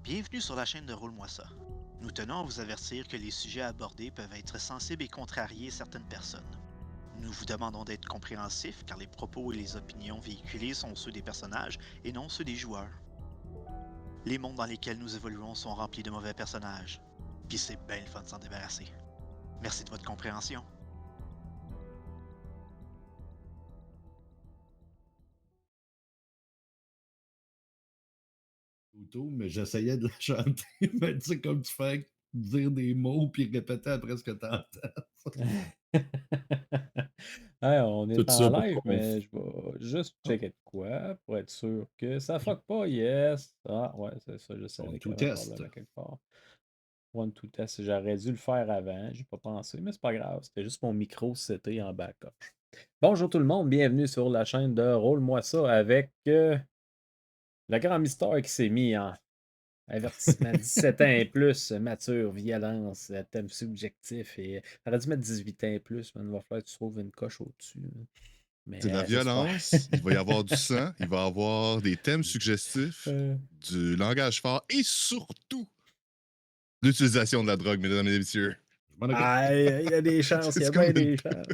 Bienvenue sur la chaîne de Roule-moi ça. Nous tenons à vous avertir que les sujets abordés peuvent être sensibles et contrarier certaines personnes. Nous vous demandons d'être compréhensifs car les propos et les opinions véhiculées sont ceux des personnages et non ceux des joueurs. Les mondes dans lesquels nous évoluons sont remplis de mauvais personnages. Puis c'est bien le fun de s'en débarrasser. Merci de votre compréhension. Mais j'essayais de la chanter. Mais tu sais, comme tu fais dire des mots puis répéter après ce que tu entends. Hey, on Tout est en ça pour live, qu'on. mais je vais juste Ah, checker de quoi pour être sûr que ça fuck pas. Yes. Ah, ouais, c'est ça. Je on savais qu'il tout y avait un test. problème à quelque part. One to test. J'aurais dû le faire avant. J'ai pas pensé, mais c'est pas grave. C'était juste mon micro c'était en backup. Bonjour tout le monde. Bienvenue sur la chaîne de Roule-moi ça avec le grand mystère qui s'est mis en avertissement 17 ans et plus, mature, violence, thème subjectif et. T'aurais dû mettre 18 ans et plus, mais il va falloir que tu trouves une coche au-dessus. C'est de la Mais c'est super. violence, il va y avoir du sang, il va y avoir des thèmes suggestifs, Euh, du langage fort et surtout l'utilisation de la drogue, mesdames et messieurs. Je m'en occupe. Ah, il y a des chances, il y C'est a comme bien une... des chances.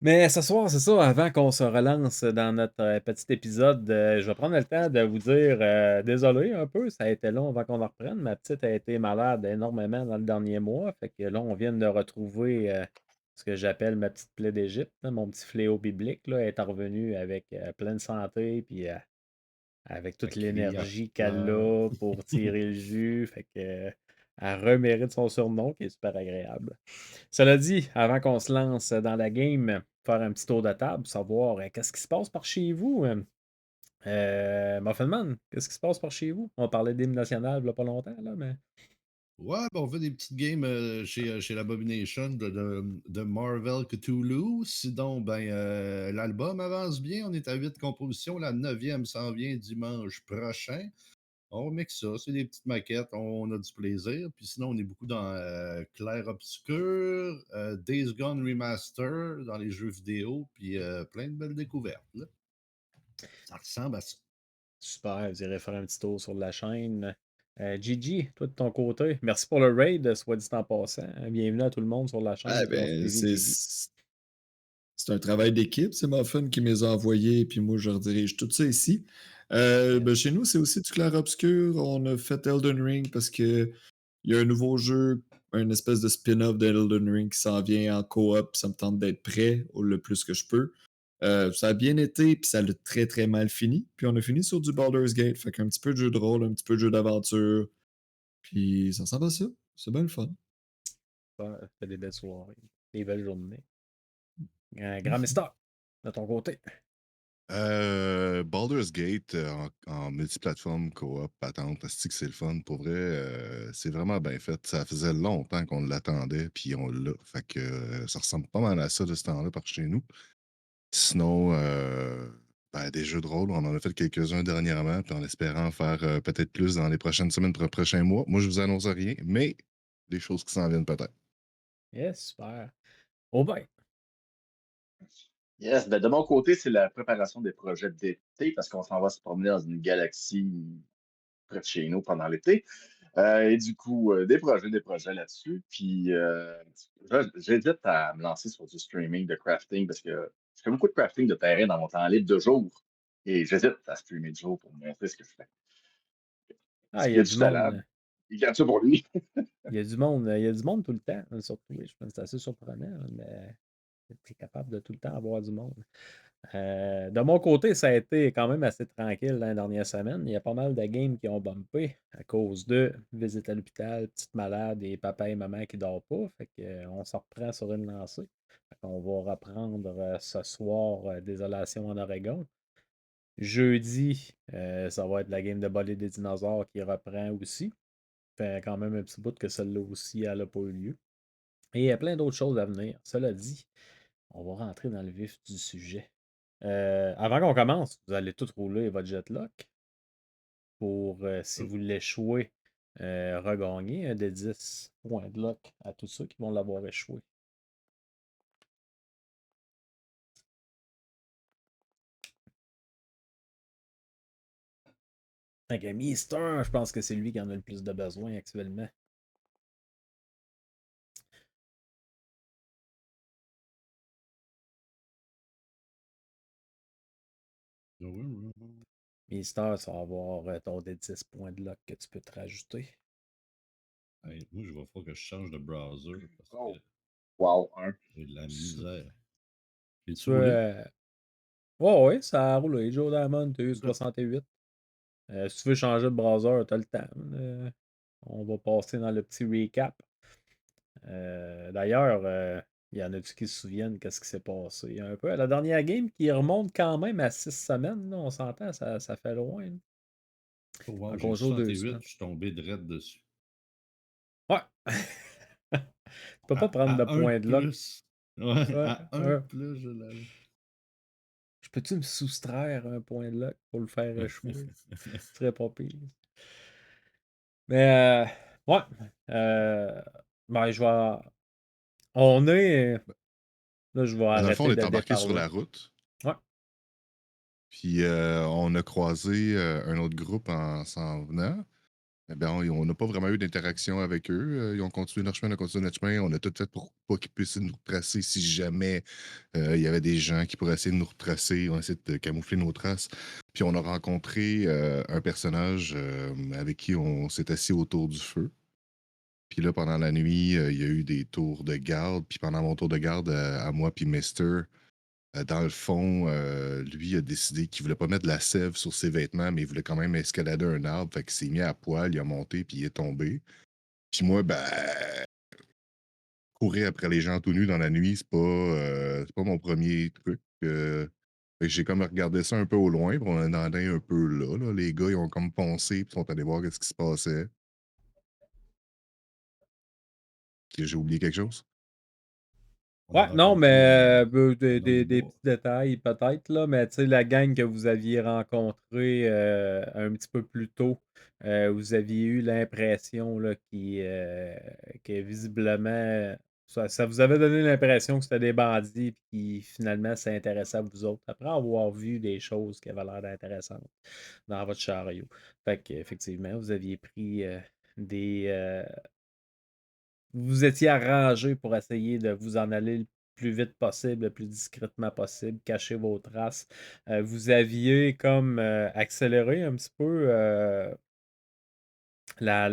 Mais ce soir, c'est ça, avant qu'on se relance dans notre petit épisode, je vais prendre le temps de vous dire désolé un peu, ça a été long avant qu'on en reprenne. Ma petite a été malade énormément dans le dernier mois. Fait que là, on vient de retrouver ce que j'appelle ma petite plaie d'Égypte, hein, mon petit fléau biblique. Là, elle est revenue avec pleine santé, puis avec Ça toute crie à l'énergie qu'elle fleur. a pour tirer le jus. Fait que, elle remérite son surnom qui est super agréable. Cela dit, avant qu'on se lance dans la game, faire un petit tour de table, pour savoir qu'est-ce qui se passe par chez vous. Muffinman, qu'est-ce qui se passe par chez vous? On parlait d'hymne national il y a pas longtemps, là, mais. Ouais, ben on fait des petites games chez l'Abomination de Marvel Cthulhu. Sinon, ben, l'album avance bien. On est à 8 compositions. La neuvième s'en vient dimanche prochain. On mixe ça, c'est des petites maquettes, on a du plaisir. Puis sinon, on est beaucoup dans Clair Obscur, Days Gone Remaster, dans les jeux vidéo, puis plein de belles découvertes, là. Ça ressemble à ça. Super, vous irez faire un petit tour sur la chaîne. Gigi, toi de ton côté, merci pour le raid, soit dit en passant. Bienvenue à tout le monde sur la chaîne Ah qui ont ben, suivi c'est Gigi. c'est un travail d'équipe, c'est Muffin qui me les a envoyés, puis moi je redirige tout ça ici. Ben, Yes. chez nous, c'est aussi du clair-obscur. On a fait Elden Ring parce que il y a un nouveau jeu, une espèce de spin-off d'Elden Ring qui s'en vient en coop. Ça me tente d'être prêt le plus que je peux. Ça a bien été, puis ça l'a très très mal fini. Puis on a fini sur du Baldur's Gate. Fait qu'un petit peu de jeu de rôle, un petit peu de jeu d'aventure. Puis ça ressemble à ça. C'est bien le fun. Ça fait des belles soirées, des belles journées. Grand mystère, de ton côté. Baldur's Gate en multiplateforme, coop, patente, parce que c'est le fun. Pour vrai, c'est vraiment bien fait. Ça faisait longtemps qu'on l'attendait, puis on l'a. Fait que ça ressemble pas mal à ça de ce temps-là par chez nous. Sinon, ben, des jeux de rôle, on en a fait quelques-uns dernièrement, puis en espérant faire peut-être plus dans les prochaines semaines, prochains mois. Moi, je vous annonce rien, mais des choses qui s'en viennent peut-être. Yes, super. Oh ben, Yes, ben de mon côté, c'est la préparation des projets d'été parce qu'on s'en va se promener dans une galaxie près de chez nous pendant l'été. Et du coup, des projets là-dessus. Puis, j'hésite à me lancer sur du streaming de crafting parce que je fais beaucoup de crafting de terrain dans mon temps libre de jour. Et j'hésite à streamer de jour pour montrer ce que je fais. ah, Ce il qui y est a du du salable, monde. il garde ça pour lui. Il y a du monde tout le temps, surtout. Je pense que c'est assez surprenant, mais tu es capable de tout le temps avoir du monde. De mon côté, ça a été quand même assez tranquille dans les dernières semaines. Il y a pas mal de games qui ont bumpé à cause de visite à l'hôpital, petite malade et papa et maman qui ne dorment pas. Fait que, on se reprend sur une lancée. On va reprendre ce soir Désolation en Oregon. Jeudi, ça va être la game de volley des dinosaures qui reprend aussi. Fait quand même un petit bout que celle-là aussi, elle n'a pas eu lieu. Et il y a plein d'autres choses à venir. Cela dit, on va rentrer dans le vif du sujet. Avant qu'on commence, vous allez tout rouler votre jetlock pour, si Oh. vous l'échouez, regagner un des 10 points de lock à tous ceux qui vont l'avoir échoué. Fait que Mister, je pense que c'est lui qui en a le plus de besoin actuellement. Mister, ça va avoir ton des 10 points de luck que tu peux te rajouter. Hey, moi, je vais falloir que je change de browser parce que Oh, wow, j'ai de la Tu misère. Es-tu peux. roulé? Ouais, ça a roulé. Joe Diamond, t'as eu Good. 68. Si tu veux changer de browser, t'as le temps. On va passer dans le petit recap. D'ailleurs, il y en a-tu qui se souviennent qu'est-ce qui s'est passé un peu? La dernière game qui remonte quand même à 6 semaines, là, on s'entend, ça fait loin. Là. Oh, wow, Donc j'ai on joue 2 68, semaines. je suis tombé direct dessus. Ouais! Tu peux pas prendre de À un de points de luck. plus. Ouais, Ouais, à un de ouais. plus, je l'avais. Je peux-tu me soustraire un point de luck pour le faire échouer? Ce serait pas pire. Mais, ouais. Ben, je vais. On est. Là, je vais Ben, dans le fond, on arrêter est de embarqué sur déparler. la route. Ouais. Puis on a croisé un autre groupe en s'en venant. Eh ben, on n'a pas vraiment eu d'interaction avec eux. Ils ont continué leur chemin, on a continué notre chemin. On a tout fait pour pas qu'ils puissent nous retracer si jamais il y avait des gens qui pourraient essayer de nous retracer. On a essayé de camoufler nos traces. Puis on a rencontré un personnage avec qui on s'est assis autour du feu. Puis là, pendant la nuit, il y a eu des tours de garde. Puis pendant mon tour de garde à moi puis Mister, dans le fond, lui a décidé qu'il voulait pas mettre de la sève sur ses vêtements, mais il voulait quand même escalader un arbre. Fait qu'il s'est mis à poil, il a monté, puis il est tombé. Puis moi, ben, courir après les gens tout nus dans la nuit, c'est pas mon premier truc. Fait que j'ai comme regardé ça un peu au loin, puis on en est un peu là, là. Les gars, ils ont comme poncé, puis sont allés voir ce qui se passait. J'ai oublié quelque chose? On a Ouais, non, mais rencontré un homme de des bois. petits détails peut-être, là, mais tu sais, la gang que vous aviez rencontrée un petit peu plus tôt, vous aviez eu l'impression là, que visiblement, ça vous avait donné l'impression que c'était des bandits puis qui finalement s'intéressaient à vous autres après avoir vu des choses qui avaient l'air d'intéressantes dans votre chariot. Fait qu'effectivement, vous aviez pris des, vous vous étiez arrangé pour essayer de vous en aller le plus vite possible, le plus discrètement possible, cacher vos traces. Vous aviez comme accéléré un petit peu pas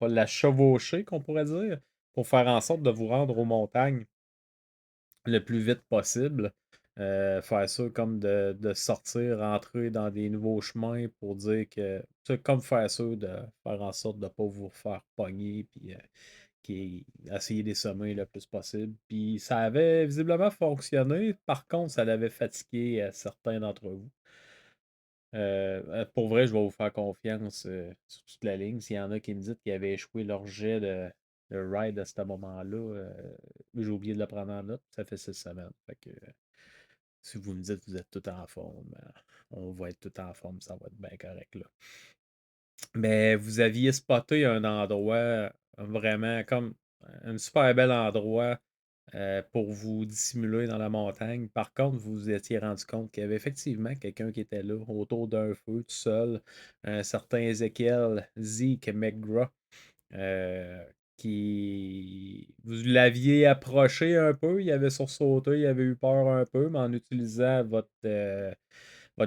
la chevauchée, qu'on pourrait dire, pour faire en sorte de vous rendre aux montagnes le plus vite possible. Faire ça comme de sortir, rentrer dans des nouveaux chemins pour dire que. Comme faire ça, de faire en sorte de ne pas vous faire pogner, puis essayer des sommets le plus possible. Puis ça avait visiblement fonctionné. Par contre, ça l'avait fatigué certains d'entre vous. Pour vrai, je vais vous faire confiance sur toute la ligne. S'il y en a qui me disent qu'ils avaient échoué leur jet de ride à ce moment-là, j'ai oublié de le prendre en note. Ça fait 6 semaines. Fait que, si vous me dites que vous êtes tout en forme, on va être tout en forme. Ça va être bien correct là. Mais vous aviez spoté un endroit vraiment comme un super bel endroit pour vous dissimuler dans la montagne. Par contre, vous vous étiez rendu compte qu'il y avait effectivement quelqu'un qui était là, autour d'un feu, tout seul, un certain Ezekiel Zeke McGraw, euh, qui vous l'aviez approché un peu, il avait sursauté, il avait eu peur un peu, mais en utilisant votre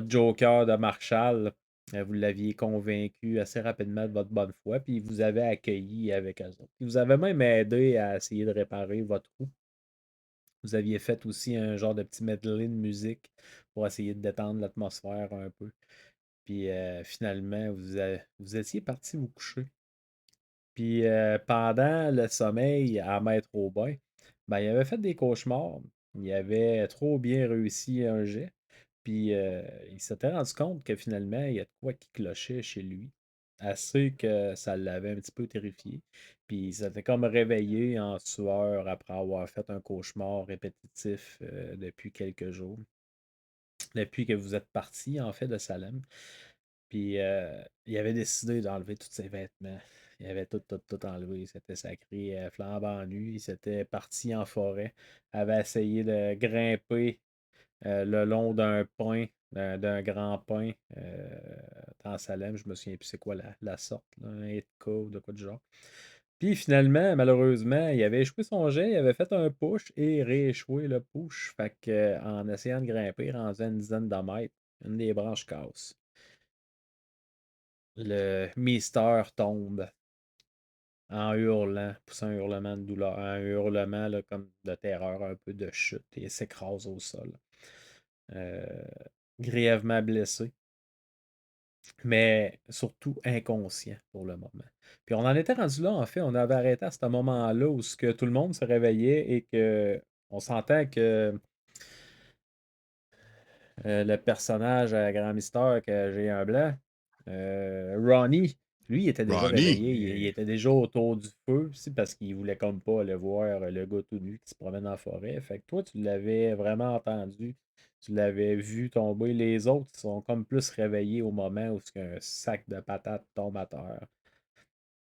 Joker de Marshall, vous l'aviez convaincu assez rapidement de votre bonne foi, puis il vous avait accueilli avec eux autres. Il vous avait même aidé à essayer de réparer votre roue. Vous aviez fait aussi un genre de petit medley de musique pour essayer de détendre l'atmosphère un peu. Puis finalement, vous étiez parti vous coucher. Puis pendant le sommeil à mettre au bain, ben, il avait fait des cauchemars. Il avait trop bien réussi un jet. Puis il s'était rendu compte que finalement, il y a de quoi qui clochait chez lui. Assez que ça l'avait un petit peu terrifié. Puis il s'était comme réveillé en sueur après avoir fait un cauchemar répétitif depuis quelques jours. Depuis que vous êtes parti, en fait, de Salem. Puis il avait décidé d'enlever tous ses vêtements. Il avait tout enlevé. Il s'était sacré flambant nu. Il s'était parti en forêt. Avait essayé de grimper le long d'un pin d'un grand pain dans Salem. Je me souviens plus c'est quoi la sorte, là, un Itka ou de quoi de genre. Puis finalement, malheureusement, il avait échoué son jet, il avait fait un push et rééchoué le push. Fait que, en essayant de grimper, rendu à une dizaine de mètres, une des branches casse. Le Mister tombe en hurlant, poussant un hurlement de douleur, un hurlement là, comme de terreur, un peu de chute, et s'écrase au sol. Euh, Grièvement blessé, mais surtout inconscient pour le moment. Puis on en était rendu là, en fait, on avait arrêté à ce moment-là où ce que tout le monde se réveillait et que on sentait que le personnage à Grand Mystère que j'ai un blanc, Ronnie, lui, il était déjà Ronnie! réveillé, il était déjà autour du feu, c'est parce qu'il voulait comme pas aller voir le gars tout nu qui se promène dans la forêt. Fait que toi, tu l'avais vraiment entendu, tu l'avais vu tomber. Les autres, ils sont comme plus réveillés au moment où un sac de patates tombe à terre,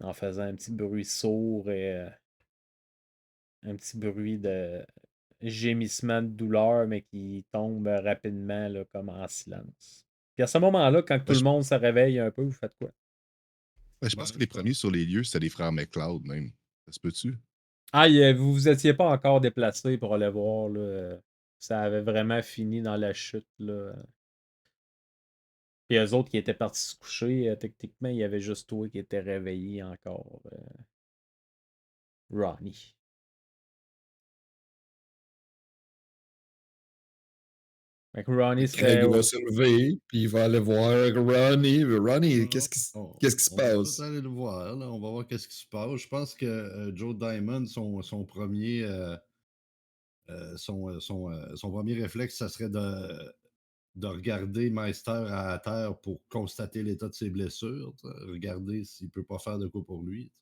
en faisant un petit bruit sourd et un petit bruit de gémissement de douleur, mais qui tombe rapidement, là, comme en silence. Puis à ce moment-là, quand tout Ben, le je, monde se réveille un peu, vous faites quoi? ben, je pense que les premiers sur les lieux, c'était les frères McLeod même. Ça se peut-tu? Ah, vous vous étiez pas encore déplacé pour aller voir, là. Ça avait vraiment fini dans la chute, là. Puis eux autres qui étaient partis se coucher, techniquement, il y avait juste toi qui étais réveillé encore, Ronnie. Fait que Ronnie Craig serait. va se lever, puis il va aller voir Ronnie. Ronnie, On, qu'est-ce qui se on va tout passe? aller le voir, là. On va voir qu'est-ce qui se passe. Je pense que Joe Diamond, son premier, son premier réflexe, ça serait de regarder Meister à terre pour constater l'état de ses blessures. Regarder s'il ne peut pas faire de quoi pour lui.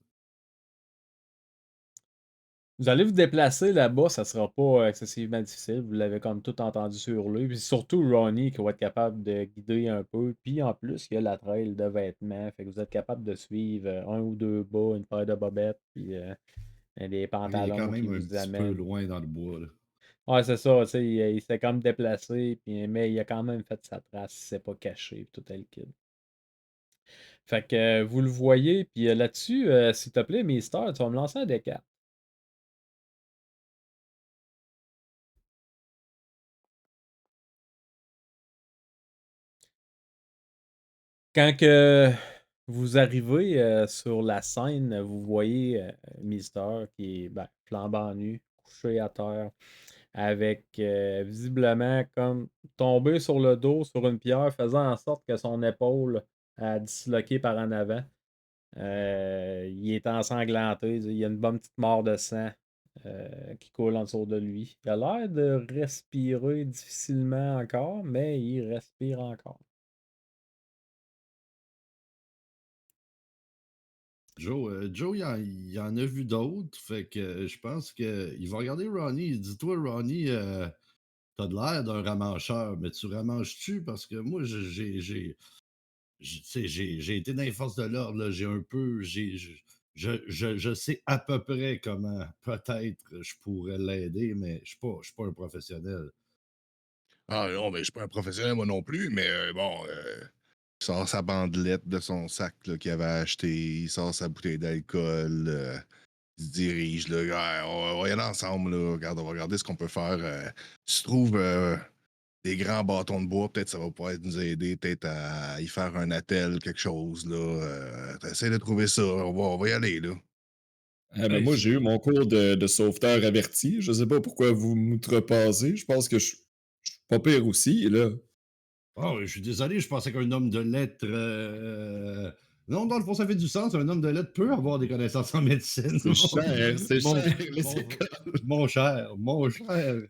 Vous allez vous déplacer là-bas, ça sera pas excessivement difficile. Vous l'avez comme tout entendu hurler. Puis surtout Ronnie qui va être capable de guider un peu. Puis en plus, il y a la trail de vêtements. Fait que vous êtes capable de suivre un ou deux bas, une paire de bobettes, puis des Il est quand pantalons qui même un vous petit peu amènent. loin dans le bois. Là. Ouais, c'est ça. Tu sais, il s'est comme déplacé, puis, mais il a quand même fait sa trace. Il s'est pas caché, puis tout est le kid. Fait que vous le voyez, puis là-dessus, s'il te plaît, Mister, tu vas me lancer un D4. Quand que vous arrivez sur la scène, vous voyez Mister qui est flambant nu, couché à terre, avec visiblement comme tombé sur le dos sur une pierre, faisant en sorte que son épaule a disloqué par en avant. Il est ensanglanté, il y a une bonne petite mare de sang qui coule en dessous de lui. Il a l'air de respirer difficilement encore, mais il respire encore. Joe il en a vu d'autres. Fait que je pense qu'il va regarder Ronnie. Il dit: Toi, Ronnie, t'as de l'air d'un ramacheur, mais tu ramanches-tu? Parce que moi, tu sais, j'ai été dans les forces de l'ordre. Là. J'ai un peu. Je sais à peu près comment peut-être je pourrais l'aider, mais je suis pas un professionnel. Ah non, mais je suis pas un professionnel moi non plus, mais bon, il sort sa bandelette de son sac là, qu'il avait acheté, il sort sa bouteille d'alcool, il se dirige, là, ah, on va y aller ensemble, là, regarde, on va regarder ce qu'on peut faire. Si tu trouves des grands bâtons de bois, peut-être ça va pouvoir nous aider, peut-être à y faire un attel, quelque chose, là. T'essaies de trouver ça, on va y aller, là. Ah, ben Hey, moi, j'ai eu mon cours de sauveteur averti. Je sais pas pourquoi vous m'outrepassez. Je pense que je suis pas pire aussi, là. oh, je suis désolé, je pensais qu'un homme de lettres. Non, dans le fond, ça fait du sens. Un homme de lettres peut avoir des connaissances en médecine. C'est cher, c'est Mon, cher, les mon, écoles. mon cher.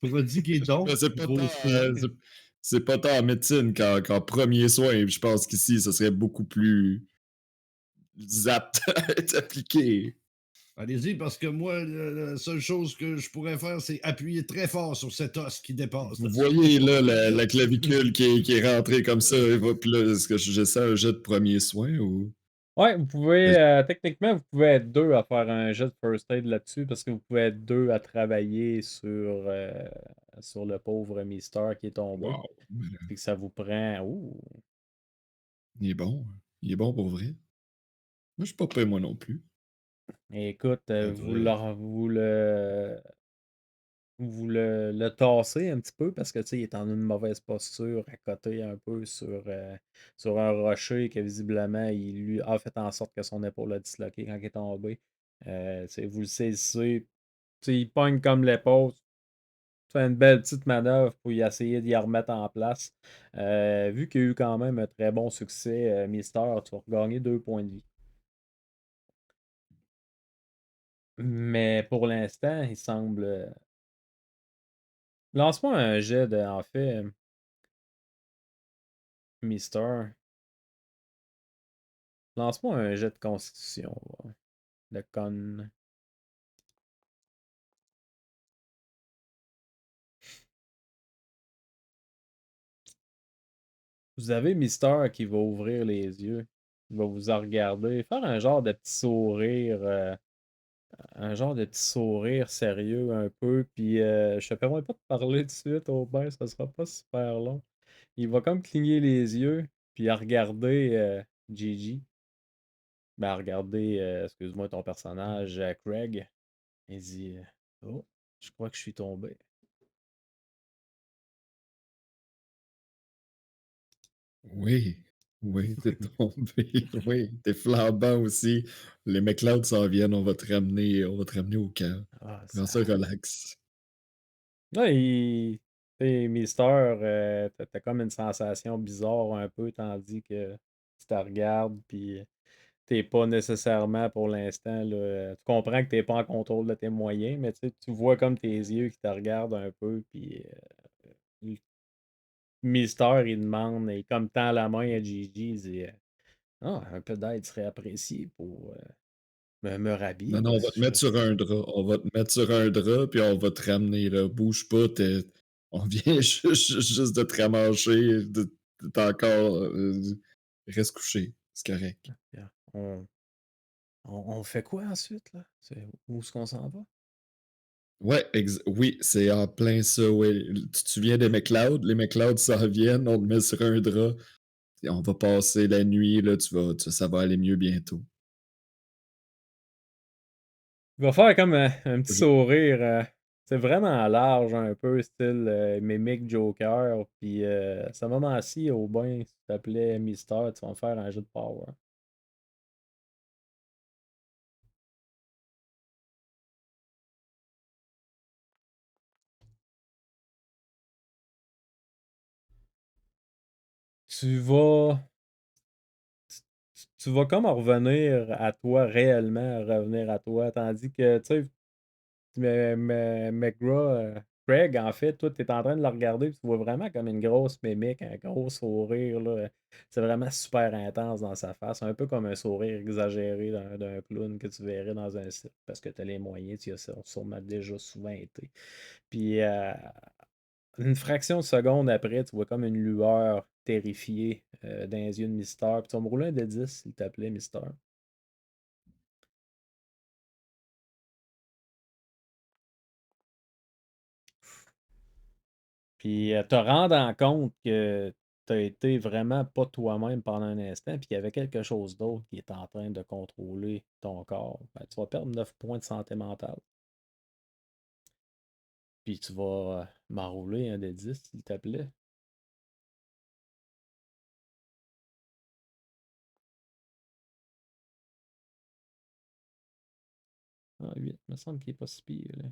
Prodiguez donc Mais c'est pas vos tant, soins. c'est pas tant en médecine qu'en premier soin. Je pense qu'ici, ça serait beaucoup plus apte à être appliqué. Allez-y, parce que moi, la seule chose que je pourrais faire, c'est appuyer très fort sur cet os qui dépasse. Vous voyez là la clavicule qui est rentrée comme ça. Puis là, est-ce que j'essaie un jet de premier soin ou. Ouais, vous pouvez, techniquement, vous pouvez être deux à faire un jet de first aid là-dessus parce que vous pouvez être deux à travailler sur le pauvre Mister qui est tombé. Wow. Puis que ça vous prend. Ouh. Il est bon. Il est bon pour vrai. Moi, je suis pas prêt, moi non plus. Écoute, À vrai. vous le tassez un petit peu parce que tu sais, il est en une mauvaise posture à côté un peu sur un rocher que visiblement il lui a fait en sorte que son épaule a disloqué quand il est tombé. Tu sais, vous le saisissez, tu sais, il pogne comme l'épaule, fait une belle petite manœuvre pour y essayer d'y remettre en place. Vu qu'il y a eu quand même un très bon succès, Mister, tu vas regagner 2 points de vie. Mais pour l'instant, il semble. Lance-moi un jet de, en fait, Mister. Lance-moi un jet de constitution. Va. De con. Vous avez Mister qui va ouvrir les yeux. Il va vous en regarder. Faire un genre de petit sourire. Un genre de petit sourire sérieux un peu. Puis je te permets pas de parler tout de suite, Aubin. Ça sera pas super long. Il va comme cligner les yeux. Puis à regarder Gigi. Ben, à regarder, excuse-moi, ton personnage, Craig. Il dit Oh, je crois que je suis tombé. Oui. Oui, t'es tombé. Oui, t'es flambant aussi. Les McLeod s'en viennent, on va te ramener au camp. Ah, Prends ça. ça relax. Là, il. T'sais, Mister, t'as comme une sensation bizarre un peu, tandis que tu te regardes, puis t'es pas nécessairement pour l'instant, là. Tu comprends que t'es pas en contrôle de tes moyens, mais tu sais, tu vois comme tes yeux qui te regardent un peu, puis Mister, il demande, et comme tend la main à Gigi, il dit Ah, un peu d'aide serait apprécié pour me rhabiller, Non, non, on va parce te que mettre sur un drap. On va te mettre sur un drap, puis on va te ramener, là. Bouge pas, on vient juste de te ramancher. T'es encore. Reste couché. C'est correct. je- on, on fait quoi ensuite, là? Où est-ce qu'on s'en va? Ouais, oui, c'est en plein ça, ouais. Tu te souviens des McLeod? Les McLeod s'en viennent, on te met sur un drap, et on va passer la nuit, là, ça va aller mieux bientôt. Il va faire comme un petit sourire. C'est vraiment large, un peu, style mimique Joker. Puis à ce moment-ci, au bain, si tu t'appelais Mister, tu vas me faire un jeu de power. Tu vas. Tu vas comme revenir à toi, réellement revenir à toi. Tandis que, tu sais, McGraw, Craig, en fait, toi, tu es en train de le regarder, puis tu vois vraiment comme une grosse mimique, un gros sourire, là. C'est vraiment super intense dans sa face, un peu comme un sourire exagéré d'un clown que tu verrais dans un site, parce que tu as les moyens, tu y as sûrement déjà souvent été. Puis, une fraction de seconde après, tu vois comme une lueur terrifiée dans les yeux de Mister. Puis tu vas me rouler un de 10, s'il te plaît, Mister. Puis te rendre compte que tu as été vraiment pas toi-même pendant un instant, puis qu'il y avait quelque chose d'autre qui est en train de contrôler ton corps, ben, tu vas perdre 9 points de santé mentale. Puis tu vas m'enrouler un de 10, s'il te plaît. Ah, 8, il me semble qu'il est pas si pire, là.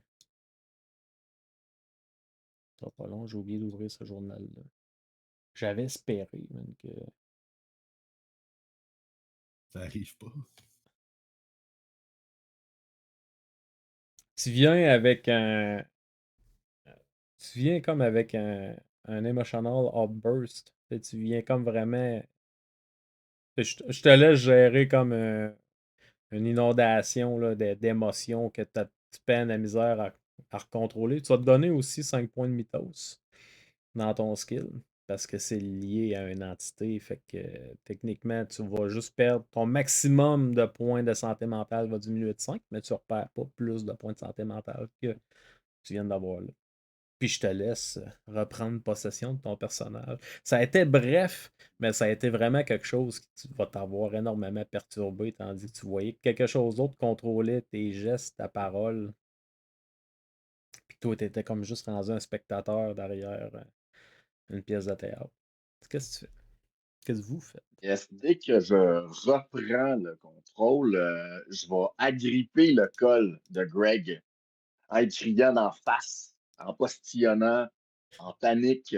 Ça sera pas long, j'ai oublié d'ouvrir ce journal-là. J'avais espéré, man, que. Ça arrive pas. Tu viens avec un. Tu viens comme avec un emotional outburst. Tu viens comme vraiment. Je te laisse gérer comme une inondation là, d'émotions que tu peines la misère à recontrôler. Tu vas te donner aussi 5 points de mythos dans ton skill. parce que c'est lié à une entité. Fait que techniquement, tu vas juste perdre ton maximum de points de santé mentale va diminuer de 5, mais tu ne repères pas plus de points de santé mentale que tu viens d'avoir là. Puis je te laisse reprendre possession de ton personnage. Ça a été bref, mais ça a été vraiment quelque chose qui va t'avoir énormément perturbé, tandis que tu voyais que quelque chose d'autre contrôlait tes gestes, ta parole. Puis toi, tu étais comme juste rendu un spectateur derrière une pièce de théâtre. Qu'est-ce que tu fais? Qu'est-ce que vous faites? Yes, dès que je reprends le contrôle, je vais agripper le col de Greg en criant d'en face, en postillonnant, en panique.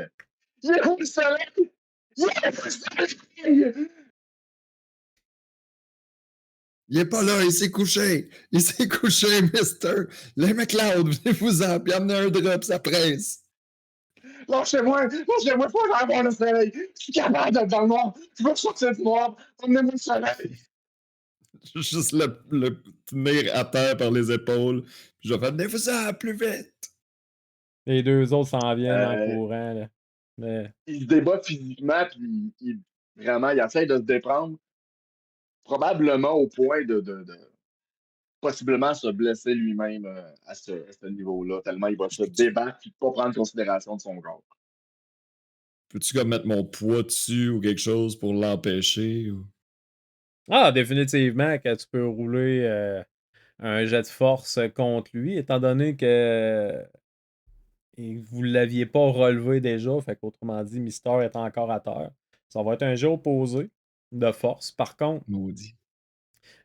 J'ai vu le soleil! J'ai vu le soleil! Il est pas là, il s'est couché. Il s'est couché, mister. Les McLeod, venez-vous-en, puis amenez un drop, ça presse. Lâchez-moi! Lâchez-moi! Faut que j'aille voir le soleil! Je suis capable d'être dans le noir! Je veux sortir du noir! Emmenez-moi le soleil! Juste le tenir à terre par les épaules. Puis je vais faire, venez-vous-en, plus vite. Les deux autres s'en viennent en Euh, courant. Là. Mais il se débat physiquement, puis vraiment, il essaie de se déprendre, probablement au point de possiblement se blesser lui-même à ce niveau-là, tellement il va se débattre et pas prendre considération de son corps. Peux-tu comme mettre mon poids dessus ou quelque chose pour l'empêcher? Ou... Ah, définitivement que tu peux rouler un jet de force contre lui, étant donné que vous ne l'aviez pas relevé déjà. Fait qu'autrement dit, Mister est encore à terre. Ça va être un jet opposé de force. Par contre, Maudit.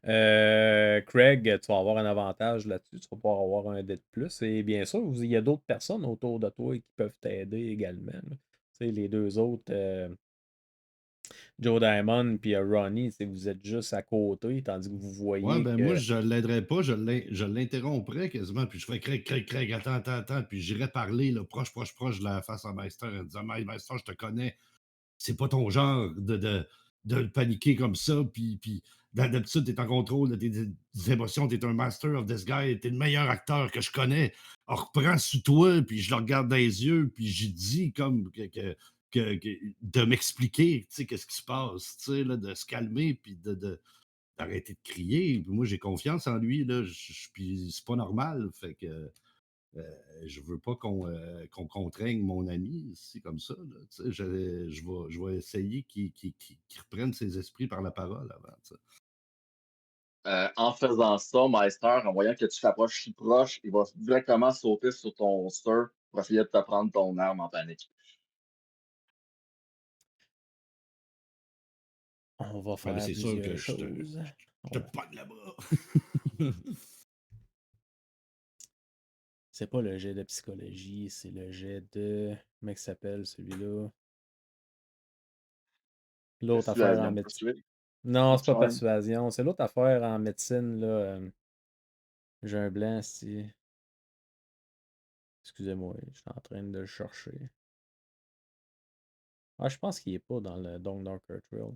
Craig, tu vas avoir un avantage là-dessus. Tu vas pouvoir avoir un dé de plus. Et bien sûr, il y a d'autres personnes autour de toi qui peuvent t'aider également. Là. Tu sais, les deux autres, Joe Diamond et Ronnie, vous êtes juste à côté, tandis que vous Ouais, voyez ben moi, que. je l'aiderais pas, je l'interromprais quasiment, puis je ferais Craig, attends, puis j'irais parler là, proche de la face à Meister en disant Meister, je te connais, c'est pas ton genre de paniquer comme ça, puis d'habitude, t'es en contrôle de tes émotions, t'es un master of this guy, t'es le meilleur acteur que je connais. Alors, reprends sous toi, puis je le regarde dans les yeux, puis j'ai dit comme de m'expliquer, tu sais, qu'est-ce qui se passe, tu sais, là, de se calmer, puis d'arrêter de crier. Puis moi, j'ai confiance en lui, là, puis c'est pas normal, fait que je veux pas qu'on contraigne mon ami ici comme ça. Là, tu sais, je vais essayer qu'il reprenne ses esprits par la parole avant. Tu sais. En faisant ça, Meister, en voyant que tu t'approches si proche, il va directement sauter sur ton holster pour essayer de te prendre ton arme en panique. On va Ouais, mais faire c'est sûr plusieurs que choses. je te pogne là-bas. C'est pas le jet de psychologie, c'est le jet de. Comment il s'appelle celui-là? L'autre affaire en Persuasion, médecine. persuade, Non, ou c'est pas charm. persuasion. C'est l'autre affaire en médecine, là. J'ai un blanc, si. Excusez-moi, je suis en train de le chercher. Ah, je pense qu'il est pas dans le Don't Darker Trail.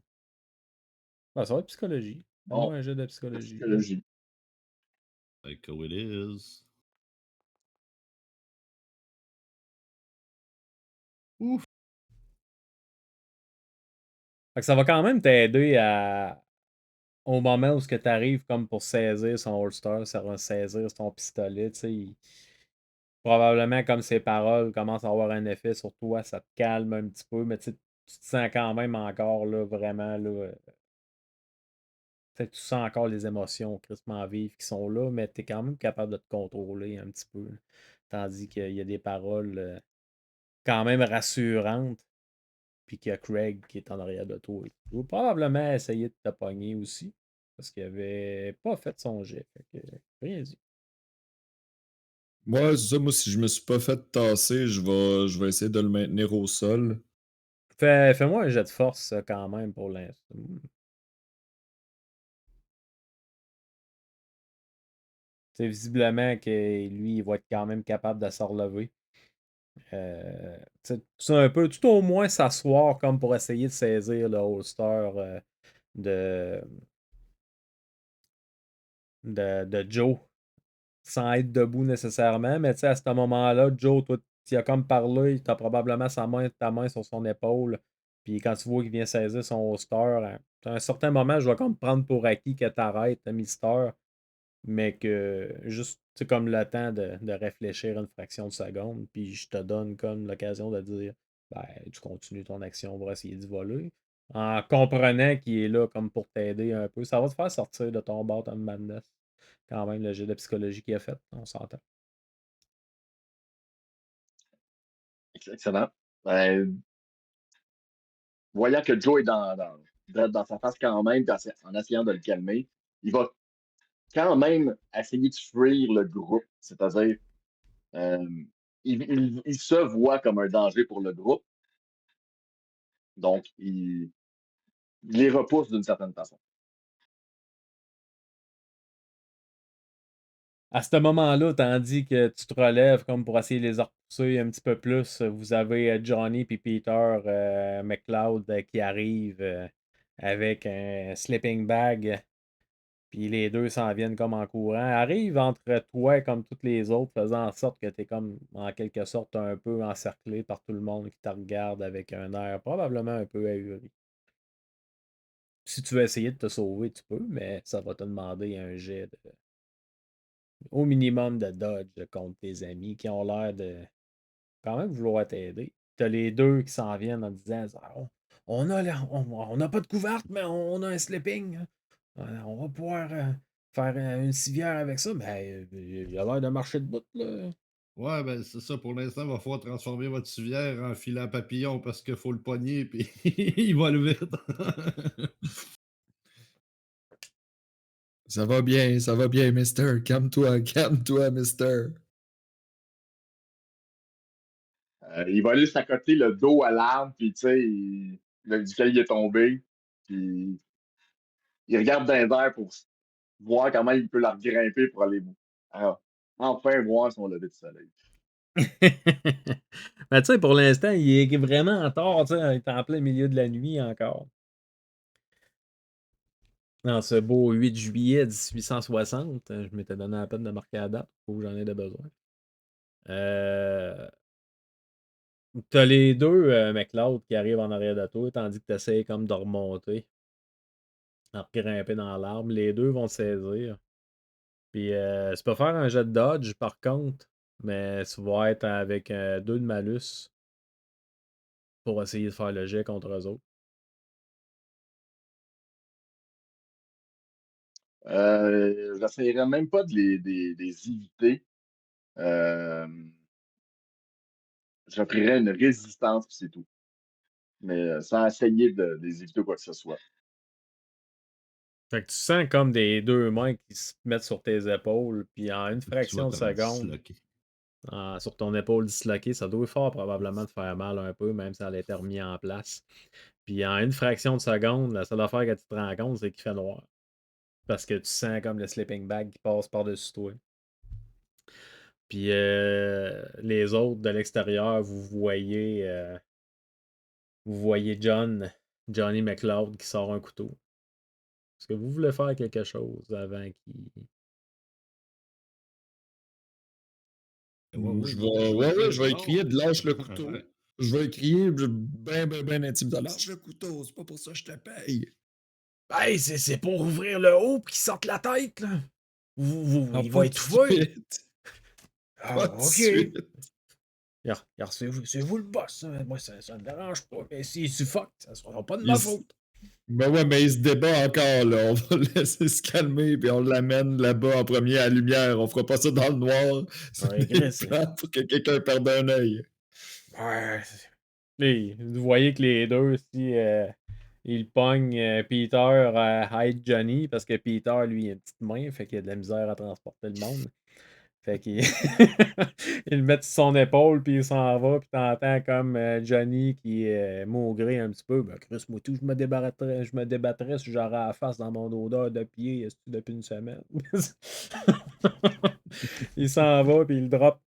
Ah, ça va être psychologie. Bon, Moi, un jet de psychologie. psychologie. Like how it is. Ouf. Fait que ça va quand même t'aider au moment où tu arrives comme pour saisir son holster, ça va saisir son pistolet, tu sais. Probablement comme ses paroles commencent à avoir un effet sur toi, ça te calme un petit peu, mais tu te sens quand même encore là, vraiment là. Tu sens encore les émotions crispement vives qui sont là, mais tu es quand même capable de te contrôler un petit peu. Tandis qu'il y a des paroles quand même rassurantes, puis qu'il y a Craig qui est en arrière de toi. Il va probablement essayer de te pogner aussi, parce qu'il avait pas fait son jet. Fait que, rien dit. Ouais, c'est ça. Moi, si je me suis pas fait tasser, je vais essayer de le maintenir au sol. Fais-moi un jet de force quand même pour l'instant. C'est visiblement que lui, il va être quand même capable de se relever. C'est un peu, tout au moins s'asseoir comme pour essayer de saisir le holster de, de Joe sans être debout nécessairement. Mais à ce moment-là, Joe, toi, S'il a comme parlé, tu as probablement ta main sur son épaule. Puis quand tu vois qu'il vient saisir son holster, à un certain moment, je vais comme prendre pour acquis que t'arrêtes, Mister, mais que juste, c'est comme le temps de réfléchir une fraction de seconde, puis je te donne comme l'occasion de dire, ben, tu continues ton action, on va essayer d'y voler. En comprenant qu'il est là comme pour t'aider un peu. Ça va te faire sortir de ton bottom madness. Quand même, le jeu de psychologie qu'il a fait, on s'entend. Excellent. Ben, voyant que Joe est dans sa face quand même, en essayant de le calmer, il va quand même essayer de fuir le groupe. C'est-à-dire, euh, il se voit comme un danger pour le groupe. Donc, il les repousse d'une certaine façon. À ce moment-là, tandis que tu te relèves comme pour essayer de les repousser un petit peu plus, vous avez Johnny et Peter McLeod qui arrivent avec un sleeping bag. Puis les deux s'en viennent comme en courant. Arrivent entre toi comme toutes les autres, faisant en sorte que tu es comme en quelque sorte un peu encerclé par tout le monde qui te regarde avec un air probablement un peu ahuri. Si tu veux essayer de te sauver, tu peux, mais ça va te demander un jet au minimum de dodge contre tes amis qui ont l'air de quand même vouloir t'aider. T'as les deux qui s'en viennent en disant ah, on n'a pas de couverte, mais on a un sleeping. On va pouvoir faire une civière avec ça. Mais il a l'air de marcher de bout, là. Ouais, ben c'est ça. Pour l'instant, il va falloir transformer votre civière en filet à papillon parce qu'il faut le pogner puis il va le vite. Ça va bien, Mister. Calme-toi, Mister. Il va aller s'accoter le dos à l'arbre, puis tu sais, duquel il est tombé. Puis il regarde dans les airs pour voir comment il peut la grimper pour aller enfin voir son lever de soleil. Mais tu sais, pour l'instant, il est vraiment en tort. Tu sais, il est en plein milieu de la nuit encore. Dans ce beau 8 juillet 1860, je m'étais donné la peine de marquer la date. Faut que j'en ai de besoin. T'as les deux McLeod qui arrivent en arrière de toi, tandis que tu essaies comme de remonter, en grimper dans l'arbre. Les deux vont te saisir. Puis tu peux faire un jet de dodge par contre, mais tu vas être avec 2 de malus pour essayer de faire le jet contre eux autres. J'essayerais même pas de les éviter. J'offrirais une résistance, puis c'est tout. Mais sans essayer de les éviter ou quoi que ce soit. Fait que tu sens comme des deux mains qui se mettent sur tes épaules, puis en une Tu vois fraction de comment seconde, disloquer. sur ton épaule disloquée, ça doit fort probablement te faire mal un peu, même si elle a été remise en place. Puis en une fraction de seconde, la seule affaire que tu te rends compte, c'est qu'il fait noir. Parce que tu sens comme le sleeping bag qui passe par-dessus toi. Puis les autres de l'extérieur, vous voyez Johnny McLeod qui sort un couteau. Est-ce que vous voulez faire quelque chose avant qu'il... Je vais crier de lâche le Ouais, couteau. ouais. Je vais crier ben intimidant. Lâche le couteau, c'est pas pour ça que je te paye. Hey, c'est pour ouvrir le haut et qu'il sorte la tête, là. Non, Il pas va tout de étouffer. suite. Ah, Pas tout de ok. suite. C'est vous le boss. Hein. Moi, ça me dérange pas. Mais s'il suffoque, ça sera pas de Il ma s- faute. Ben ouais, mais il se débat encore, là. On va le laisser se calmer, puis on l'amène là-bas en premier à la lumière. On fera pas ça dans le noir. C'est Ouais, des Chris. plans pour que quelqu'un perde un œil. Ouais. Vous voyez que les deux, si ils pognent Peter à Hide Johnny, parce que Peter, lui, il a une petite main, fait qu'il a de la misère à transporter le monde. Fait qu'il il le met sur son épaule, puis il s'en va, puis t'entends comme Johnny qui est maugré un petit peu. Ben, Chris, moi tout, je me débattrais si j'aurais la face dans mon odeur de pied depuis une semaine. Il s'en va, puis il drop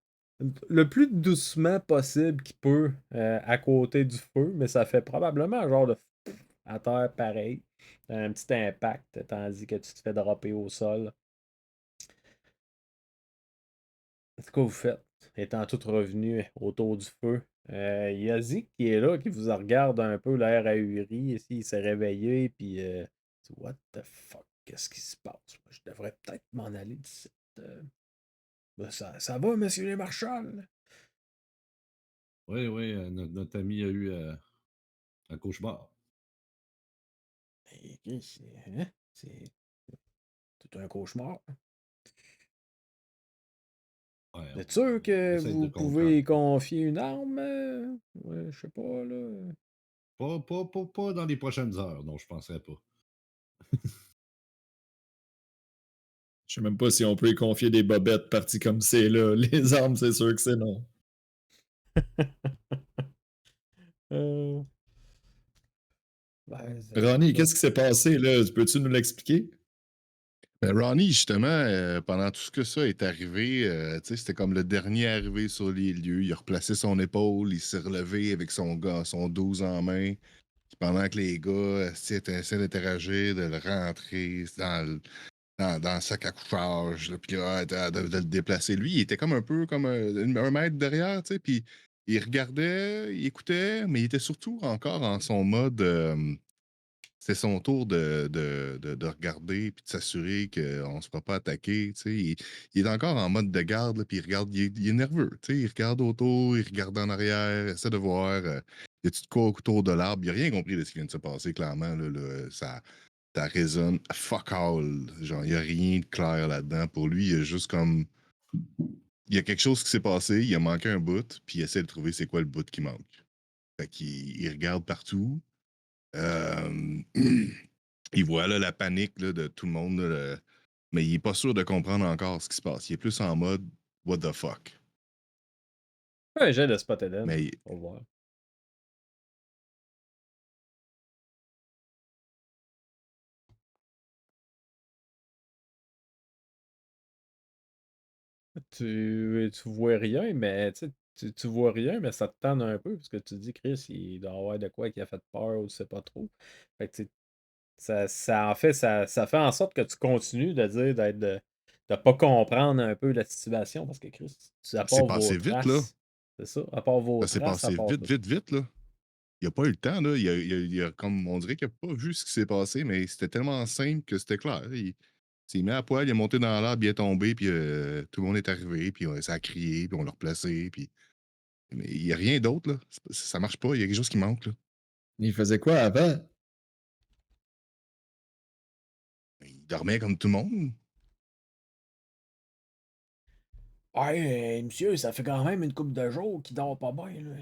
le plus doucement possible qu'il peut à côté du feu, mais ça fait probablement un genre de à terre pareil. Un petit impact, tandis que tu te fais dropper au sol. C'est quoi vous faites? étant tous revenus autour du feu. Il y a Zik qui est là, qui vous regarde un peu, l'air ahuri. Ici, il s'est réveillé, puis what the fuck, qu'est-ce qui se passe? Je devrais peut-être m'en aller d'ici. Ben, ça va, monsieur les marshals? Oui, oui, notre ami a eu un cauchemar. Hein? C'est tout un cauchemar. Ouais, Vous êtes sûr on que essaie de vous comprendre. pouvez confier une arme? Ouais, je sais pas, là. Pas dans les prochaines heures, non, je penserais pas. Je sais même pas si on peut y confier des bobettes parties comme c'est là. Les armes, c'est sûr que c'est non. Euh, ben, Ronnie, là. qu'est-ce qui s'est passé là? Peux-tu nous l'expliquer? Ben, Ronnie, justement, pendant tout ce que ça est arrivé, tu sais, c'était comme le dernier arrivé sur les lieux. Il a replacé son épaule, il s'est relevé avec son 12 en main. Puis pendant que les gars essaient d'interagir, de le rentrer dans le sac à couchage, là, puis de le déplacer. Lui, il était comme un peu comme un mètre derrière, tu sais, puis il regardait, il écoutait, mais il était surtout encore en son mode. C'est son tour de regarder puis de s'assurer qu'on ne se fera pas attaquer. Tu sais. Il est encore en mode de garde, là, puis il regarde, il est nerveux. Tu sais. Il regarde autour, il regarde en arrière, essaie de voir. Y a-tu de quoi autour de l'arbre? Il n'a rien compris de ce qui vient de se passer, clairement. Là, ça résonne fuck all. Genre, il n'y a rien de clair là-dedans. Pour lui, il y a juste comme. Il y a quelque chose qui s'est passé, il a manqué un bout, puis il essaie de trouver c'est quoi le bout qui manque. Fait qu'il il regarde partout. Euh, il voit là, la panique là, de tout le monde, là, mais il n'est pas sûr de comprendre encore ce qui se passe. Il est plus en mode What the fuck? Ouais, j'ai de Spot Eden. Mais On va voir. Tu vois rien, mais tu vois rien, mais ça te tente un peu, parce que tu dis, Chris, il doit y avoir de quoi qui a fait peur ou tu sais pas trop. Fait que, tu sais, en fait, ça fait en sorte que tu continues de dire de pas comprendre un peu la situation, parce que Chris, à c'est part vos passé vite, là. traces, c'est ça, à part vos Ça s'est traces, ça passé part vite, tout. vite, vite, là. Il n'a pas eu le temps, là. Comme on dirait qu'il n'a pas vu ce qui s'est passé, mais c'était tellement simple que c'était clair. Il s'est mis à poil, il est monté dans l'arbre, il est tombé, puis tout le monde est arrivé, puis ça a crié, puis on l'a replacé, puis. Mais il n'y a rien d'autre, là. Ça marche pas, il y a quelque chose qui manque, là. Il faisait quoi avant? Il dormait comme tout le monde. Ouais, monsieur, ça fait quand même une couple de jours qu'il dort pas bien, là.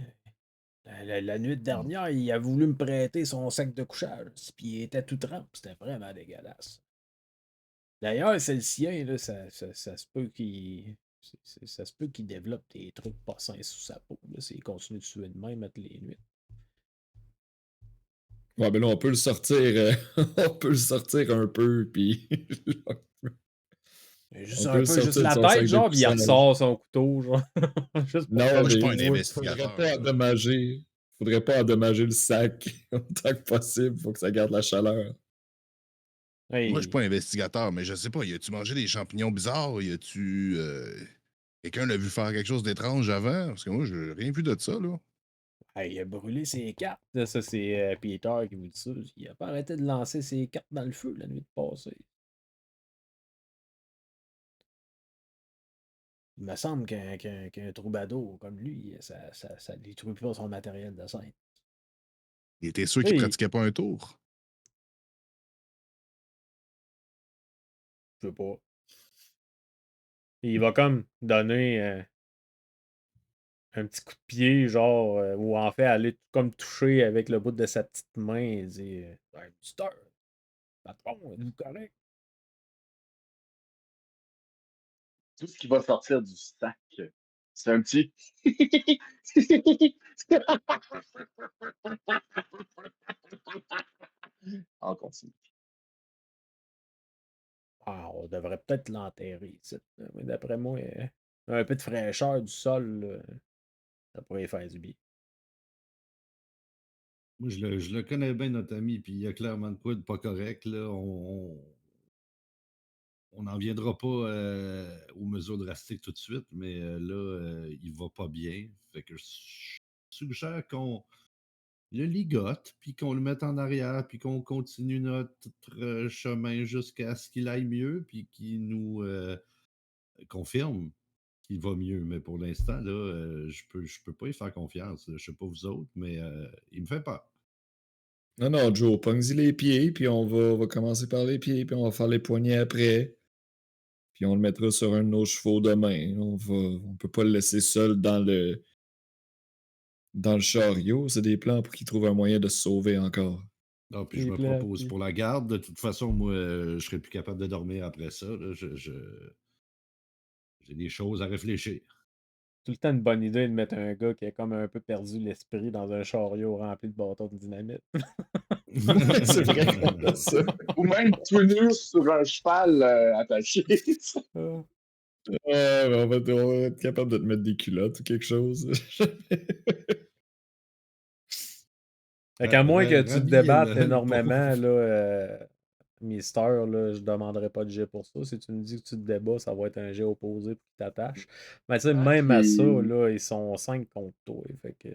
La nuit dernière, il a voulu me prêter son sac de couchage, puis il était tout trempe, c'était vraiment dégueulasse. D'ailleurs, c'est le sien, là, ça se peut qu'il. Ça se peut qu'il développe des trucs pas sains sous sa peau, là, s'il continue de suer de même à toutes les nuits. Ouais, ben là, on peut le sortir, on peut le sortir un peu, puis Juste on peut un le peu, juste sortir de la son tête, sac de genre, puis il couchage. ressort son couteau, genre. Juste pour Non, faire Moi, je suis mais pas du un faudrait investigateur, pas là. endommager. Faudrait pas endommager le sac autant que possible. Faut que ça garde la chaleur. Moi, je suis pas Hey, investigateur, mais je sais pas, y a-tu mangé des champignons bizarres? Y a-tu. Quelqu'un l'a vu faire quelque chose d'étrange avant? Parce que moi, j'ai rien vu de ça, là. hey, il a brûlé ses cartes. Là, ça, c'est Peter qui vous dit ça. Il a pas arrêté de lancer ses cartes dans le feu la nuit passée. Il me semble qu'un troubadour comme lui, ça détruit pas son matériel de scène. Il était sûr qu'il Hey, pratiquait pas un tour. je sais pas. Il va comme donner un petit coup de pied, genre, ou en fait aller comme toucher avec le bout de sa petite main et dire hey, Mister, patron, êtes-vous correct? Tout ce qui va sortir du sac, c'est un petit. On continue. Ah, on devrait peut-être l'enterrer ici. Mais d'après moi, un peu de fraîcheur du sol, là, ça pourrait faire du bien. Moi, je le connais bien, notre ami, puis il y a clairement de quoi de pas correct, là. on n'en viendra pas aux mesures drastiques tout de suite, mais là, il va pas bien. Fait que je suggère qu'on le ligote, puis qu'on le mette en arrière, puis qu'on continue notre chemin jusqu'à ce qu'il aille mieux, puis qu'il nous confirme qu'il va mieux. Mais pour l'instant, là, je peux pas y faire confiance. Je sais pas vous autres, mais il me fait peur. Non, Joe, pogne-y les pieds, puis on va commencer par les pieds, puis on va faire les poignets après. Puis on le mettra sur un de nos chevaux demain. On peut pas le laisser seul dans le chariot. C'est des plans pour qu'il trouve un moyen de se sauver encore. Non, puis je Les me plans, propose puis pour la garde. De toute façon, moi, je serais plus capable de dormir après ça. Là. J'ai des choses à réfléchir. tout le temps une bonne idée de mettre un gars qui a comme un peu perdu l'esprit dans un chariot rempli de bâtons de dynamite. C'est vrai qu'on a ça. Ou même tout nu sur un cheval attaché. Ah. On va être capable de te mettre des culottes ou quelque chose. Fait qu'à moins que tu te Rhabiller débattes le énormément, pauvre. là, Mister, là, je demanderai pas de jet pour ça. Si tu me dis que tu te débats, ça va être un jet opposé pour qu'il t'attache. Mais tu sais, Tant même à ça, qu'il là, ils sont 5 contre toi. Fait que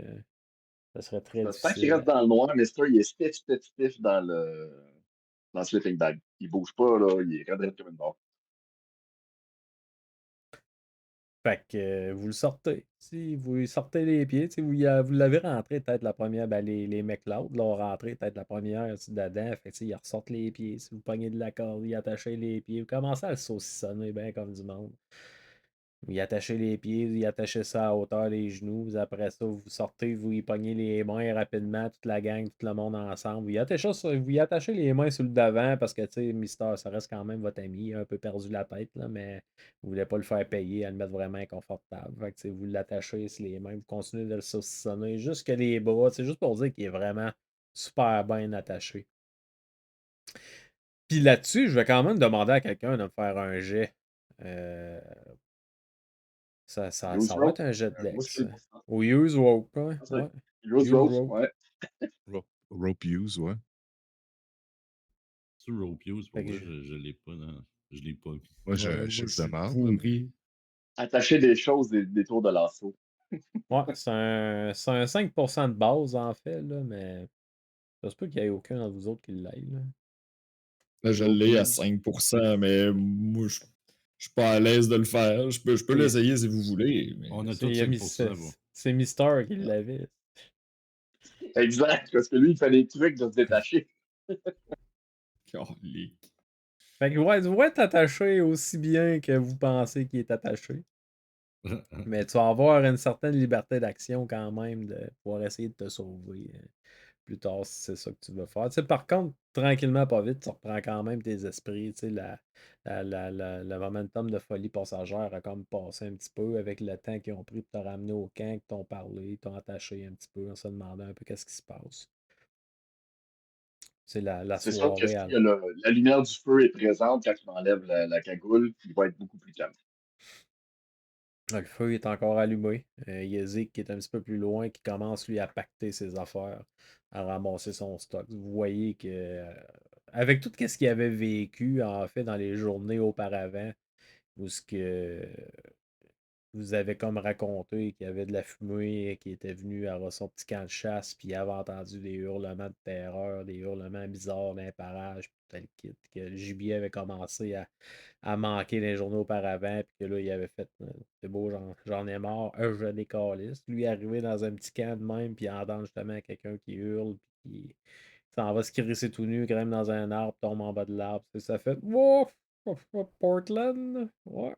ça serait très tant qu'il difficile. reste dans le noir, Mister, il est stiff dans le sleeping bag. Il bouge pas, là, il est raide comme une barre. Fait que vous le sortez. Si vous lui sortez les pieds, vous l'avez rentré peut-être la première, ben les McLeod l'ont rentré peut-être la première dedans. Fait que ils ressortent les pieds. Si vous pognez de la corde, vous y attachez les pieds. Vous commencez à le saucissonner bien comme du monde. Vous y attachez les pieds, vous y attachez ça à hauteur des genoux. Après ça, vous sortez, vous y pognez les mains rapidement, toute la gang, tout le monde ensemble. Vous y attachez les mains sur le devant parce que, tu sais, Mister, ça reste quand même votre ami. Il a un peu perdu la tête, là, mais vous voulez pas le faire payer, à le mettre vraiment inconfortable. Fait que, tu sais, vous l'attachez sur les mains, vous continuez de le saucissonner jusque les bras. C'est juste pour dire qu'il est vraiment super bien attaché. Puis là-dessus, je vais quand même demander à quelqu'un de me faire un jet. Euh, Use ça va rope. être un jet de Moi, je Dex. suis pour ça. Ou use rope, ouais. Ah, c'est Ouais. Use Use rope, rope. ouais. Rope use, ouais. Sur Rope Use, pour Fait que vrai, je l'ai pas. Non, je l'ai pas vu. Moi, j'ai Ouais, un moi, chiffre je de suis marde, là, mais pourri. Attacher des choses, des tours de lasso. ouais, c'est un 5% de base, en fait, là, mais ça se peut qu'il n'y ait aucun d'entre vous autres qui l'aille, là. Là, je Rope l'ai à use. 5%, mais moi, je suis pas à l'aise de le faire. Je peux C'est l'essayer si vous voulez, mais On a c'est- tous il a mis- 5%. Bon. c'est Mister qui l'avait. Exact, parce que lui, il fait des trucs de se détacher. calique. Fait que ouais, il va être attaché aussi bien que vous pensez qu'il est attaché. Mais tu vas avoir une certaine liberté d'action quand même de pouvoir essayer de te sauver plus tard si c'est ça que tu veux faire. Tu sais, par contre, tranquillement, pas vite, tu reprends quand même tes esprits. Tu sais, le momentum de folie passagère a comme passé un petit peu avec le temps qu'ils ont pris pour te ramener au camp, qu'ils t'ont parlé, ils t'ont attaché un petit peu en se demandant un peu qu'est-ce qui se passe. C'est la C'est sûr que soirée. si la lumière du feu est présente quand il enlève la cagoule, il va être beaucoup plus calme. Le feu est encore allumé. Il y a Zeke qui est un petit peu plus loin, qui commence lui à pacter ses affaires, à ramasser son stock. Vous voyez que avec tout ce qu'il avait vécu en fait dans les journées auparavant, où ce que vous avez comme raconté qu'il y avait de la fumée qui était venue à son petit camp de chasse, puis il avait entendu des hurlements de terreur, des hurlements bizarres d'un parage, puis tel kit, que le gibier avait commencé à manquer les journaux auparavant, puis que là, il avait fait c'est beau, j'en ai marre, je décalisse. Lui, arrivé dans un petit camp de même, puis il entend justement quelqu'un qui hurle, puis qui s'en va se crisser tout nu, grimpe dans un arbre, tombe en bas de l'arbre. Ça fait Wouf! Portland? Ouais,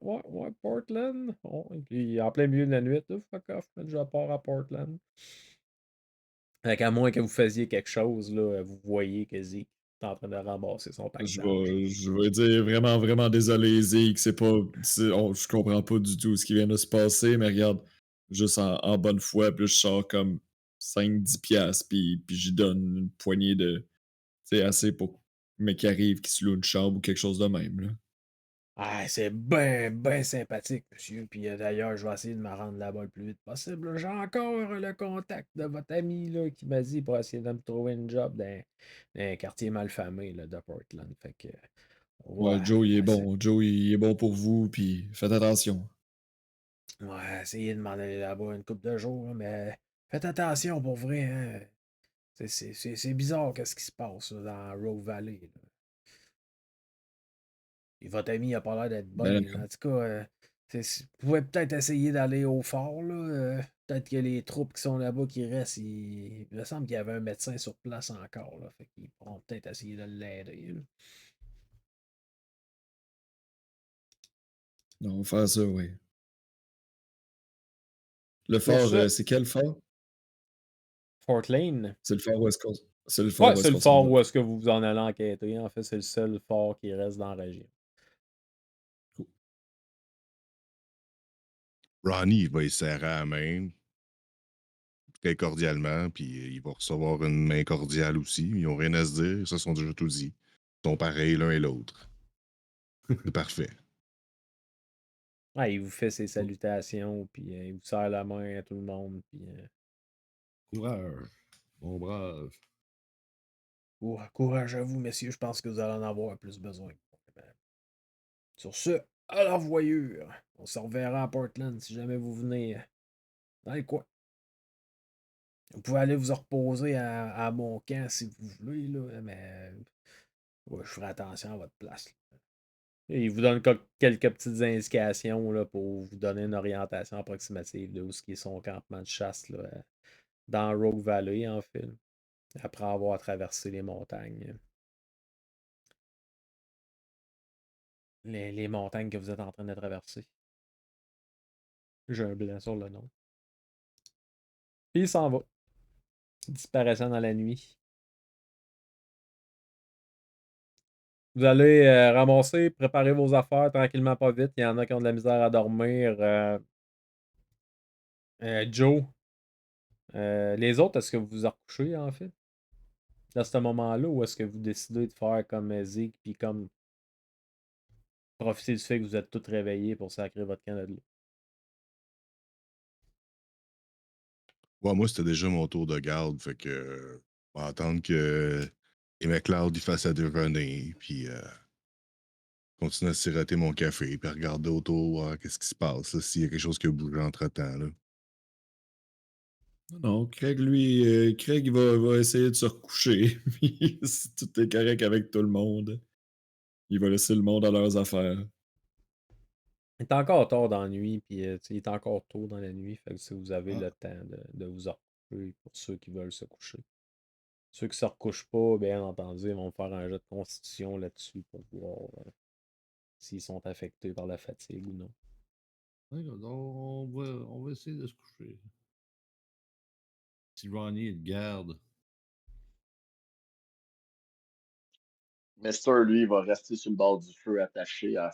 Portland. Oh, et puis en plein milieu de la nuit, fuck off, je pars à Portland. Fait qu'à moins que vous faisiez quelque chose, là, vous voyez que Zeke est en train de ramasser son pactage. Je vais dire vraiment, vraiment désolé, Zeke. Je comprends pas du tout ce qui vient de se passer, mais regarde, juste en bonne foi, puis je sors comme 5-10 piastres, puis j'y donne une poignée de. C'est assez pour mais qui arrive, qui se loue une chambre ou quelque chose de même, là. Ah, c'est bien, bien sympathique, monsieur. Puis d'ailleurs, je vais essayer de me rendre là-bas le plus vite possible. J'ai encore le contact de votre ami là, qui m'a dit pour essayer de me trouver une job dans un quartier malfamé là, de Portland. Fait que Ouais, Ouais, Joe, il est c'est- bon. Joe, il est bon pour vous, puis faites attention. ouais, essayez de m'en aller là-bas une couple de jours, là, mais faites attention pour vrai, hein. C'est bizarre qu'est-ce qui se passe là, dans Rogue Valley, là. Et votre ami a pas l'air d'être Ben, bien, là. En tout cas, vous pouvez peut-être essayer d'aller au fort, là. Peut-être que les troupes qui sont là-bas qui restent, il me semble qu'il y avait un médecin sur place encore, là. Fait qu'ils pourront peut-être essayer de l'aider, là. on va faire ça, oui. Le Sur fort, ce, c'est quel fort? Fort Lane. C'est le fort où est-ce qu'on c'est le fort Ouais, où c'est est-ce le qu'on s'en fort va. où est-ce que vous en allez enquêter. En fait, c'est le seul fort qui reste dans la région. Ronnie, il va y serrer à la main très cordialement, puis il va recevoir une main cordiale aussi. Ils n'ont rien à se dire, ils se sont déjà tout dit. Ils sont pareils l'un et l'autre. C'est parfait. Ouais, il vous fait ses salutations, puis il vous serre la main à tout le monde, puis Courage, mon brave. courage à vous, messieurs, je pense que vous allez en avoir plus besoin. Sur ce, à la revoyure. On se reverra à Portland si jamais vous venez dans les coins. Vous pouvez aller vous reposer à mon camp si vous voulez, là, mais ouais, je ferai attention à votre place, là. Et il vous donne quelques petites indications là, pour vous donner une orientation approximative de où est son campement de chasse là, dans Rogue Valley, en fait, après avoir traversé les montagnes. Les montagnes que vous êtes en train de traverser. J'ai un blanc sur le nom. Puis il s'en va, disparaissant dans la nuit. Vous allez ramasser, préparer vos affaires tranquillement, pas vite. Il y en a qui ont de la misère à dormir. Joe, les autres, est-ce que vous vous recouchez en fait? À ce moment-là, ou est-ce que vous décidez de faire comme Zeke, puis comme profiter du fait que vous êtes tous réveillés pour sacrer votre camp de là? Ouais, moi, c'était déjà mon tour de garde, fait que on va attendre que les McLeod ils fassent à déjeuner, puis continuer à siroter mon café, puis regarder autour, voir qu'est-ce qui se passe, là, s'il y a quelque chose qui a bougé entre-temps. Là. Non, Craig, lui, Craig, il va essayer de se recoucher. Puis si tout est correct avec tout le monde, il va laisser le monde à leurs affaires. Il est encore tard dans la nuit, puis il est encore tôt dans la nuit, fait que si vous avez Ah, le temps de vous recoucher pour ceux qui veulent se coucher. Ceux qui se recouchent pas, bien entendu, ils vont faire un jeu de constitution là-dessus pour voir s'ils sont affectés par la fatigue ou non. Ouais, on va essayer de se coucher. Si Ronnie le garde. Mister, lui, il va rester sur le bord du feu, attaché à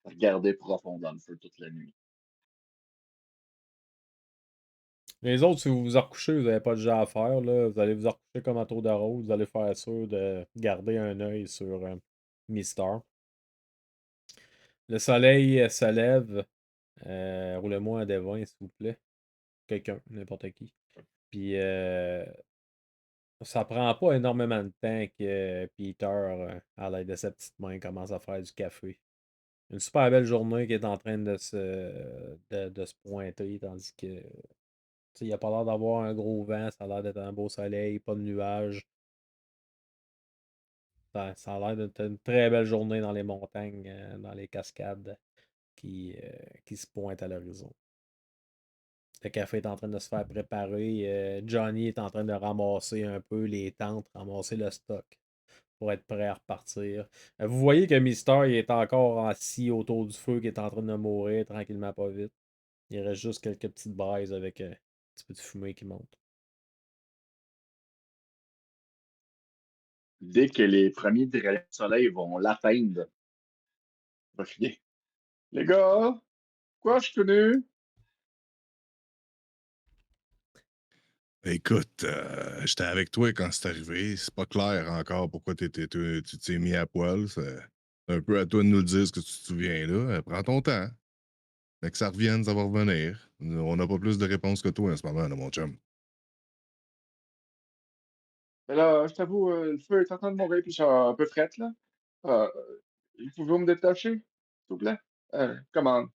regarder profond dans le feu toute la nuit. Les autres, si vous vous recouchez, vous n'avez pas de jeu à faire, là. Vous allez vous recoucher comme un tour de rôle. Vous allez faire sûr de garder un œil sur Mister. Le soleil se lève. Roulez-moi un devin, s'il vous plaît. Quelqu'un, n'importe qui. Puis ça prend pas énormément de temps que Peter, à l'aide de sa petite main, commence à faire du café. Une super belle journée qui est en train de se pointer, tandis que il n'y a pas l'air d'avoir un gros vent, ça a l'air d'être un beau soleil, pas de nuages. Ça a l'air d'être une très belle journée dans les montagnes, dans les cascades qui se pointent à l'horizon. Le café est en train de se faire préparer. Johnny est en train de ramasser un peu les tentes, ramasser le stock pour être prêt à repartir. Vous voyez que Mister il est encore assis autour du feu qui est en train de mourir tranquillement pas vite. Il reste juste quelques petites braises avec un petit peu de fumée qui monte. Dès que les premiers rayons de soleil vont l'atteindre, il va crier: les gars, quoi, je suis tenu? Écoute, j'étais avec toi quand c'est arrivé. C'est pas clair encore pourquoi tu t'es mis à poil. C'est un peu à toi de nous le dire ce que tu te souviens là. Prends ton temps. Dès que ça revienne, ça va revenir. On n'a pas plus de réponses que toi en ce moment, là, mon chum. Mais là, je t'avoue, le feu est en train de mourir, puis je suis un peu frette, là. Euh, Pouvez-vous me détacher, s'il vous plaît? Commande.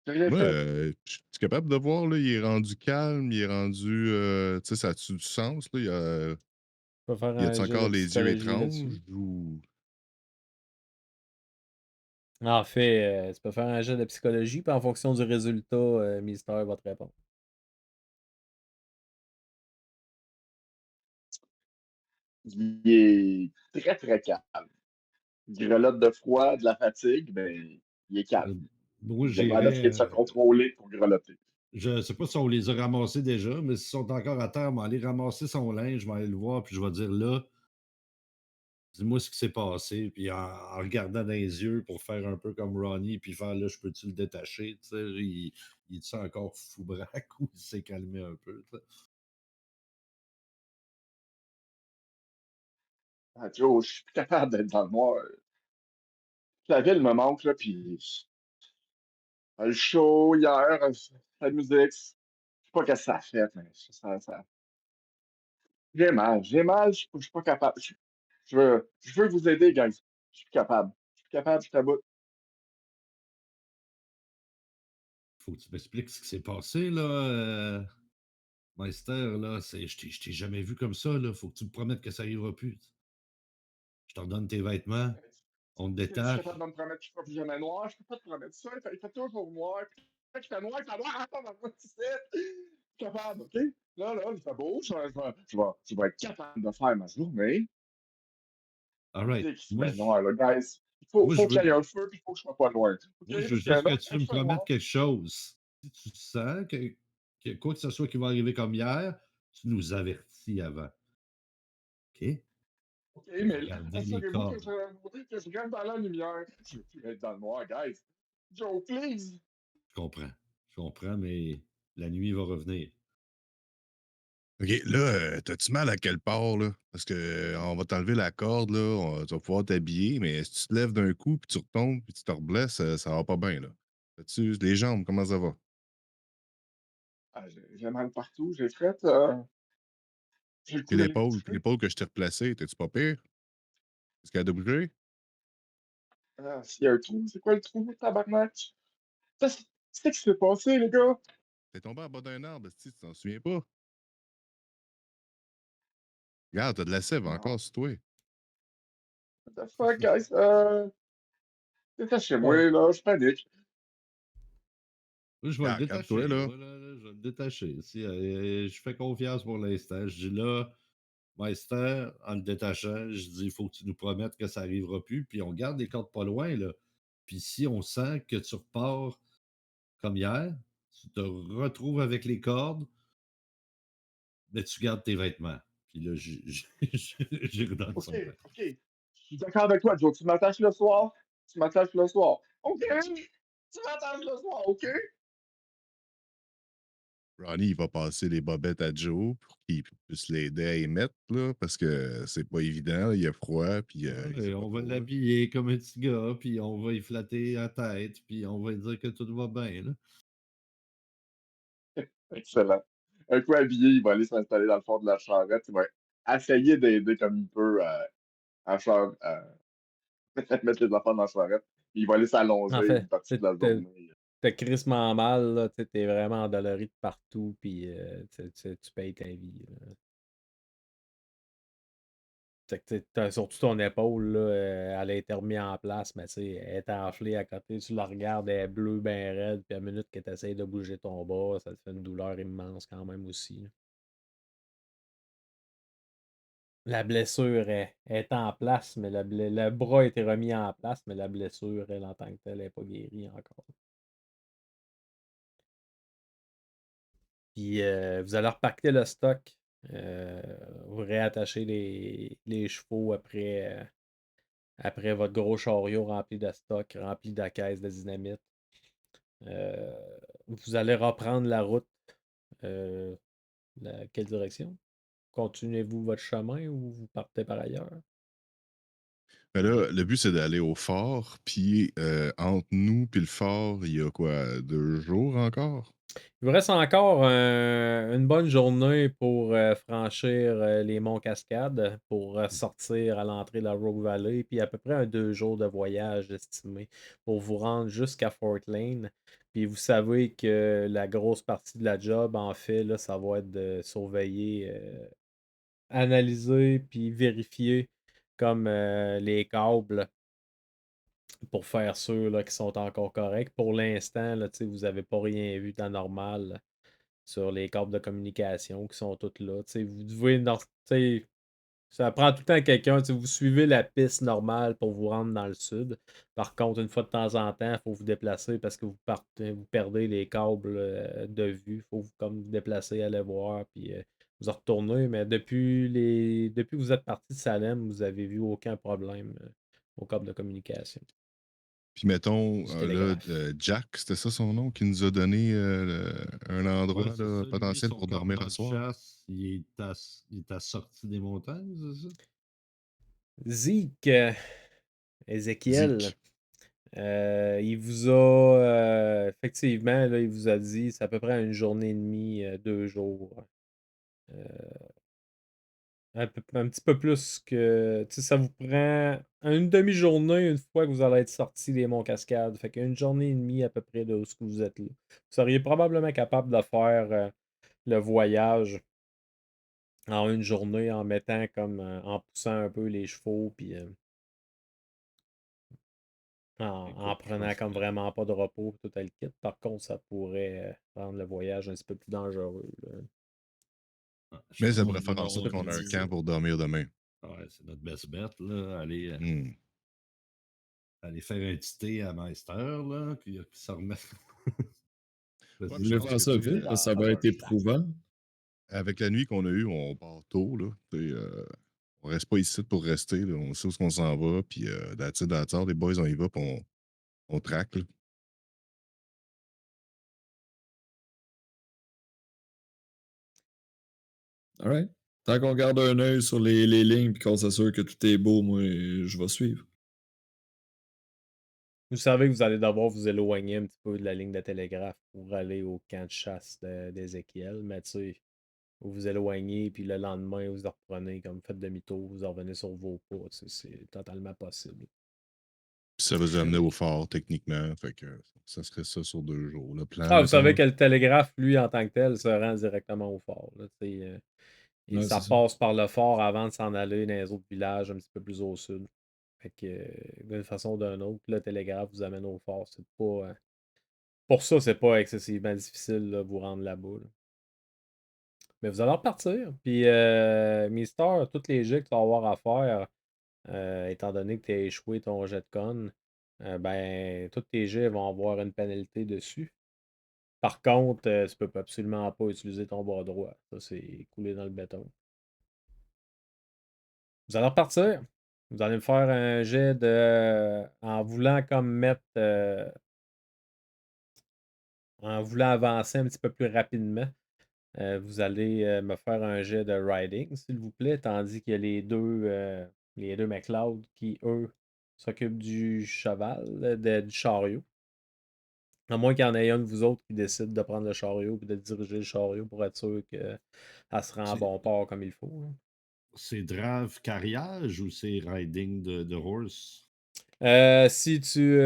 J'ai rien Moi, fait. je suis capable de voir, là, il est rendu calme, il est rendu, tu sais, ça a-tu du sens, là? Tu peux faire Y un a-tu jet de encore les yeux psychologie là-dessus. étranges ou... En fait, tu peux faire un jet de psychologie, puis en fonction du résultat, Mystère va te répondre. Il est très, très calme. Il grelotte de froid, de la fatigue, mais il est calme. Moi, Il devrait essayer de se contrôler pour grelotter. je ne sais pas si on les a ramassés déjà, mais s'ils sont encore à terre, je vais aller ramasser son linge, je vais aller le voir, puis je vais dire là, dis-moi ce qui s'est passé, puis en regardant dans les yeux pour faire un peu comme Ronnie, puis faire là, je peux-tu le détacher, tu sais, il est encore fou braque ou il s'est calmé un peu, tu sais. Ah, Joe, je suis plus capable d'être dans le noir. La ville me manque, là, puis le show hier, la musique, je sais pas ce que ça a fait, mais j'ai mal, je suis pas capable. Je veux vous aider, guys. Je suis plus capable. Je suis plus capable, je t'aboute. Faut que tu m'expliques ce qui s'est passé, là, Meister, là, je t'ai jamais vu comme ça, là, faut que tu me promettes que ça arrivera plus. Je te redonne tes vêtements, on te Tu es capable détache. de me promettre que je ne serai plus jamais noir? Je peux pas te promettre ça. Il fait toujours noir. Quand il fait noir, il fait noir. Attends, ma voix, tu sais. Je suis capable, OK? Là, il fait beau. Je vais être capable de faire ma journée. All right. Dès qu'il se met noir, là, guys. Moi, Faut qu'il y ait un feu, puis il faut que je sois pas loin. OK? moi, je veux Parce que juste que là, tu quand je me fais promettes noir, quelque chose. Si tu sens que quoi que ce soit qui va arriver comme hier, tu nous avertis avant. OK? OK, mais là, Regardez les assurez-vous que cordes. je reste dans la lumière. Je veux plus être dans le noir, guys. Joe, please. Je comprends. Je comprends, mais la nuit va revenir. OK, là, t'as-tu mal à quelle part, là? Parce que on va t'enlever la corde, là, tu vas pouvoir t'habiller, mais si tu te lèves d'un coup, puis tu retombes, puis tu te reblesses, ça va pas bien, là. Les jambes, comment ça va? Ah, j'ai mal partout. J'ai le Puis cou dans les cheveux. l'épaule que je t'ai replacée, t'es-tu pas pire? Est-ce qu'elle a bougé? Ah, s'il y a un trou, c'est quoi le trou, tabarnak? Ça, c'est ce qui s'est passé, les gars? T'es tombé en bas d'un arbre, si tu t'en souviens pas? Regarde, t'as de la sève Non. encore sur toi. What the fuck, guys? Ouais. Détachez-moi, là, je panique. Là, je vais le Regarde, calme-toi, détacher. là. Là, je vais le détacher. Si, je fais confiance pour l'instant. Je dis là, Meister, en le détachant, je dis il faut que tu nous promettes que ça n'arrivera plus. Puis on garde les cordes pas loin. Là. Puis si on sent que tu repars comme hier, tu te retrouves avec les cordes, mais tu gardes tes vêtements. Puis là, j'y redonne OK, son vêtement. OK. Je suis d'accord avec toi, Joe. Tu m'attaches le soir. Tu m'attaches le soir. OK. Tu m'attaches le soir, OK? Ronnie, il va passer les bobettes à Joe pour qu'il puisse l'aider à y mettre, là, parce que c'est pas évident, là, il a froid, puis il sait Ouais, pas on va trop, là. l'habiller comme un petit gars, puis on va y flatter la tête, puis on va lui dire que tout va bien. Là. Excellent. Un coup habillé, il va aller s'installer dans le fond de la charrette. Il va essayer d'aider comme il peut à mettre les enfants dans la charrette. Il va aller En s'allonger une fait, partie de la journée. t'as crissement mal, là, t'es vraiment endolori de partout, puis tu payes ta vie. Là. Fait que t'as surtout ton épaule, là, elle a été remise en place, mais tu sais, elle est enflée à côté, tu la regardes, elle est bleue, bien raide, puis à la minute que tu essaies de bouger ton bras, ça te fait une douleur immense quand même aussi. Là. La blessure est en place, mais le bras a été remis en place, mais la blessure, elle, en tant que telle, n'est pas guérie encore. Puis vous allez repacter le stock. Vous réattachez les chevaux après votre gros chariot rempli de stock, rempli de caisses de dynamite. Euh, vous allez reprendre la route. Euh, quelle direction? Continuez-vous votre chemin ou vous partez par ailleurs? Mais là, le but, c'est d'aller au fort, puis entre nous puis le fort, il y a quoi, 2 jours encore? Il vous reste encore une bonne journée pour franchir les monts Cascades, pour sortir à l'entrée de la Rogue Valley, puis à peu près 2 jours de voyage estimé pour vous rendre jusqu'à Fort Lane. Puis vous savez que la grosse partie de la job, en fait, là, ça va être de surveiller, analyser, puis vérifier comme les câbles pour faire sûr là, qu'ils sont encore corrects. Pour l'instant, là, tu sais, vous n'avez pas rien vu d'anormal sur les câbles de communication qui sont toutes là. Tu sais, vous devez, tu sais, ça prend tout le temps quelqu'un. Tu sais, vous suivez la piste normale pour vous rendre dans le sud. Par contre, une fois de temps en temps, il faut vous déplacer parce que vous perdez les câbles de vue. Il faut comme vous déplacer, aller voir, puis vous en retourner. Mais depuis que vous êtes parti de Salem, vous avez vu aucun problème au câble de communication. Puis mettons, Du là, télégraphe. Jack, c'était ça son nom, qui nous a donné un Ouais, endroit c'est là, ça. Lui, potentiel son pour dormir cordon à de soir. chasse, il est à sortie des montagnes, c'est ça? Zeke, Ézéchiel, Zeke. il vous a effectivement, là, il vous a dit, c'est à peu près une journée et demie, 2 jours. Euh, un petit peu plus que. Tu sais, ça vous prend une demi-journée une fois que vous allez être sorti des Monts Cascades. Fait qu'une journée et demie à peu près de ce que vous êtes là. Vous seriez probablement capable de faire le voyage en une journée en mettant comme en poussant un peu les chevaux puis en Écoute, prenant comme vraiment pas de repos tout le kit. Par contre, ça pourrait rendre le voyage un petit peu plus dangereux, là. je Mais pense ça qu'on pourrait est faire Un en petit bon. peu sorte plus qu'on a un difficile. camp pour dormir demain. Ouais, c'est notre best bet, là. Hmm. Aller faire un petit thé à Meister, là, puis ça remet. Ouais, Vous puis je voulez pense faire que, ça tu sais, vite, parce que ça va être éprouvant. avec la nuit qu'on a eue, on part tôt, là. Tu sais, on reste pas ici pour rester, là. On sait où on s'en va, puis that's it, that's all. Les boys, on y va, puis on traque, là. Alright. Tant qu'on garde un œil sur les lignes et qu'on s'assure que tout est beau, moi, je vais suivre. Vous savez que vous allez devoir vous éloigner un petit peu de la ligne de télégraphe pour aller au camp de chasse d'Ézéchiel, mais tu sais, vous vous éloignez, puis le lendemain, vous en reprenez, comme faites demi-tour, vous en revenez sur vos pas. Tu sais, c'est totalement possible. Puis ça va nous amener au fort, techniquement. Fait que ça serait ça sur 2 jours. Le plan, Ah, vous savez mettons. que le télégraphe, lui, en tant que tel, se rend directement au fort, là, tu sais, et Ouais, ça c'est ça. passe par le fort avant de s'en aller dans les autres villages un petit peu plus au sud. Fait que, d'une façon ou d'une autre, le télégraphe vous amène au fort. C'est pas, pour ça, c'est pas excessivement difficile de vous rendre là-bas, là. Mais vous allez repartir. Puis, Mister, tous les jets que tu vas avoir à faire, étant donné que tu as échoué ton jet de con, ben, tous tes jets vont avoir une pénalité dessus. Par contre, tu peux absolument pas utiliser ton bras droit. Ça, c'est coulé dans le béton. Vous allez repartir. Vous allez me faire un jet de. En voulant comme mettre. En voulant avancer un petit peu plus rapidement. Vous allez me faire un jet de riding, s'il vous plaît, tandis qu'il y a les deux McLeod qui, eux, s'occupent du cheval, du chariot. À moins qu'il y en ait un de vous autres qui décide de prendre le chariot et de diriger le chariot pour être sûr qu'elle se rend à bon port comme il faut, là. C'est drive carriage ou c'est riding de horse? Si tu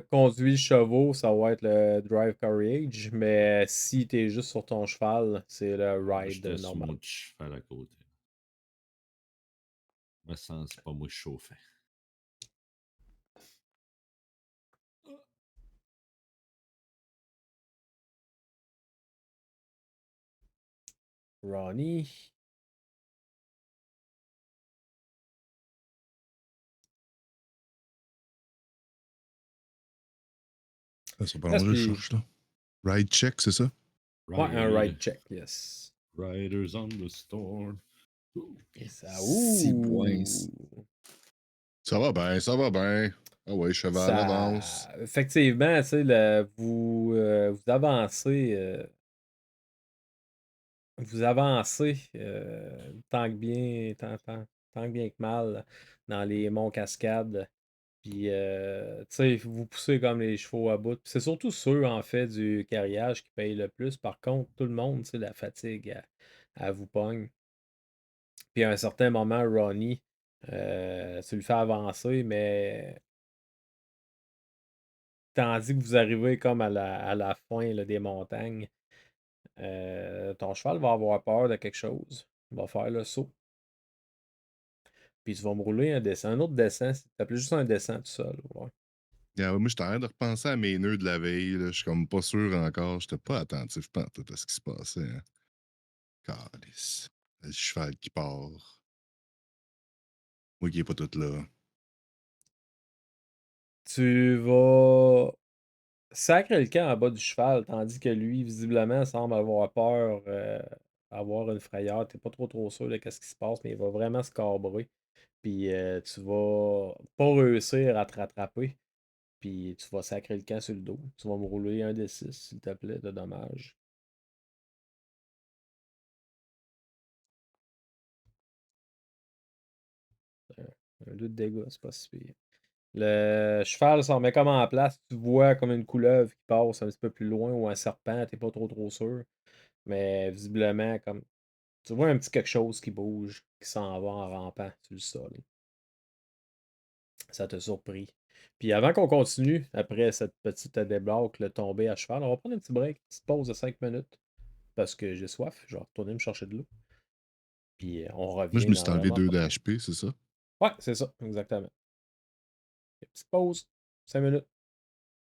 conduis le chevaux, ça va être le drive carriage, mais si tu es juste sur ton cheval, c'est le Moi, ride j'étais sur normal. mon petit cheval à côté. Me sens, c'est pas moi qui chauffais. Ronnie. Ça sera pas long, Est-ce je le qu'il. cherche, là. Ride check, c'est ça? Ouais, un ride check, yes. Riders on the storm. Et ça. 6 points. Ça va bien, ça va bien. Ah ouais, cheval avance. Effectivement, tu sais, vous avancez. Vous avancez tant que bien que mal dans les monts Cascades. Puis, tu sais, vous poussez comme les chevaux à bout. Puis c'est surtout ceux, en fait, du carriage qui payent le plus. Par contre, tout le monde, tu sais, la fatigue, elle vous pogne. Puis à un certain moment, Ronnie, tu le fais avancer, mais tandis que vous arrivez comme à la fin là, des montagnes, ton cheval va avoir peur de quelque chose. Il va faire le saut. Puis tu vas me rouler un autre dessin. Ça s'appelait juste un dessin tout seul. Ouais. Yeah, ouais, moi, j'étais en train de repenser à mes nœuds de la veille. Là. Je suis comme pas sûr encore. J'étais pas attentif pantoute à ce qui se passait. Hein. Calice. Le cheval qui part. Moi qui est pas tout là. Tu vas sacrer le camp en bas du cheval, tandis que lui, visiblement, semble avoir peur, avoir une frayeur. T'es pas trop sûr de qu'est-ce qui se passe, mais il va vraiment se cabrer. Puis tu vas pas réussir à te rattraper. Puis tu vas sacrer le camp sur le dos. Tu vas me rouler un des 6, s'il te plaît, de dommage. Un 2 de dégâts, c'est pas si pire. Le cheval s'en met comme en place. Tu vois comme une couleuvre qui passe un petit peu plus loin ou un serpent, t'es pas trop sûr. Mais visiblement, comme tu vois un petit quelque chose qui bouge, qui s'en va en rampant sur le sol. Ça te surpris. Puis avant qu'on continue, après cette petite débloque, le tombé à cheval, on va prendre un petit break, une petite pause de 5 minutes. Parce que j'ai soif, je vais retourner me chercher de l'eau. Puis on Moi, je revient me dans suis enlevé vraiment 2 pas de temps. d'HP, c'est ça? Ouais, c'est ça, exactement. Petite pause, 5 minutes.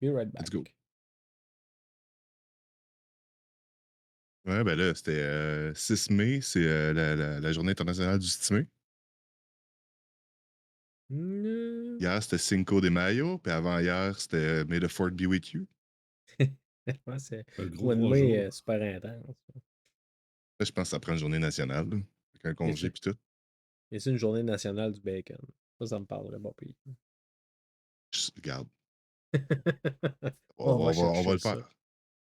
Be right Let's go. back. Ouais, ben là, c'était 6 mai, c'est la journée internationale du stimé. Hier, c'était Cinco de Mayo, puis avant-hier, c'était May the Fourth be with you. Ouais, c'est Un gros mois de 3 mai jours. super intense. Là, je pense que ça prend une journée nationale, là, avec un Et congé c'est puis tout. et c'est une journée nationale du bacon. Ça me parlerait pas pire. Regarde, On va on va chercher le ça. faire.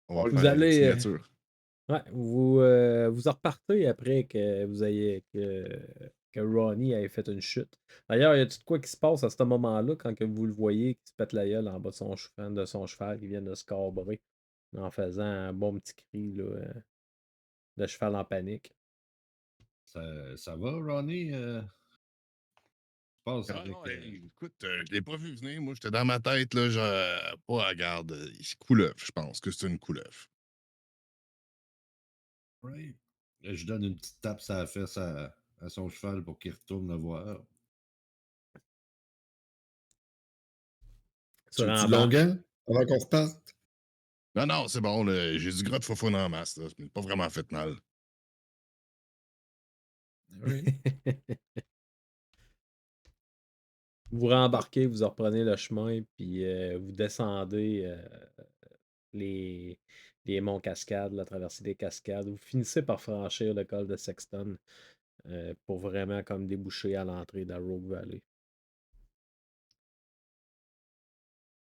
On va On le Vous faire fait. une allez. signature. Ouais, vous en repartez après que vous ayez que Ronnie ait fait une chute. D'ailleurs, y a-tu de quoi qui se passe à ce moment-là quand que vous le voyez qui se pète la gueule en bas de son cheval qui vient de se cabrer en faisant un bon petit cri là, de cheval en panique? Ça va, Ronnie? Je pense Ah avec. non, hey, écoute, je l'ai pas vu venir. Moi, j'étais dans ma tête, là, pas à garde. Couleuvre, je pense que c'est une couleuvre. Right. Là, je donne une petite tape sur la fesse à son cheval pour qu'il retourne le voir. Tu Tu veux du rembarques. longuin avant qu'on reparte? Non, non, c'est bon, là, j'ai du gras de fofone en masse, là. Ça m'a pas vraiment fait mal. Right. Vous rembarquez, vous reprenez le chemin, puis vous descendez les, les monts Cascades, la traversée des Cascades. Vous finissez par franchir le col de Sexton pour vraiment comme déboucher à l'entrée de la Rogue Valley.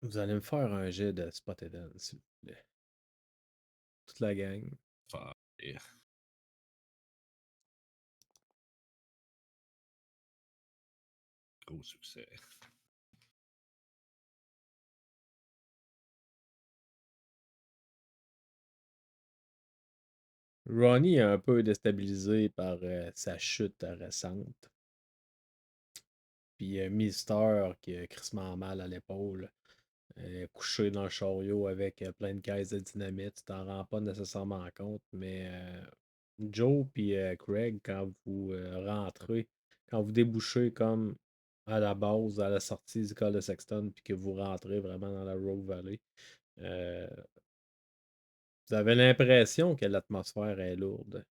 Vous allez me faire un jet de Spotted Hidden, s'il vous plaît. Toute la gang. Fuck. Yeah. Gros succès. Ronnie est un peu déstabilisé par sa chute récente. Puis Mister qui a crissement mal à l'épaule. Couché dans le chariot avec plein de caisses de dynamite. Tu t'en rends pas nécessairement compte, mais Joe puis Craig, quand vous rentrez, quand vous débouchez comme à la base, à la sortie du col de Sexton, puis que vous rentrez vraiment dans la Rogue Valley, euh, vous avez l'impression que l'atmosphère est lourde,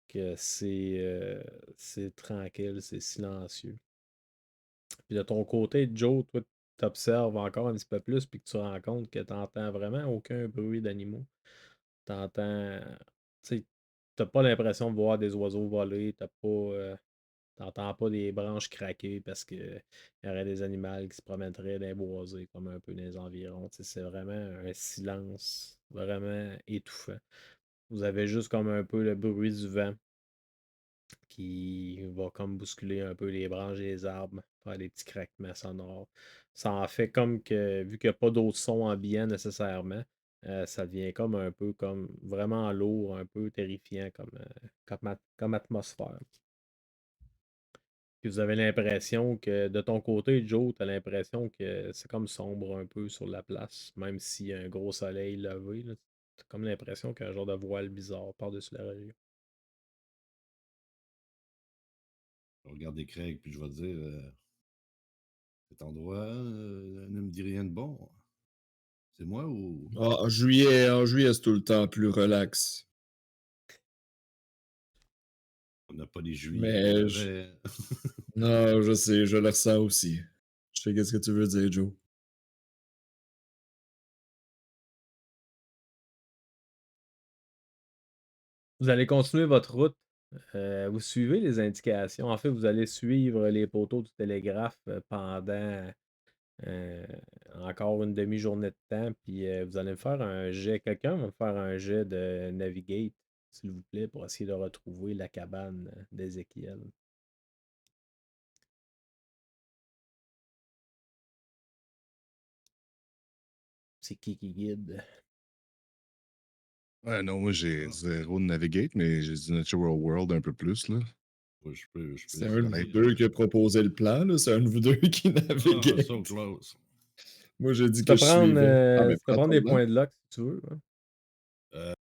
que c'est tranquille, c'est silencieux. Puis de ton côté, Joe, toi, t'observes encore un petit peu plus, puis que tu te rends compte que t'entends vraiment aucun bruit d'animaux. T'entends. Tu sais, t'as pas l'impression de voir des oiseaux voler, t'entends pas des branches craquer parce que y aurait des animaux qui se promèneraient dans les boisés, comme un peu dans les environs. Tu sais, c'est vraiment un silence vraiment étouffant. Vous avez juste comme un peu le bruit du vent qui va comme bousculer un peu les branches des arbres, faire des petits craquements sonores. Ça en fait comme que, vu qu'il n'y a pas d'autres sons ambiants nécessairement, ça devient comme un peu comme vraiment lourd, un peu terrifiant comme atmosphère. Puis vous avez l'impression que de ton côté, Joe, tu as l'impression que c'est comme sombre un peu sur la place, même s'il y a un gros soleil levé. Tu as comme l'impression qu'il y a un genre de voile bizarre par-dessus la région. Je vais regarder Craig, puis je vais dire cet endroit ne me dit rien de bon. C'est moi ou. En juillet, c'est tout le temps plus relax. On n'a pas les juillets qu'on Mais avait. non, je sais, je le ressens aussi. Je sais qu'est-ce que tu veux dire, Joe. Vous allez continuer votre route. Vous suivez les indications. En fait, vous allez suivre les poteaux du télégraphe pendant euh, encore une demi-journée de temps. Puis vous allez me faire un jet. Quelqu'un va me faire un jet de Navigate, s'il vous plaît, pour essayer de retrouver la cabane d'Ézéchiel. C'est qui guide? Ouais, non, moi j'ai Ah, 0 de Navigate, mais j'ai du Natural World un peu plus, là. ouais, je peux C'est un de vous essayer. deux qui a proposé le plan, là. C'est un de vous deux qui Ah, naviguait. so close. Moi, j'ai dit Tu que peux je prendre, suivais. Ah, mais tu peux prends prendre ton des temps. points de luck si tu veux. Hein.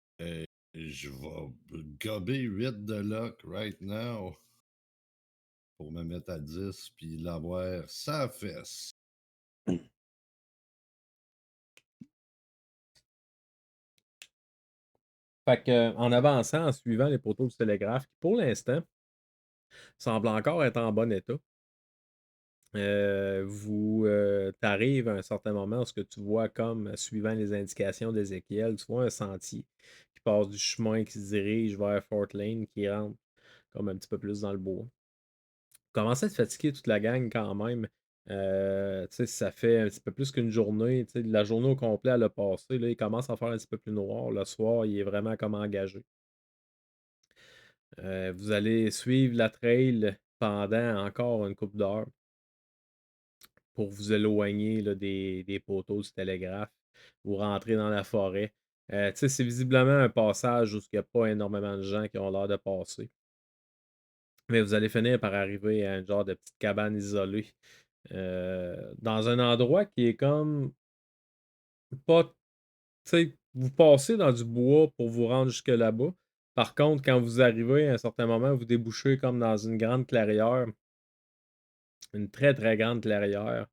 Je vais gober 8 de luck right now pour me mettre à 10 puis l'avoir sa fesse. Fait que, en avançant, en suivant les poteaux du télégraphe, qui pour l'instant semblent encore être en bon état, t'arrives à un certain moment où ce que tu vois comme, suivant les indications d'Ézéchiel, tu vois un sentier qui passe du chemin qui se dirige vers Fort Lane, qui rentre comme un petit peu plus dans le bois. Vous commencez à être fatigué toute la gang quand même. Tu sais, ça fait un petit peu plus qu'une journée. Tu sais, la journée au complet, elle a passé. Là, il commence à faire un petit peu plus noir. Le soir, il est vraiment comme engagé. Vous allez suivre la trail pendant encore une couple d'heures pour vous éloigner là, des poteaux du télégraphe. Vous rentrez dans la forêt. Tu sais, c'est visiblement un passage où il n'y a pas énormément de gens qui ont l'air de passer. Mais vous allez finir par arriver à un genre de petite cabane isolée. Dans un endroit qui est comme pas. Tu sais, vous passez dans du bois pour vous rendre jusque là-bas. Par contre, quand vous arrivez à un certain moment, vous débouchez comme dans une grande clairière, une très très grande clairière,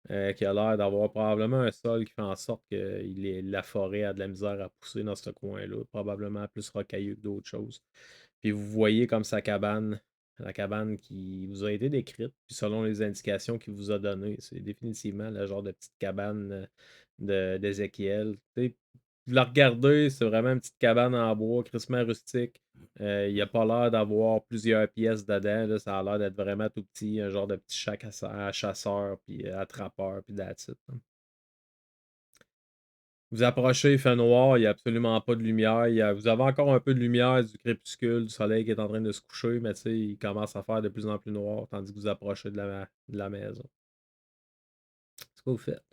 qui a l'air d'avoir probablement un sol qui fait en sorte que la forêt a de la misère à pousser dans ce coin-là, probablement plus rocailleux que d'autres choses. Puis vous voyez comme sa cabane, la cabane qui vous a été décrite, puis selon les indications qu'il vous a données, c'est définitivement le genre de petite cabane d'Ézéchiel. Tu sais, vous la regardez, c'est vraiment une petite cabane en bois, crissement rustique. Il a pas l'air d'avoir plusieurs pièces dedans. Là, ça a l'air d'être vraiment tout petit, un genre de petit shack à chasseur, puis attrapeur, puis that's it, là. Vous approchez, il fait noir, il n'y a absolument pas de lumière. Vous avez encore un peu de lumière du crépuscule, du soleil qui est en train de se coucher, mais tu sais, il commence à faire de plus en plus noir, tandis que vous approchez de la maison. C'est ce que vous faites.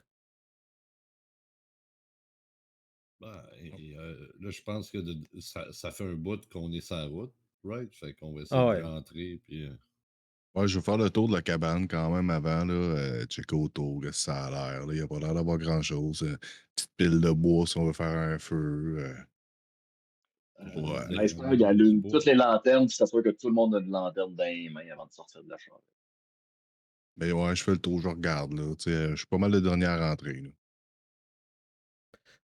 Ben, là, je pense que ça fait un bout qu'on est sur la route, right? Fait qu'on va essayer Ah de ouais. rentrer, puis. Ouais, je vais faire le tour de la cabane quand même avant, là, checker autour, qu'est-ce que ça a l'air. Il n'y a pas l'air d'avoir grand-chose. Petite pile de bois si on veut faire un feu. Ouais. L'iceberg allume toutes les lanternes, puis s'assure que tout le monde a une lanterne dans les mains avant de sortir de la chambre. Mais ouais, je fais le tour, je regarde, là. Tu sais, je suis pas mal le dernier à rentrer, là.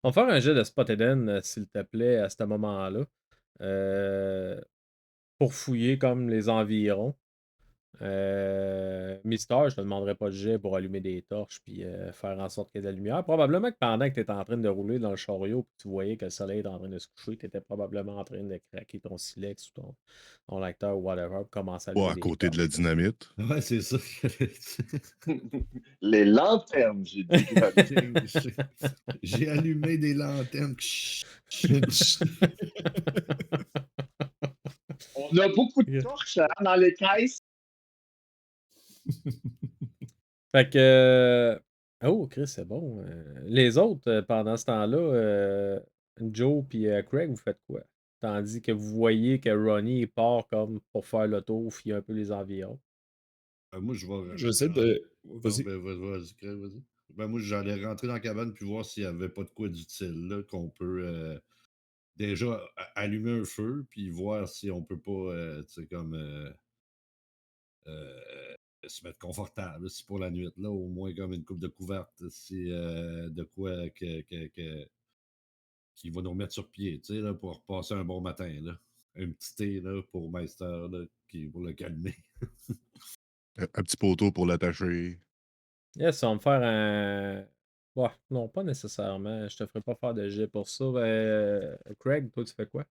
On va faire un jet de Spot Hidden, s'il te plaît, à ce moment-là. Pour fouiller comme les environs. Mister, je te demanderai pas de jet pour allumer des torches puis faire en sorte qu'il y ait de la lumière. Probablement que pendant que tu étais en train de rouler dans le chariot et que tu voyais que le soleil est en train de se coucher, tu étais probablement en train de craquer ton silex ou ton lecteur ou whatever pour commencer à Pas allumer à des côté de la torches. dynamite. Ouais, c'est ça que j'allais dire. Les lanternes, j'ai dit. J'ai allumé des lanternes. On On a beaucoup de torches dans les caisses. Fait que. Oh, Chris, c'est bon. Les autres, pendant ce temps-là, Joe et Craig, vous faites quoi? Tandis que vous voyez que Ronnie part comme pour faire le tour, fouiller un peu les environs. Moi, je vais. J'essaie de. Vas-y. Vas-y. Vas-y, Craig, vas-y. Moi, j'allais rentrer dans la cabane puis voir s'il n'y avait pas de quoi d'utile, là, qu'on peut déjà allumer un feu puis voir si on peut pas, tu sais, comme se mettre confortable. Si pour la nuit, là, au moins comme une coupe de couverte, si de quoi qui va nous remettre sur pied, tu sais, là, pour passer un bon matin, là. Un petit thé, là, pour Meister, là, pour le calmer. Un petit poteau pour l'attacher. Yes, on va me faire un. Ouais, non, pas nécessairement. Je te ferai pas faire de jet pour ça. Craig, toi, tu fais quoi?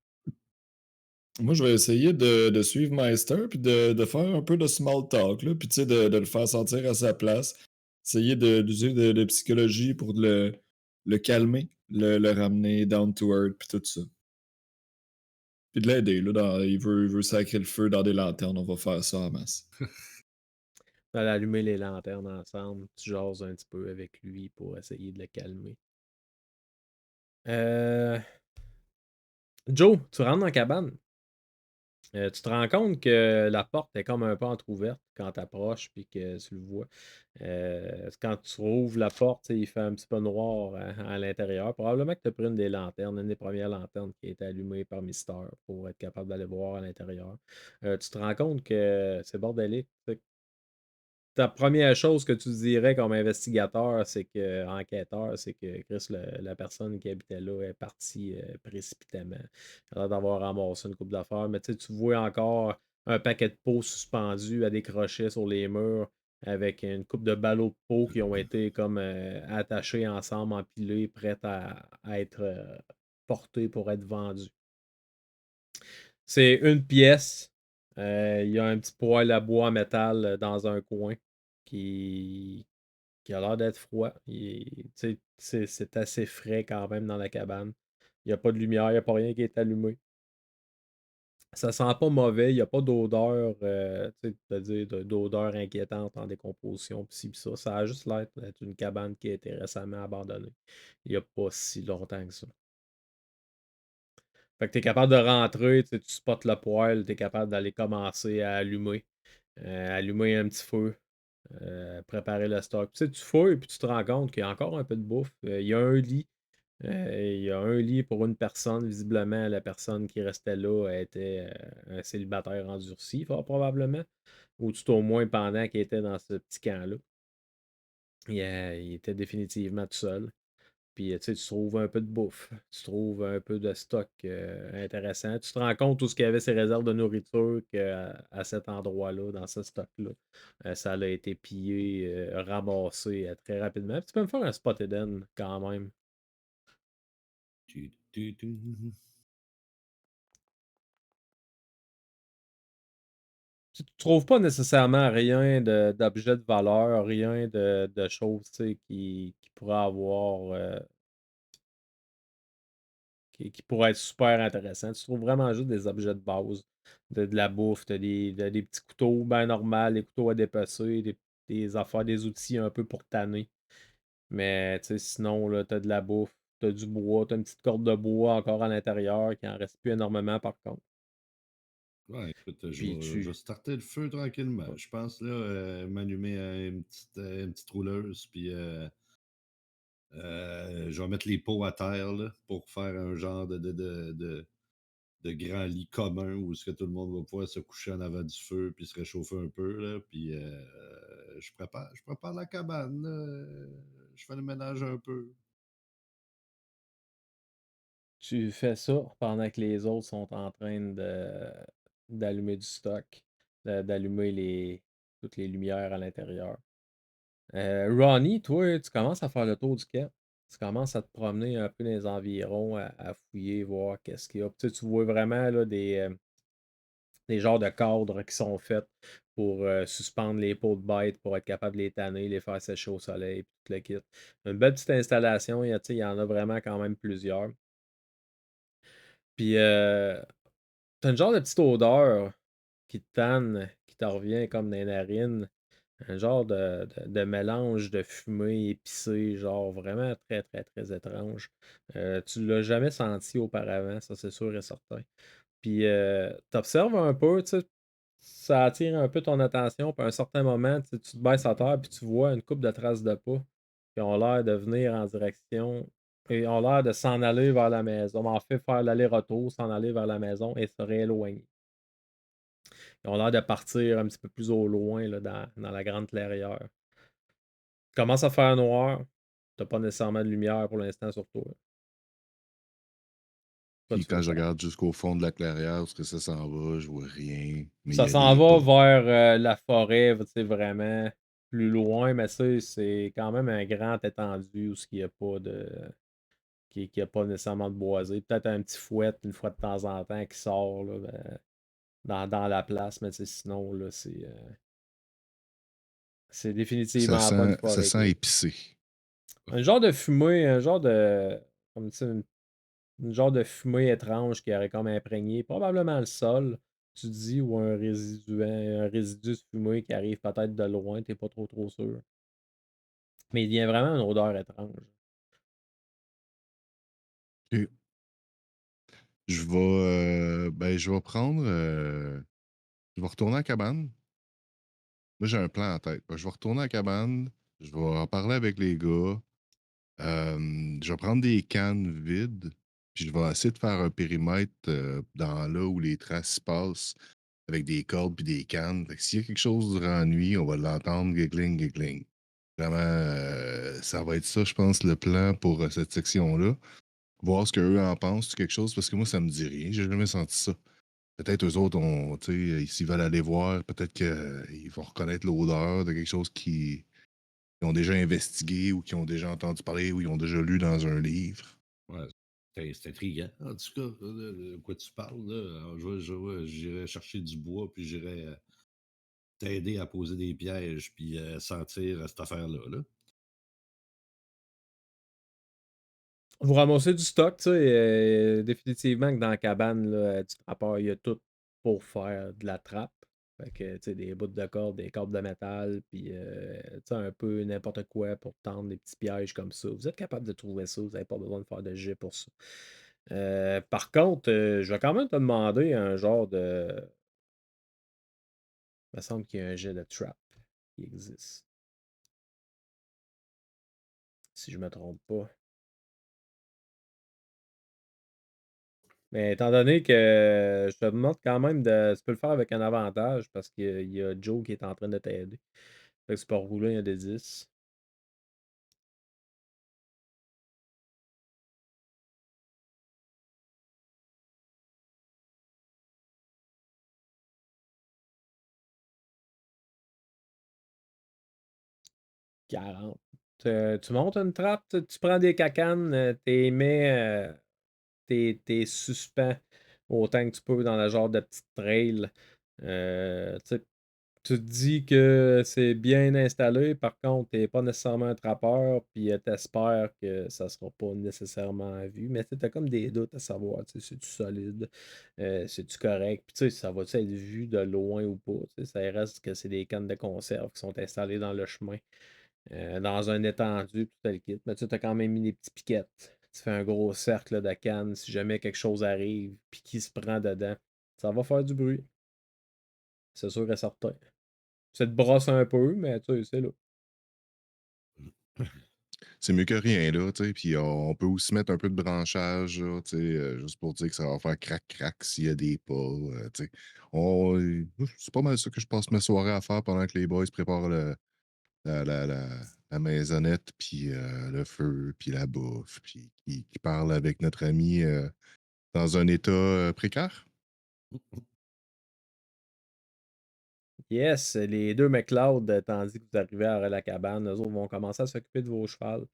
Moi, je vais essayer de suivre Meister puis de faire un peu de small talk, là, puis tu sais, de le faire sentir à sa place. Essayer d'user de psychologie pour le calmer, le ramener down to earth, puis tout ça. Puis de l'aider, là, il veut sacrer le feu dans des lanternes, on va faire ça en masse. On va allumer les lanternes ensemble. Tu jases un petit peu avec lui pour essayer de le calmer. Joe, tu rentres dans la cabane. Tu te rends compte que la porte est comme un peu entrouverte quand tu approches puis que tu le vois. Quand tu rouvres la porte, il fait un petit peu noir à l'intérieur. Probablement que tu as pris une des lanternes, une des premières lanternes qui a été allumée par Mister pour être capable d'aller voir à l'intérieur. Tu te rends compte que c'est bordélique. Ta première chose que tu dirais comme investigateur, c'est que enquêteur, c'est que Chris, la personne qui habitait là est partie précipitamment. Elle a l'air d'avoir ramassé une coupe d'affaires, mais tu vois encore un paquet de pots suspendus à des crochets sur les murs avec une coupe de ballots de peau qui ont été comme attachés ensemble, empilés, prêts à être portés pour être vendus. C'est une pièce. Il y a un petit poêle à bois en métal dans un coin qui, qui a l'air d'être froid. C'est assez frais quand même dans la cabane. Il n'y a pas de lumière, il n'y a pas rien qui est allumé. Ça sent pas mauvais, il n'y a pas d'odeur, c'est-à-dire d'odeur inquiétante en décomposition, pis ci, pis ça. Ça a juste l'air d'être une cabane qui a été récemment abandonnée. Il n'y a pas si longtemps que ça. Fait que tu es capable de rentrer, tu spots le poêle, tu es capable d'aller commencer à allumer un petit feu, préparer le stock. Tu fouilles, puis tu te rends compte qu'il y a encore un peu de bouffe. Il y a un lit. Il y a un lit pour une personne. Visiblement, la personne qui restait là était un célibataire endurci, fort probablement. Ou tout au moins pendant qu'il était dans ce petit camp-là. Il était définitivement tout seul. Puis, tu trouves un peu de bouffe, tu trouves un peu de stock intéressant. Tu te rends compte où ce qu'il y avait ces réserves de nourriture qu'à à cet endroit-là, dans ce stock-là, ça a été pillé, ramassé très rapidement. Puis tu peux me faire un spot hidden quand même. Tu, tu, tu. Tu ne trouves pas nécessairement rien d'objet de valeur, rien de choses qui pourraient avoir qui pourrait être super intéressant. Tu trouves vraiment juste des objets de base, de la bouffe, des petits couteaux bien normaux, des couteaux à dépecer, des affaires, des outils un peu pour tanner. Mais sinon, là, tu as de la bouffe, tu as du bois, tu as une petite corde de bois encore à l'intérieur qui en reste plus énormément par contre. Ouais, écoute, Puis je vais starter le feu tranquillement. Ouais. Je pense là, m'allumer une petite rouleuse, puis je vais mettre les pots à terre là, pour faire un genre de grand lit commun où est-ce que tout le monde va pouvoir se coucher en avant du feu puis se réchauffer un peu. Là, puis je prépare la cabane. Là, je fais le ménage un peu. Tu fais ça pendant que les autres sont en train d'allumer du stock, d'allumer toutes les lumières à l'intérieur. Ronnie, toi, tu commences à faire le tour du camp. Tu commences à te promener un peu dans les environs, à fouiller, voir qu'est-ce qu'il y a. Puis, tu vois vraiment là, des genres de cadres qui sont faits pour suspendre les peaux de bêtes, pour être capable de les tanner, les faire sécher au soleil, puis tout le kit. Une belle petite installation, il y en a vraiment quand même plusieurs. Puis, t'as une genre de petite odeur qui te tanne, qui te revient comme dans les narines. Un genre de mélange de fumée épicée, genre vraiment très, très, très étrange. Tu l'as jamais senti auparavant, ça c'est sûr et certain. Puis t'observes un peu, tu sais, ça attire un peu ton attention, puis à un certain moment, tu sais, tu te baisses à terre, puis tu vois une coupe de traces de pas qui ont l'air de venir en direction, et ont l'air de s'en aller vers la maison. En fait, faire l'aller-retour, s'en aller vers la maison et se rééloigner. Ils ont l'air de partir un petit peu plus au loin là, dans la grande clairière. Commence à faire noir. T'as pas nécessairement de lumière pour l'instant sur toi. Quoi Puis tu veux quand je faire? regarde jusqu'au fond de la clairière, où est-ce que ça s'en va, je vois rien. Mais il Ça y a s'en des va pas. vers la forêt, tu sais, vraiment plus loin, mais ça, c'est quand même un grand étendu où il n'y a pas de. Qui a pas nécessairement de boisé. Peut-être un petit fouet une fois de temps en temps qui sort là, dans la place, mais tu sais, sinon, là, c'est définitivement pas une Ça forêt qui sent est. épicé. Un genre de fumée, un genre de. Comme tu sais, une genre de fumée étrange qui aurait comme imprégné probablement le sol, tu dis, ou un résidu de fumée qui arrive peut-être de loin, t'es pas trop sûr. Mais il y a vraiment une odeur étrange. Ok. Je vais prendre. Je vais retourner à la cabane. Moi, j'ai un plan en tête. Je vais retourner à la cabane. Je vais en parler avec les gars. Je vais prendre des cannes vides. Puis je vais essayer de faire un périmètre dans là où les traces se passent avec des cordes puis des cannes. Fait que s'il y a quelque chose durant la nuit, on va l'entendre giggling, giggling. Vraiment, ça va être ça, je pense, le plan pour cette section-là. Voir ce qu'eux en pensent, quelque chose, parce que moi, ça me dit rien. J'ai jamais senti ça. Peut-être eux autres, s'ils veulent aller voir, peut-être qu'ils vont reconnaître l'odeur de quelque chose qu'ils ont déjà investigué ou qui ont déjà entendu parler ou ils ont déjà lu dans un livre. Ouais, c'est intriguant. En tout cas, de quoi tu parles, là. Alors, j'irai chercher du bois, puis j'irai t'aider à poser des pièges, puis sentir cette affaire-là. Là. Vous ramassez du stock, tu sais, définitivement que dans la cabane là, du trappeur, il y a tout pour faire de la trappe. Fait que, tu sais, des bouts de corde, des cordes de métal, puis, tu sais, un peu n'importe quoi pour tendre des petits pièges comme ça. Vous êtes capable de trouver ça, vous n'avez pas besoin de faire de jet pour ça. Par contre, je vais quand même te demander un genre de. Il me semble qu'il y a un jet de trap qui existe, si je me trompe pas. Mais étant donné que je te demande quand même de. Tu peux le faire avec un avantage parce qu'il y a Joe qui est en train de t'aider. Fait que tu peux rouler un des 10. 40. Tu montes une trappe, tu prends des cacanes, t'es mets, t'es suspens autant que tu peux dans le genre de petite trail. Tu sais, tu te dis que c'est bien installé, par contre, tu n'es pas nécessairement un trappeur, puis tu espères que ça ne sera pas nécessairement vu, mais tu as comme des doutes à savoir, tu sais, c'est-tu solide, c'est-tu correct, puis tu sais, ça va-tu être vu de loin ou pas, tu sais, ça reste que c'est des cannes de conserve qui sont installées dans le chemin, dans un étendu, puis tout le kit, mais tu as quand même mis des petits piquettes. Tu fais un gros cercle de cannes si jamais quelque chose arrive, puis qui se prend dedans. Ça va faire du bruit, c'est sûr et certain. Ça te brosse un peu, mais tu sais, c'est là. C'est mieux que rien, là, tu sais. Puis on peut aussi mettre un peu de branchage, là, tu sais, juste pour dire que ça va faire crac-crac s'il y a des pas, tu sais. C'est pas mal ça que je passe mes soirées à faire pendant que les boys préparent la maisonnette, puis le feu, puis la bouffe, puis qui parle avec notre ami dans un état précaire. Yes, les deux McLeod, tandis que vous arrivez à la cabane, eux autres vont commencer à s'occuper de vos chevals.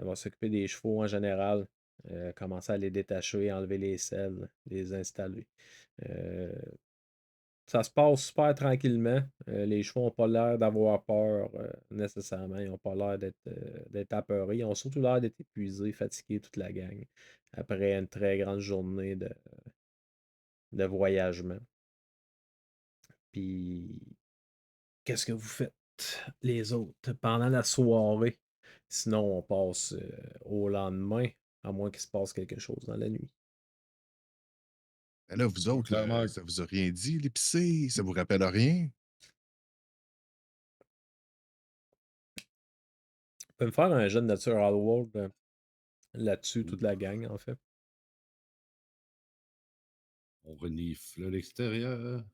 Vont s'occuper des chevaux en général. Commencer à les détacher, enlever les selles, les installer. Euh, Ça se passe super tranquillement. Les chevaux n'ont pas l'air d'avoir peur nécessairement. Ils n'ont pas l'air d'être apeurés. Ils ont surtout l'air d'être épuisés, fatigués, toute la gang. Après une très grande journée de voyagement. Puis, qu'est-ce que vous faites, les autres, pendant la soirée? Sinon, on passe au lendemain, à moins qu'il se passe quelque chose dans la nuit. Mais là, vous Moi, autres, clairement, ça vous a rien dit, l'épicé? Ça vous rappelle rien? Vous pouvez me faire un jeu de Natural World là-dessus, toute la gang, en fait. On renifle l'extérieur.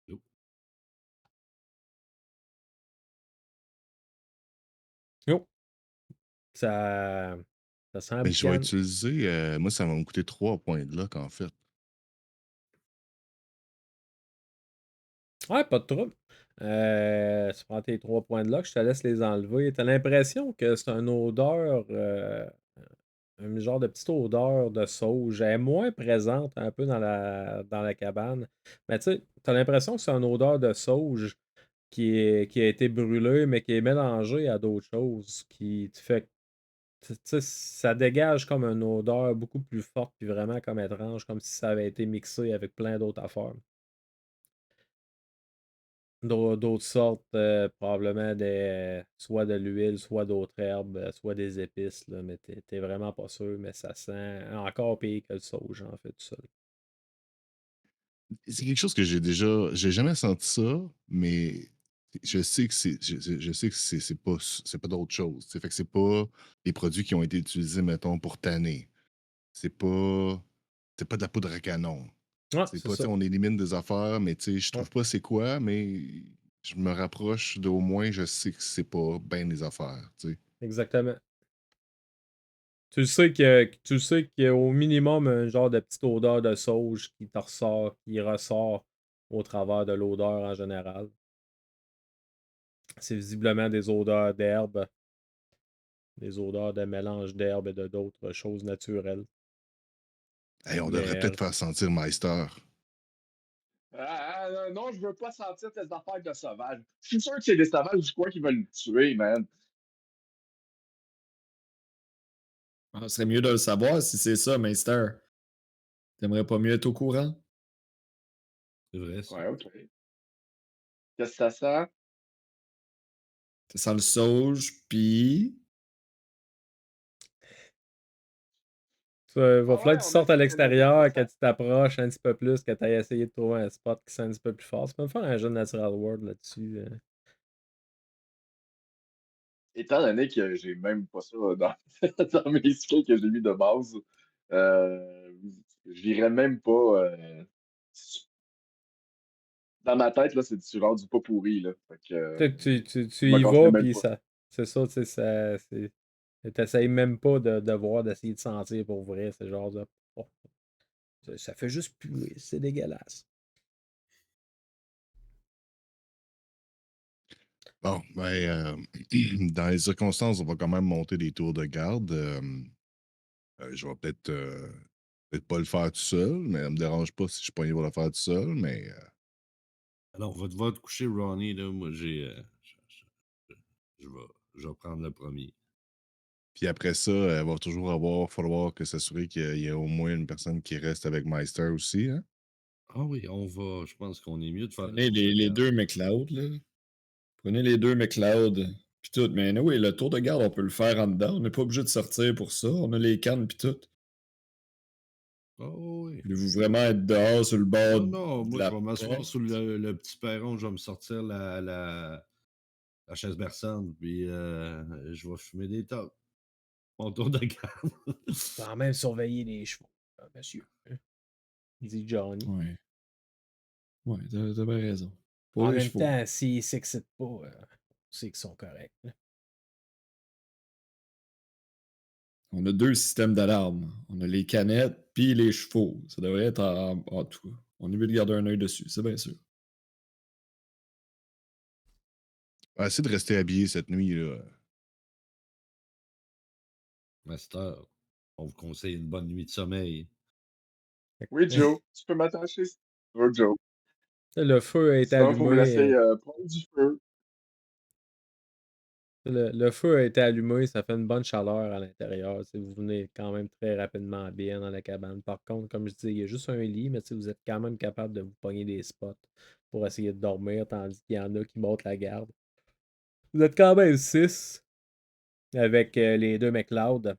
Oh. Oh! Ça sent la Ben, je vais boucane. utiliser. Moi, ça va me coûter 3 points de luck, en fait. Ouais, pas de trouble. Tu prends tes 3 points de luck, je te laisse les enlever. T'as l'impression que c'est une odeur, un genre de petite odeur de sauge. Elle est moins présente un peu dans la cabane. Mais tu sais, t'as l'impression que c'est une odeur de sauge qui a été brûlée, mais qui est mélangée à d'autres choses. Qui te fait. Tu sais, ça dégage comme une odeur beaucoup plus forte, puis vraiment comme étrange, comme si ça avait été mixé avec plein d'autres affaires. D'autres sortes, probablement soit de l'huile, soit d'autres herbes, soit des épices, là, mais t'es vraiment pas sûr, mais ça sent encore pire que le sauge, en fait, tout seul. C'est quelque chose que j'ai jamais senti ça, mais je sais que je sais que c'est pas d'autre chose. Fait que c'est pas des produits qui ont été utilisés, mettons, pour tanner. C'est pas, c'est pas de la poudre à canon. Ouais, C'est c'est pas, tu ça. sais, on élimine des affaires, mais tu sais, je Ouais, trouve pas c'est quoi, mais je me rapproche d'au moins, je sais que c'est pas bien des affaires, tu sais. exactement. Tu sais qu'il y a au minimum un genre de petite odeur de sauge qui ressort au travers de l'odeur en général. C'est visiblement des odeurs d'herbe, des odeurs de mélange d'herbe et de d'autres choses naturelles. Hey, on devrait Mais peut-être faire sentir Meister. Non, je veux pas sentir tes affaires de sauvages. Je suis sûr que c'est des sauvages du coin qui veulent me tuer, man. ce serait mieux de le savoir si c'est ça, Meister. T'aimerais pas mieux être au courant? C'est vrai, ça. Ouais, ok. Qu'est-ce que ça sent? Ça sent le sauge, puis va Ah ouais, falloir que tu on a sortes à fait un avertissement, l'extérieur, que ça. tu t'approches un petit peu plus, que tu ailles essayer de trouver un spot qui soit un petit peu plus fort. Tu peux me faire un jeu de Natural World là-dessus. Étant donné que j'ai même pas ça dans, dans mes skills que j'ai mis de base, euh, j'irais même pas. Dans ma tête, là, c'est du genre du pas pourri, là. Fait que, Tu, sais, je tu me y casserais vas, même puis pas. ça. C'est ça, tu sais, t'essayes même pas de voir, d'essayer de sentir pour vrai. C'est genre de. Oh, ça fait juste puer, c'est dégueulasse. Bon, ben, dans les circonstances, on va quand même monter des tours de garde. Je vais peut-être pas le faire tout seul, mais ça me dérange pas si je suis pas pour le faire tout seul, mais Alors, on va devoir te coucher, Ronnie. Là. Moi, je vais, je vais prendre le premier. puis après ça, il va toujours falloir que s'assurer qu'il y ait au moins une personne qui reste avec Meister aussi, hein? Ah oui, on va. Je pense qu'on est mieux de faire le prenez tour de les garde. deux McLeod, là. Prenez les deux McLeod, puis tout. Mais oui, le tour de garde, on peut le faire en dedans. On n'est pas obligé de sortir pour ça. On a les cannes, puis tout. Oh oui. Voulez-vous vraiment être dehors sur le bord Oh non, de moi, je la vais m'asseoir porte? sur le petit perron. Je vais me sortir la chaise berçante, puis je vais fumer des tops. Mon tour de garde. Quand même surveiller les chevaux, monsieur, dit Johnny. Ouais. Ouais, t'as bien raison. Pour En les même chevaux. temps, s'ils s'excitent pas, on sait qu'ils sont corrects, là. On a deux systèmes d'alarme. On a les canettes puis les chevaux. Ça devrait être en tout. On est mieux de garder un œil dessus, c'est bien sûr. Essayer de rester habillé cette nuit, là. Master, on vous conseille une bonne nuit de sommeil. Oui, Joe, tu peux m'attacher si tu veux, Joe. Le feu est Sinon, il faut me allumé. laisser prendre du feu. Le feu a été allumé, ça fait une bonne chaleur à l'intérieur. Vous venez quand même très rapidement bien dans la cabane. Par contre, comme je dis, il y a juste un lit, mais vous êtes quand même capable de vous pogner des spots pour essayer de dormir, tandis qu'il y en a qui montent la garde. Vous êtes quand même 6 avec les deux McLeod.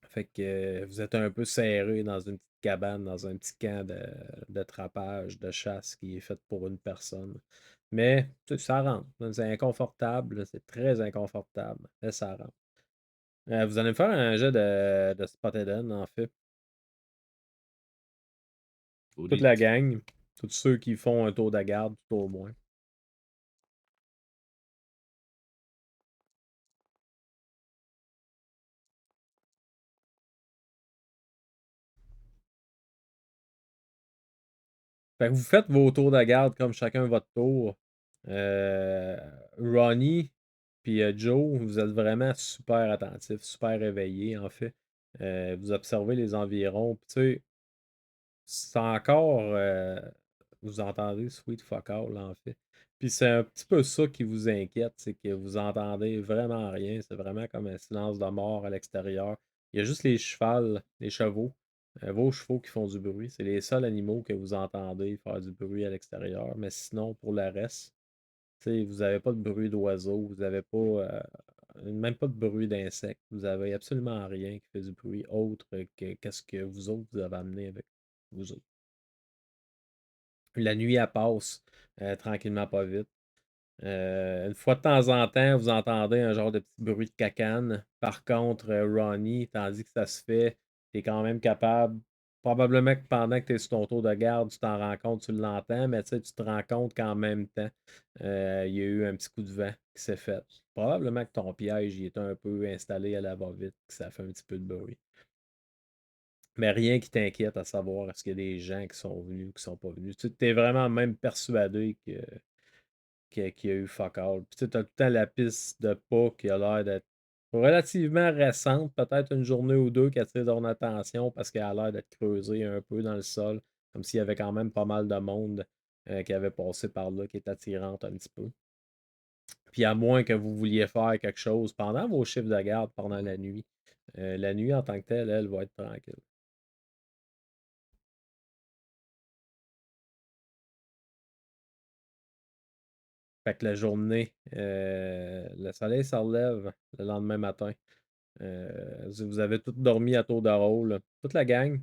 Fait que vous êtes un peu serré dans une petite cabane, dans un petit camp de trapage, de chasse qui est fait pour une personne. Mais ça rentre. C'est inconfortable, c'est très inconfortable, mais ça rentre. Vous allez me faire un jet de Spotted On, en fait. Toute la gang, tous ceux qui font un tour de garde, tout au moins. Fait que vous faites vos tours de garde comme chacun votre tour. Ronnie puis Joe, vous êtes vraiment super attentifs, super réveillés, en fait. Vous observez les environs. Puis, tu sais, c'est encore. Vous entendez Sweet Fuck All, en fait. Puis c'est un petit peu ça qui vous inquiète, c'est que vous entendez vraiment rien. C'est vraiment comme un silence de mort à l'extérieur. Il y a juste les chevaux, vos chevaux qui font du bruit. C'est les seuls animaux que vous entendez faire du bruit à l'extérieur. Mais sinon, pour le reste, tu sais, vous n'avez pas de bruit d'oiseaux, vous n'avez pas, même pas de bruit d'insectes. Vous avez absolument rien qui fait du bruit autre que qu'est-ce que vous autres vous avez amené avec vous autres. La nuit, elle passe tranquillement, pas vite. Une fois de temps en temps, vous entendez un genre de petit bruit de cacane. Par contre, Ronnie, tandis que ça se fait, tu es quand même capable. Probablement que pendant que tu es sur ton tour de garde, tu t'en rends compte, tu l'entends, mais tu sais, tu te rends compte qu'en même temps, il y a eu un petit coup de vent qui s'est fait. Probablement que ton piège il est un peu installé à la va-vite, que ça fait un petit peu de bruit. Mais rien qui t'inquiète à savoir est-ce qu'il y a des gens qui sont venus ou qui sont pas venus. Tu es vraiment même persuadé qu'il y a eu fuck all. Puis tu as tout le temps la piste de pas qui a l'air d'être relativement récente, peut-être une journée ou deux qui attire ton attention parce qu'elle a l'air d'être creusée un peu dans le sol, comme s'il y avait quand même pas mal de monde qui avait passé par là, qui est attirante un petit peu. Puis à moins que vous vouliez faire quelque chose pendant vos chiffres de garde pendant la nuit en tant que telle, elle va être tranquille. Fait que la journée, le soleil se relève le lendemain matin. Vous avez tous dormi à tour de rôle, toute la gang,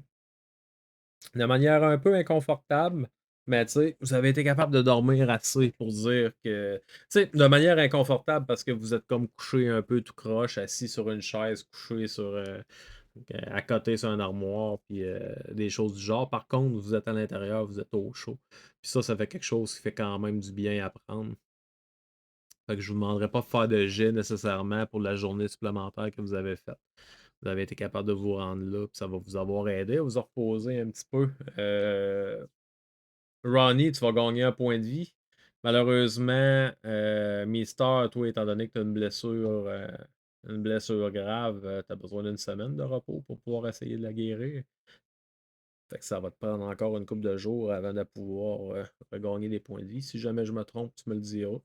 de manière un peu inconfortable, mais tu sais, vous avez été capable de dormir assez pour dire que, tu sais, de manière inconfortable parce que vous êtes comme couché un peu tout croche, assis sur une chaise, couché à côté sur un armoire, puis des choses du genre. Par contre, vous êtes à l'intérieur, vous êtes au chaud. Puis ça fait quelque chose qui fait quand même du bien à prendre. Fait que je vous demanderai pas de faire de jet nécessairement pour la journée supplémentaire que vous avez faite. Vous avez été capable de vous rendre là, puis ça va vous avoir aidé à vous reposer un petit peu. Ronnie, tu vas gagner un point de vie. Malheureusement, Mister, toi, étant donné que tu as une blessure grave, tu as besoin d'une semaine de repos pour pouvoir essayer de la guérir. Fait que ça va te prendre encore une couple de jours avant de pouvoir regagner des points de vie. Si jamais je me trompe, tu me le diras.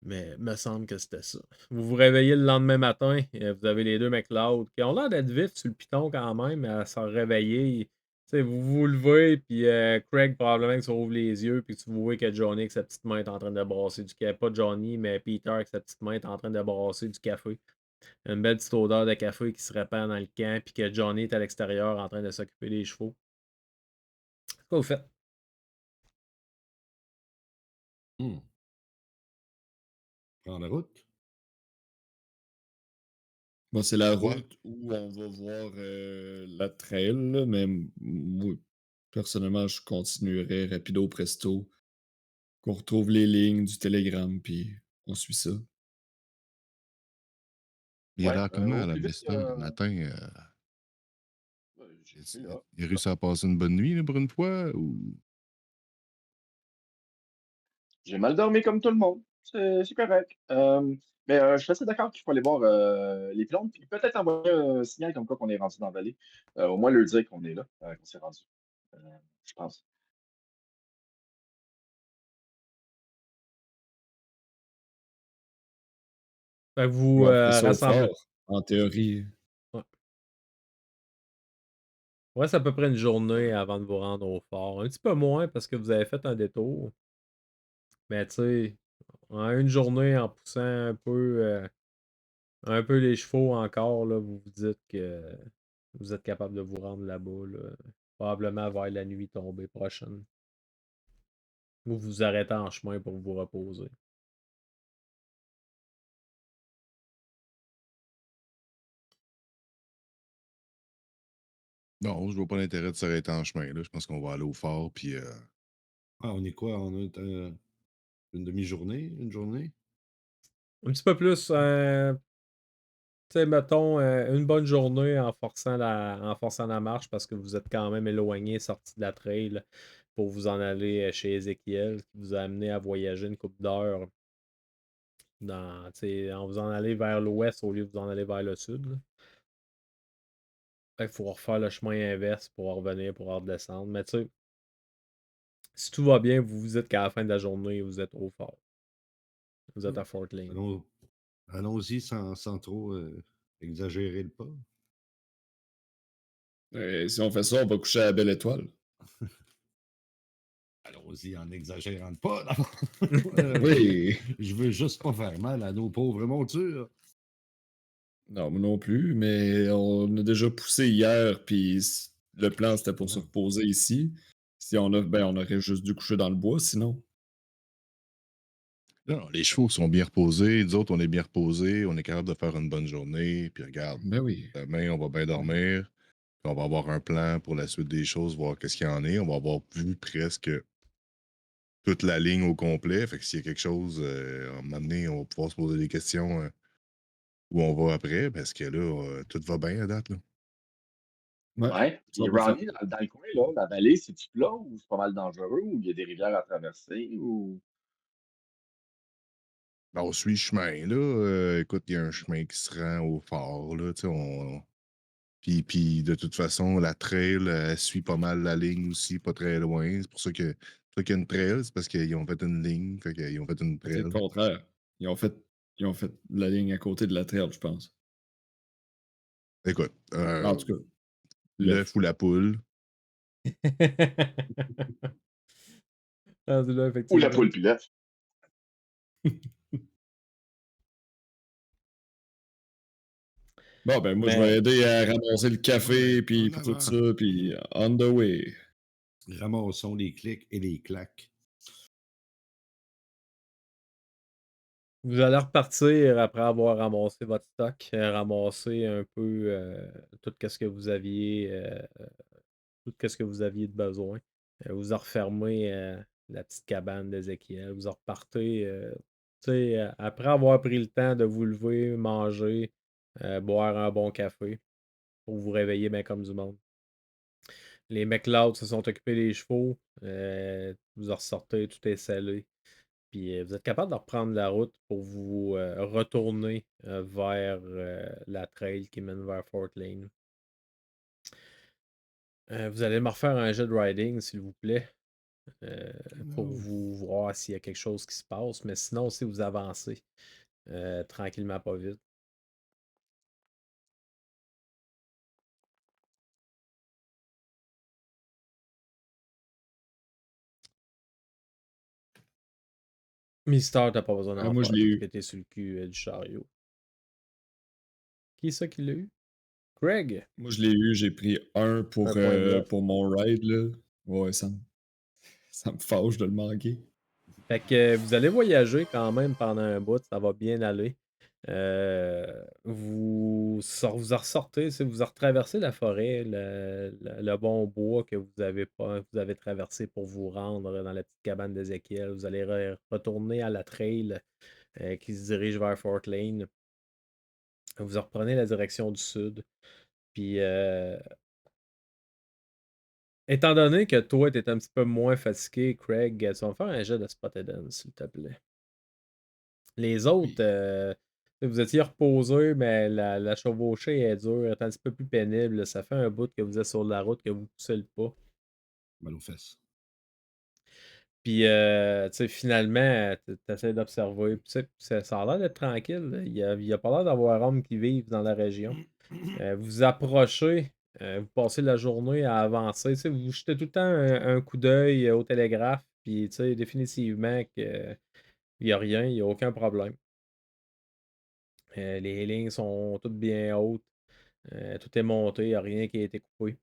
Mais il me semble que c'était ça. Vous vous réveillez le lendemain matin, vous avez les deux McLeod qui ont l'air d'être vifs sur le piton quand même, à s'en réveiller. Tu sais, vous vous levez, puis Craig probablement qui ouvre les yeux, puis tu vois que Johnny avec sa petite main est en train de brasser du café. Pas Johnny, mais Peter avec sa petite main est en train de brasser du café. Une belle petite odeur de café qui se répand dans le camp, puis que Johnny est à l'extérieur en train de s'occuper des chevaux. Qu'est-ce que vous faites? Prendre la route. Bon, c'est la Ouais. route où on va voir la trail, là, mais moi, personnellement, je continuerai rapido presto, qu'on retrouve les lignes du télégramme, puis on suit ça. Il a Ouais, l'air comment au à la plus vite, Mister le matin? j'ai vu là. Il a réussi à passer une bonne nuit là, pour une fois? Ou... J'ai mal dormi comme tout le monde. C'est correct. Mais je suis assez d'accord qu'il faut aller voir les pylônes, puis peut-être envoyer un signal comme quoi qu'on est rendu dans la vallée. Au moins leur dire qu'on est là, qu'on s'est rendu. Euh, je pense. Fait que vous Ouais, après ça, au rassemblez. fort, en théorie. Ouais. Ouais, c'est à peu près une journée avant de vous rendre au fort. Un petit peu moins parce que vous avez fait un détour. Mais tu sais, en une journée, en poussant un peu les chevaux encore, là, vous vous dites que vous êtes capable de vous rendre là-bas, là, probablement vers la nuit tombée prochaine. Ou vous vous arrêtez en chemin pour vous reposer. Non, je vois pas l'intérêt de s'arrêter en chemin. Là. Je pense qu'on va aller au fort. Puis, Ah, on est quoi? On a une demi-journée, une journée? Un petit peu plus, tu sais, mettons, une bonne journée en forçant la marche parce que vous êtes quand même éloigné, sorti de la trail pour vous en aller chez Ézéchiel, qui vous a amené à voyager une couple d'heures tu sais, en vous en aller vers l'ouest au lieu de vous en aller vers le sud, là. Fait qu'il faut refaire le chemin inverse pour en revenir, pour en redescendre. Mais tu sais, si tout va bien, vous vous dites qu'à la fin de la journée, vous êtes au fort. Vous êtes Hmm. à Fort Lane. Allons-y sans trop exagérer le pas. Si on fait ça, on va coucher à la Belle Étoile. Allons-y en exagérant le pas. Oui. Je veux juste pas faire mal à nos pauvres montures. Non, moi non plus, mais on a déjà poussé hier, puis le plan, c'était pour se Ouais. reposer ici. Si on a, ben, on aurait juste dû coucher dans le bois, sinon. non, les chevaux sont bien reposés. Nous autres, on est bien reposés. On est capable de faire une bonne journée. Puis regarde, Ben oui. demain, on va bien dormir. Puis on va avoir un plan pour la suite des choses, voir qu'est-ce qu'il y en est. On va avoir vu presque toute la ligne au complet. Fait que s'il y a quelque chose, à un moment donné, on va pouvoir se poser des questions où on va après. Parce que là, tout va bien à date. Là. Ouais, Ouais. Puis 100%. Ronnie, dans le coin, là, la vallée, c'est-tu plat ou c'est pas mal dangereux ou il y a des rivières à traverser ou. Ben, on suit le chemin, là. Écoute, il y a un chemin qui se rend au fort, là. Tu sais, puis de toute façon, la trail, elle suit pas mal la ligne aussi, pas très loin. C'est pour ça qu'il y a une trail, c'est parce qu'ils ont fait une ligne, fait qu'ils ont fait une C'est le trail. contraire. Ils ont fait, ils ont fait la ligne à côté de la trail, je pense. Écoute, En tout cas, l'œuf l'œuf. ou la poule. Rendu là, Ou la effectivement. poule pilote. Bon, ben moi, je vais Mais aider à ramasser le café, Ouais, puis en tout avant. ça, puis on the way. Ramassons les clics et les claques. vous allez repartir après avoir ramassé votre stock, ramasser un peu tout ce que vous aviez, tout ce que vous aviez de besoin. Vous en refermez la petite cabane d'Ézéchiel. Vous en repartez, tu sais, après avoir pris le temps de vous lever, manger, boire un bon café pour vous réveiller bien comme du monde. Les McLeod se sont occupés des chevaux. Vous en ressortez, tout est scellé. Puis vous êtes capable de reprendre la route pour vous retourner vers la trail qui mène vers Fort Lane. Vous allez me refaire un jet de riding, s'il vous plaît, pour Oh. vous voir s'il y a quelque chose qui se passe. Mais sinon, si vous avancez tranquillement, pas vite. Mister, t'as pas besoin d'en Moi, je faire. l'ai T'as eu. pété sur le cul du chariot. Qui est ça qui l'a eu? Craig? Moi, je l'ai eu. J'ai pris un Un point de bluff. pour mon ride, là. Ouais, ça me fâche de le manquer. Fait que vous allez voyager quand même pendant un bout, ça va bien aller. Vous en ressortez, vous en retraversez la forêt, le bon bois que vous avez traversé pour vous rendre dans la petite cabane d'Ézéchiel. Vous allez retourner à la trail qui se dirige vers Fort Lane. Vous en reprenez la direction du sud. Puis, étant donné que toi, tu es un petit peu moins fatigué, Craig, tu vas me faire un jet de Spotted Dance, s'il te plaît. Les autres, Oui. vous étiez reposés, mais la chevauchée est dure, est un petit peu plus pénible. Ça fait un bout que vous êtes sur la route, que vous poussez le pas. Mal aux fesses. Puis, tu sais, finalement, tu essaies d'observer. Puis, tu sais, ça a l'air d'être tranquille, là. Il y a pas l'air d'avoir hommes qui vivent dans la région. Vous approchez, vous passez la journée à avancer. Tu sais, vous jetez tout le temps un coup d'œil au télégraphe. Puis, tu sais, définitivement qu'il n'y a rien, il n'y a aucun problème. Les lignes sont toutes bien hautes. Tout est monté, il n'y a rien qui a été coupé.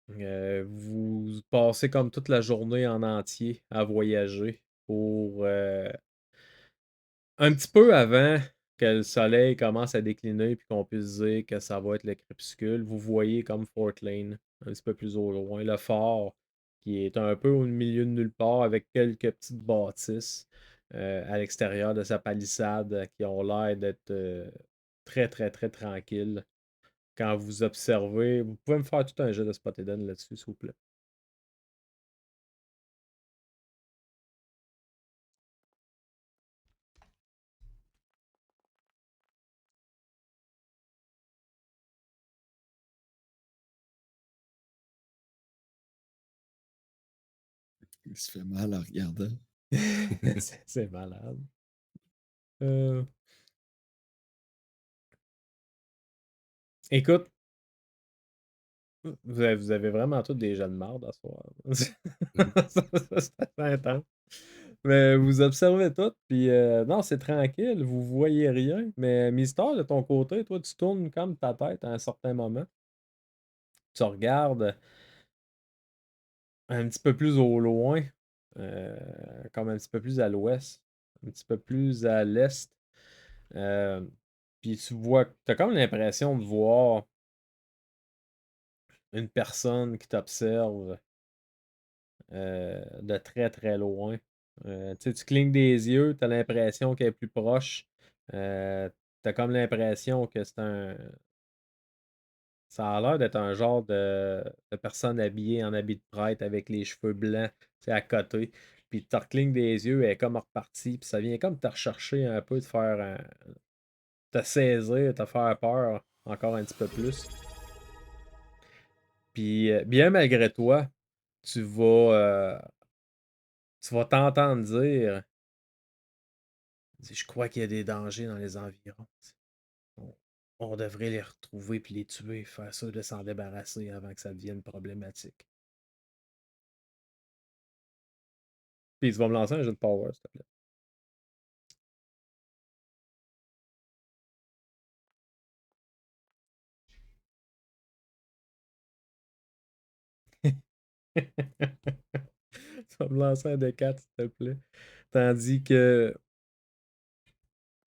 Vous passez comme toute la journée en entier à voyager pour un petit peu avant que le soleil commence à décliner puis qu'on puisse dire que ça va être le crépuscule. Vous voyez comme Fort Lane, un petit peu plus au loin, le fort qui est un peu au milieu de nulle part avec quelques petites bâtisses à l'extérieur de sa palissade qui ont l'air d'être très, très, très tranquilles. Quand vous observez, vous pouvez me faire tout un jeu de Spot Hidden là-dessus, s'il vous plaît. Il se fait mal en regardant. C'est malade. Euh, Écoute, vous avez vraiment tous des jeux de marde à soir. C'est assez intense. Mais vous observez tout, puis non, c'est tranquille, vous voyez rien. Mais Mister, de ton côté, toi, tu tournes comme ta tête à un certain moment. Tu regardes un petit peu plus au loin, euh, comme un petit peu plus à l'ouest, un petit peu plus à l'est. Euh, Puis tu vois, tu as comme l'impression de voir une personne qui t'observe de très très loin. Tu sais, tu clignes des yeux, tu as l'impression qu'elle est plus proche. Tu as comme l'impression que c'est un. Ça a l'air d'être un genre de personne habillée en habit de prêtre avec les cheveux blancs, tu sais, à côté. Puis tu reclignes des yeux, elle est comme repartie. Puis ça vient comme te rechercher un peu, de faire te saisir, te faire peur encore un petit peu plus. Puis bien malgré toi, tu vas, euh, tu vas t'entendre dire, je crois qu'il y a des dangers dans les environs. On, on devrait les retrouver puis les tuer, faire ça de s'en débarrasser avant que ça devienne problématique. Puis tu vas me lancer un jeu de power, s'il te plaît. Tu vas me lancer un des 4, s'il te plaît. Tandis que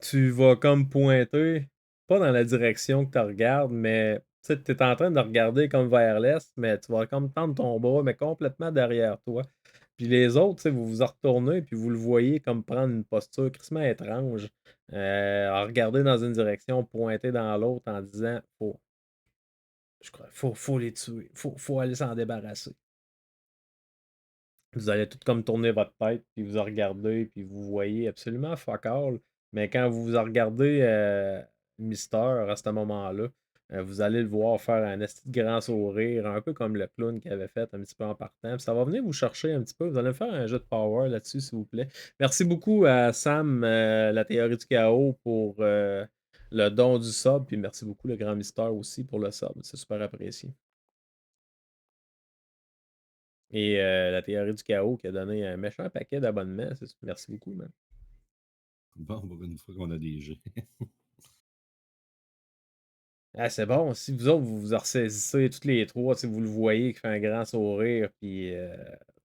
tu vas comme pointer, pas dans la direction que tu regardes, mais tu es en train de regarder comme vers l'est, mais tu vas comme tendre ton bras, mais complètement derrière toi. Puis les autres, tu sais, vous vous en retournez, puis vous le voyez comme prendre une posture crissement étrange, à regarder dans une direction, pointer dans l'autre en disant je crois, faut les tuer, faut aller s'en débarrasser. Vous allez tout comme tourner votre tête, puis vous en regardez, puis vous voyez absolument fuck all. Mais quand vous vous en regardez Mister à ce moment-là, vous allez le voir faire un esti de grand sourire, un peu comme le clown qu'il avait fait un petit peu en partant. Puis ça va venir vous chercher un petit peu. Vous allez me faire un jeu de power là-dessus, s'il vous plaît. Merci beaucoup à Sam, la théorie du chaos, pour le don du sub. Puis merci beaucoup, le grand Mister aussi, pour le sub. C'est super apprécié. Et la théorie du chaos qui a donné un méchant paquet d'abonnements. Merci beaucoup, man. Bon, pour une fois qu'on a des jeux. Ah, c'est bon. Si vous autres, vous vous ressaisissez tous les trois, si vous le voyez qui fait un grand sourire, puis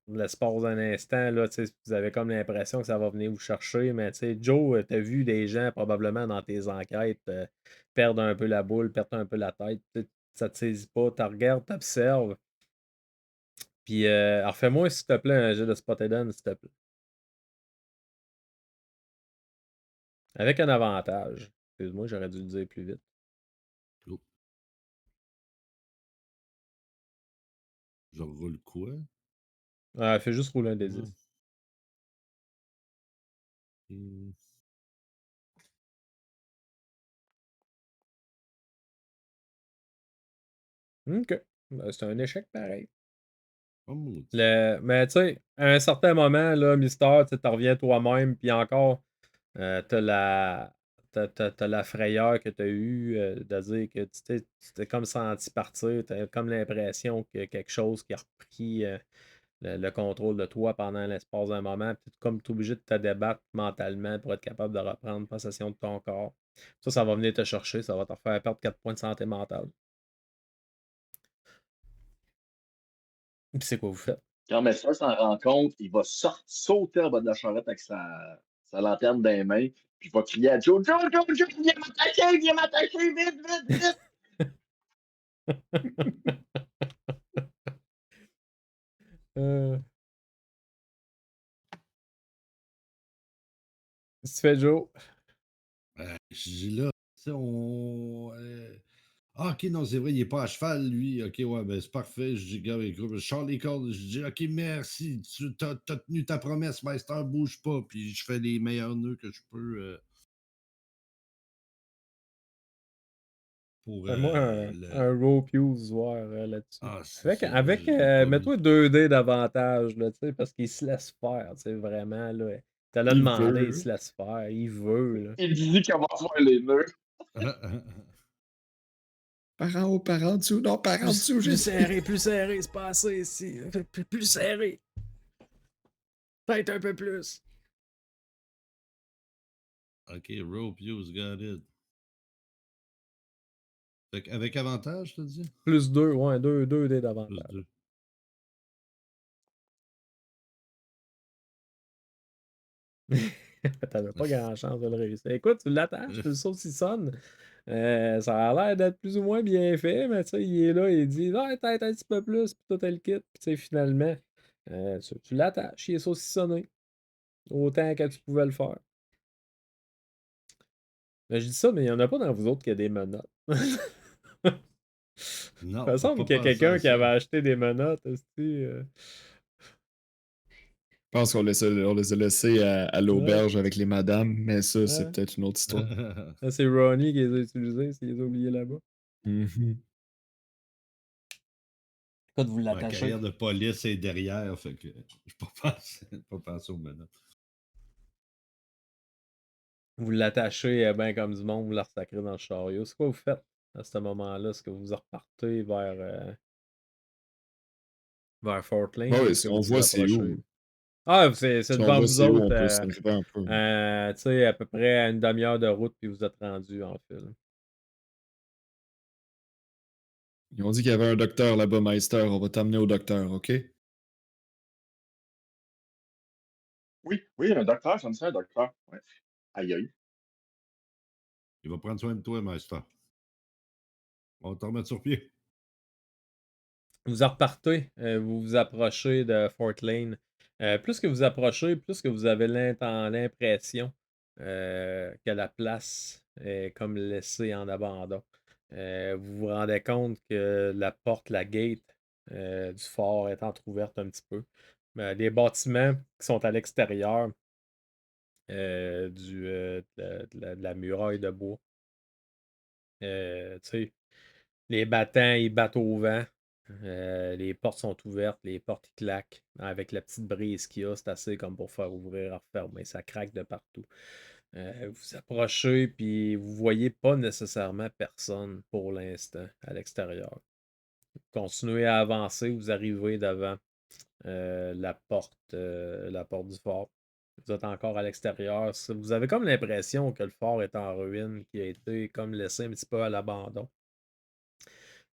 l'espace d'un instant, là, tu sais, vous avez comme l'impression que ça va venir vous chercher. Mais tu sais, Joe, t'as vu des gens probablement dans tes enquêtes perdre un peu la boule, perdre un peu la tête. Tu sais, ça te saisit pas. Tu regardes, t'observes. Puis, alors fais-moi, s'il te plaît, un jeu de Spot Hidden, s'il te plaît. Avec un avantage. Excuse-moi, j'aurais dû le dire plus vite. Oh, je roule quoi? Fais juste rouler un des Ah, 10. hmm. OK. Ben, c'est un échec pareil. Oh, maudit. Mais tu sais, à un certain moment, là, Mister, tu reviens toi-même, puis encore, t'as la. T'as la frayeur que tu as eue de dire que tu t'es comme senti partir, tu as comme l'impression que quelque chose qui a repris le contrôle de toi pendant l'espace d'un moment, puis comme tu es obligé de te débattre mentalement pour être capable de reprendre possession de ton corps. Ça va venir te chercher, ça va te faire perdre 4 points de santé mentale. Puis c'est quoi vous faites? Quand Messer s'en rend compte, il va sauter en bas de la charrette avec sa lanterne dans les mains, puis il va crier à Joe, Joe, Joe, Joe, viens m'attacher, vite, vite, vite! Euh, Qu'est-ce que tu fais, Joe? Je dis là, tu sais, ah, ok, non, c'est vrai, il est pas à cheval, lui. Ok, ouais, ben c'est parfait. Je dis, gars, écoute, je sors les cordes. Je dis, ok, merci. Tu t'as tenu ta promesse, Meister, bouge pas. Puis je fais les meilleurs nœuds que je peux pour Fais-moi le. un rope use voir là-dessus. Ah, c'est ça. Mets-toi 2 dés d'avantage, là, tu sais, parce qu'il se laisse faire, tu sais, vraiment, là. T'as l'a Il demandé, il veut. se laisse faire, il veut, là. Il dit qu'il va faire les nœuds. Par en haut, par en dessous. Non, par en dessous, j'ai dit. plus serré, c'est pas assez ici. Plus serré. Peut-être un peu plus. Ok, rope use, got it. Avec avantage, t'as dit? Plus 2, ouais, 2 dés Plus d'avantage. 2. T'avais pas grand chance de le réussir. Écoute, tu l'attaches, tu le saucissonnes. Ça a l'air d'être plus ou moins bien fait, mais tu sais, il est là, il dit ah, peut-être un petit peu plus, puis tout est le kit. Puis tu sais, finalement, tu l'attaches, il est saucissonné. Autant que tu pouvais le faire. Mais je dis ça, mais il n'y en a pas dans vous autres qui a des menottes. Non, Ça me faut semble pas qu'il y a penser quelqu'un à qui ça. avait acheté des menottes aussi. Je pense qu'on les a laissés à Ouais, l'auberge avec les madames, mais ça, c'est ouais. peut-être une autre histoire. Là, c'est Ronnie qui les a utilisés, s'il les a oubliés là-bas. Mhm. Quand vous Ma l'attachez. carrière de police est derrière, fait que je pas pensé aux menottes. Vous l'attachez bien comme du monde, vous la ressacrez dans le chariot. C'est quoi vous faites à ce moment-là? Est-ce que vous repartez vers Fort Lane Ouais, ou ouais, est-ce que si vous on vous voit c'est approchez? où. Ah, c'est Si on devant voit vous c'est où, autres, on peut s'arriver un peu. tu sais, à peu près à une demi-heure de route, puis vous êtes rendu en fil. Ils ont dit qu'il y avait un docteur là-bas, Meister. On va t'amener au docteur, OK? Oui, oui, un docteur, j'aime ça, un docteur. Ouais. Aïe, aïe. Il va prendre soin de toi, Master. On va te remettre sur pied. Vous en repartez, vous vous approchez de Fort Lane. Plus que vous approchez, plus que vous avez l'impression que la place est comme laissée en abandon. Vous vous rendez compte que la porte, la gate du fort est entrouverte un petit peu. Les bâtiments qui sont à l'extérieur de la muraille de bois. Tu sais, les battants, ils battent au vent. Les portes sont ouvertes, les portes ils claquent. Avec la petite brise qu'il y a, c'est assez comme pour faire ouvrir et refermer. Ça craque de partout. Vous approchez, puis vous voyez pas nécessairement personne pour l'instant à l'extérieur. Continuez à avancer, vous arrivez devant la porte du fort. Vous êtes encore à l'extérieur. Vous avez comme l'impression que le fort est en ruine, qui a été comme laissé un petit peu à l'abandon,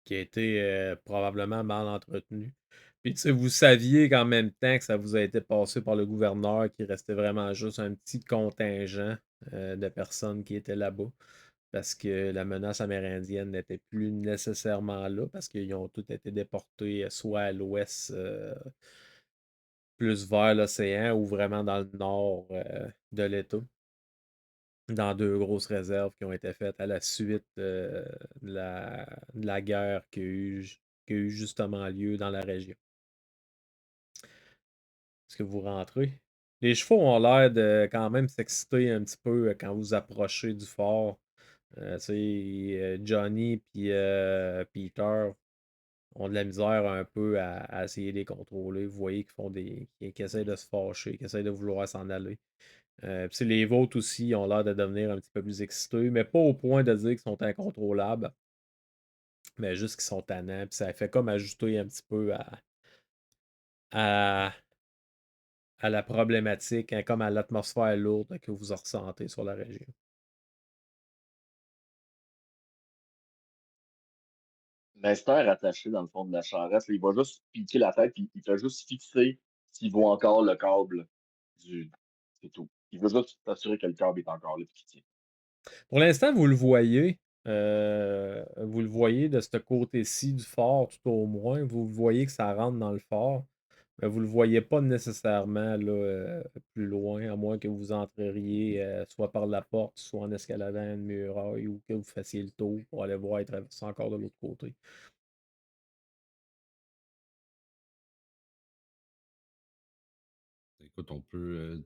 qui a été probablement mal entretenu. Puis, tu sais, vous saviez qu'en même temps que ça vous a été passé par le gouverneur, qu'il restait vraiment juste un petit contingent de personnes qui étaient là-bas, parce que la menace amérindienne n'était plus nécessairement là, parce qu'ils ont tous été déportés soit à l'ouest, plus vers l'océan, ou vraiment dans le nord de l'État, dans 2 grosses réserves qui ont été faites à la suite de la guerre qui a eu justement lieu dans la région. Est-ce que vous rentrez? Les chevaux ont l'air de quand même s'exciter un petit peu quand vous approchez du fort. Tu sais, Johnny et Peter ont de la misère un peu à essayer de les contrôler. Vous voyez qu'ils essaient de se fâcher, qu'ils essaient de vouloir s'en aller. Puis les vôtres aussi ont l'air de devenir un petit peu plus excités, mais pas au point de dire qu'ils sont incontrôlables, mais juste qu'ils sont tannants. Puis ça fait comme ajouter un petit peu à, à la problématique, hein, comme à l'atmosphère lourde que vous ressentez sur la région. Lester attaché dans le fond de la charrette, il va juste piquer la tête, puis il fait juste fixer s'il voit encore le câble du. C'est tout. Il veut juste s'assurer que le câble est encore là, puis qu'il tient. Pour l'instant, vous le voyez de ce côté-ci du fort, tout au moins. Vous voyez que ça rentre dans le fort, mais vous ne le voyez pas nécessairement là, plus loin, à moins que vous entreriez soit par la porte, soit en escaladant une muraille, ou que vous fassiez le tour pour aller voir et traverser encore de l'autre côté. Écoute, on peut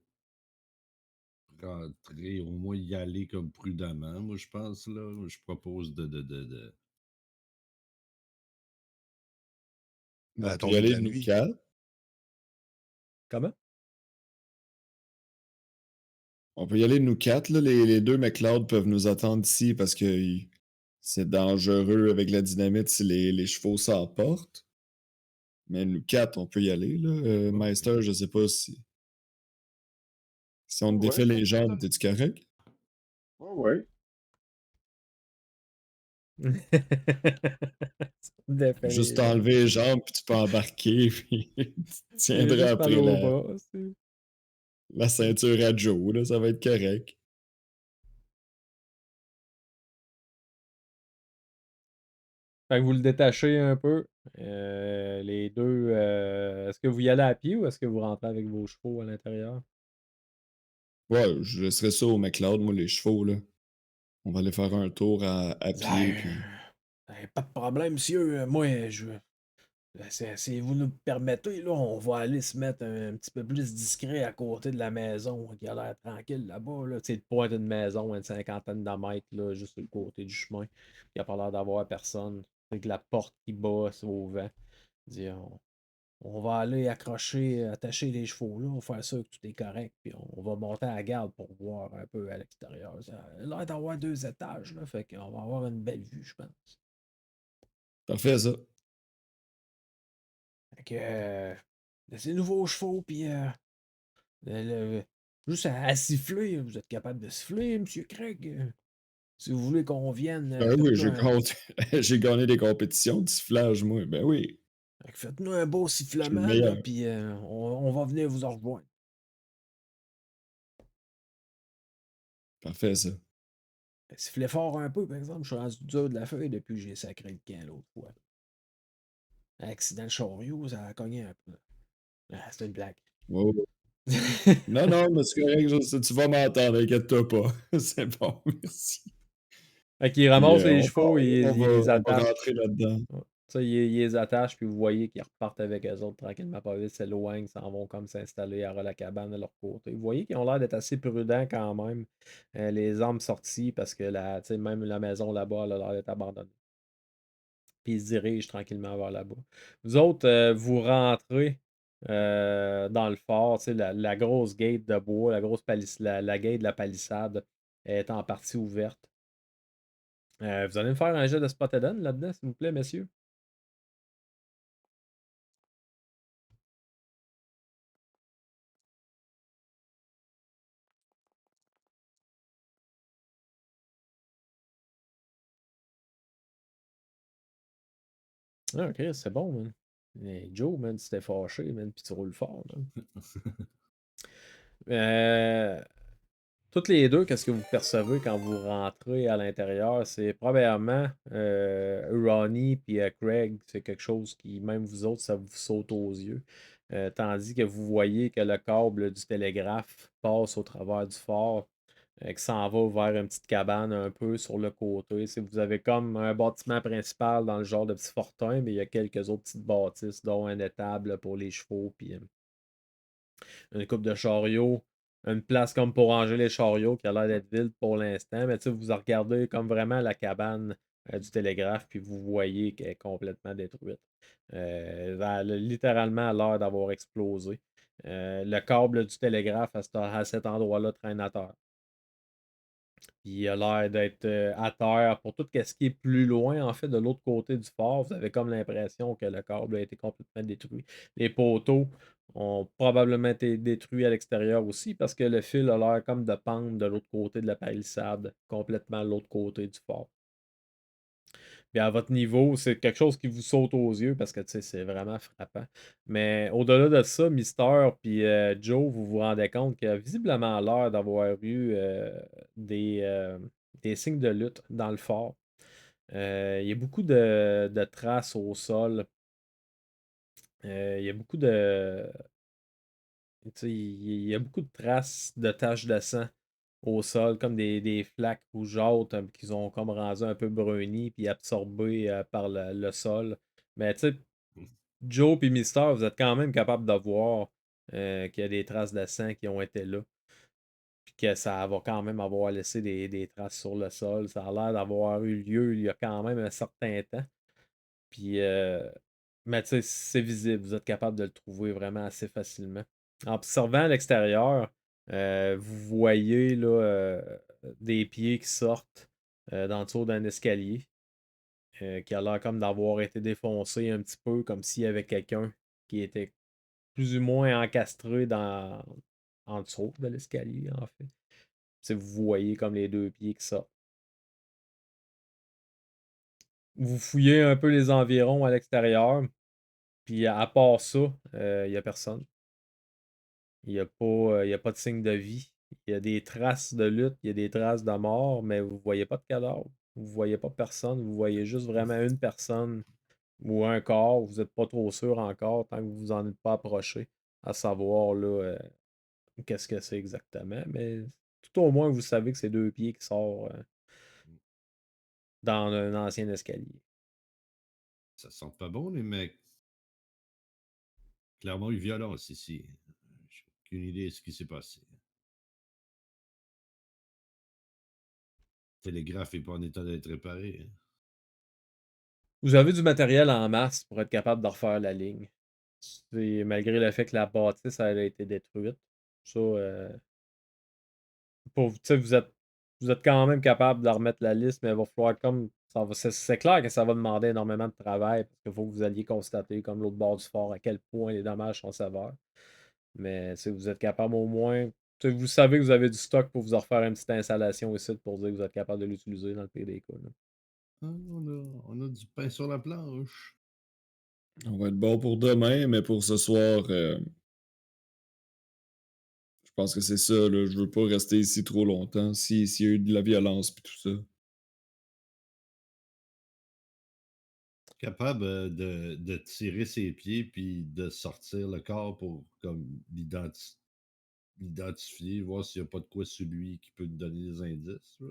rentrer, au moins y aller comme prudemment, moi, je pense, là. Je propose de... À On la peut y tombée de aller la nous nuit. quatre. Comment? On peut y aller nous quatre, là. Les deux McLeod peuvent nous attendre ici parce que c'est dangereux avec la dynamite si les chevaux s'emportent. Mais nous quatre, on peut y aller, là. Ah, oui. Meister, je sais pas si on te Ouais, défait les pourquoi jambes, pas? t'es-tu correct? Ouais. Défait Juste les jambes. t'enlever les jambes, puis tu peux embarquer, puis tu J'ai tiendras juste mal après au bras aussi. la ceinture à Joe, là, ça va être correct. Fait que vous le détachez un peu. Les deux. Est-ce que vous y allez à pied ou est-ce que vous rentrez avec vos chevaux à l'intérieur? Ouais, je laisserai ça au McLeod, moi, les chevaux, là. On va aller faire un tour à pied, puis... Pas de problème, monsieur. Moi, si vous nous permettez, là, on va aller se mettre un petit peu plus discret à côté de la maison qui a l'air tranquille là-bas. Là. C'est le point d'une maison, une cinquantaine de mètres, là, juste sur le côté du chemin. Il n'y a pas l'air d'avoir personne. Avec la porte qui bat au vent. Dit, on va aller attacher les chevaux là, on va faire sûr que tout est correct, puis on va monter à la garde pour voir un peu à l'extérieur. Ça a l'air d'avoir 2 étages, là, fait qu'on va avoir une belle vue, je pense. Parfait, ça. Fait que, laissez-nous vos chevaux, puis juste à siffler, vous êtes capable de siffler, monsieur Craig. Si vous voulez qu'on vienne, Ben oui, faites-nous je un, compte. J'ai gagné des compétitions de sifflage, moi. Ben oui, faites-nous un beau je suis le sifflement, là, meilleur. puis on va venir vous en rejoindre. Parfait, ça. Sifflez fort un peu, par exemple. Je suis rendu dur de la feuille depuis que j'ai sacré le camp l'autre fois. Accident de chariot, ça a cogné un peu. Ah, c'était une blague. Ouais, ouais. Non, non, mais c'est correct, tu vas m'entendre, inquiète-toi pas. C'est bon, merci. Fait qu'il Puis ramasse les chevaux et on il les va attache. rentrer là-dedans. Ouais. Ça, il les attache, puis vous voyez qu'ils repartent avec eux autres tranquillement. Pas vite, s'éloignent, s'en vont comme s'installer à la cabane à leur côté. Vous voyez qu'ils ont l'air d'être assez prudents quand même. Les armes sorties, parce que même la maison là-bas, elle a l'air d'être abandonnée. Puis ils se dirigent tranquillement vers là-bas. Vous autres, vous rentrez dans le fort, la grosse gate de bois, la gate de la palissade est en partie ouverte. Vous allez me faire un jet de Spotted On là-dedans, s'il vous plaît, messieurs. Ah, ok, c'est bon, man. Joe, man, tu t'es fâché, man, puis tu roules fort, man. Toutes les deux, qu'est-ce que vous percevez quand vous rentrez à l'intérieur? C'est premièrement Ronnie puis Craig, c'est quelque chose qui, même vous autres, ça vous saute aux yeux. Tandis que vous voyez que le câble du télégraphe passe au travers du fort, qui s'en va vers une petite cabane un peu sur le côté. Vous avez comme un bâtiment principal dans le genre de petit fortin, mais il y a quelques autres petites bâtisses, dont un étable pour les chevaux, puis une coupe de chariots, une place comme pour ranger les chariots qui a l'air d'être vide pour l'instant. Mais vous regardez comme vraiment la cabane du télégraphe, puis vous voyez qu'elle est complètement détruite. Elle a littéralement l'air d'avoir explosé. Le câble du télégraphe à cet endroit-là traîne à terre. Il a l'air d'être à terre pour tout ce qui est plus loin, en fait, de l'autre côté du fort. Vous avez comme l'impression que le câble a été complètement détruit. Les poteaux ont probablement été détruits à l'extérieur aussi parce que le fil a l'air comme de pendre de l'autre côté de la palissade, complètement de l'autre côté du fort. Puis à votre niveau, c'est quelque chose qui vous saute aux yeux parce que tu sais, c'est vraiment frappant. Mais au-delà de ça, Mister puis Joe, vous vous rendez compte qu'il a visiblement l'air d'avoir eu des, euh, des signes de lutte dans le fort. Il y a beaucoup de traces au sol. Il y a beaucoup de. Tu sais, il y a beaucoup de traces de taches de sang au sol, comme des flaques rougeâtres qui ont comme rendu un peu bruni puis absorbés par le sol. Mais tu sais, Joe et Mister, vous êtes quand même capable de voir qu'il y a des traces de sang qui ont été là. Puis que ça va quand même avoir laissé des traces sur le sol. Ça a l'air d'avoir eu lieu il y a quand même un certain temps. Puis, mais tu sais, c'est visible. Vous êtes capable de le trouver vraiment assez facilement. En observant à l'extérieur, vous voyez là, des pieds qui sortent d'en dessous d'un escalier qui a l'air comme d'avoir été défoncé un petit peu, comme s'il y avait quelqu'un qui était plus ou moins encastré en dessous de l'escalier, en fait. Si vous voyez comme les deux pieds qui sortent. Vous fouillez un peu les environs à l'extérieur, puis à part ça, il n'y a personne. Il y a pas de signe de vie. Il y a des traces de lutte, il y a des traces de mort, mais vous ne voyez pas de cadavre. Vous ne voyez pas personne. Vous voyez juste vraiment une personne ou un corps. Vous n'êtes pas trop sûr encore tant que vous vous en êtes pas approché à savoir là, qu'est-ce que c'est exactement. Mais tout au moins, vous savez que c'est deux pieds qui sortent dans un ancien escalier. Ça sent pas bon, les mecs. Clairement, une violence ici. J'ai aucune idée de ce qui s'est passé. Le télégraphe n'est pas en état d'être réparé. Hein. Vous avez du matériel en masse pour être capable de refaire la ligne. Malgré le fait que la bâtisse elle a été détruite. Ça, tu sais, vous êtes quand même capable de remettre la liste, mais il va falloir comme. C'est clair que ça va demander énormément de travail parce qu'il faut que vous alliez constater, comme l'autre bord du fort, à quel point les dommages sont sévères. Mais si vous êtes capable au moins. Vous savez que vous avez du stock pour vous en refaire une petite installation ici pour dire que vous êtes capable de l'utiliser dans le pire des cas. Là. Ah, on a du pain sur la planche. On va être bon pour demain, mais pour ce soir, je pense que c'est ça. Là. Je veux pas rester ici trop longtemps. S'il y a eu de la violence et tout ça. Capable de tirer ses pieds puis de sortir le corps pour comme l'identifier, voir s'il n'y a pas de quoi sur lui qui peut te donner des indices. Là.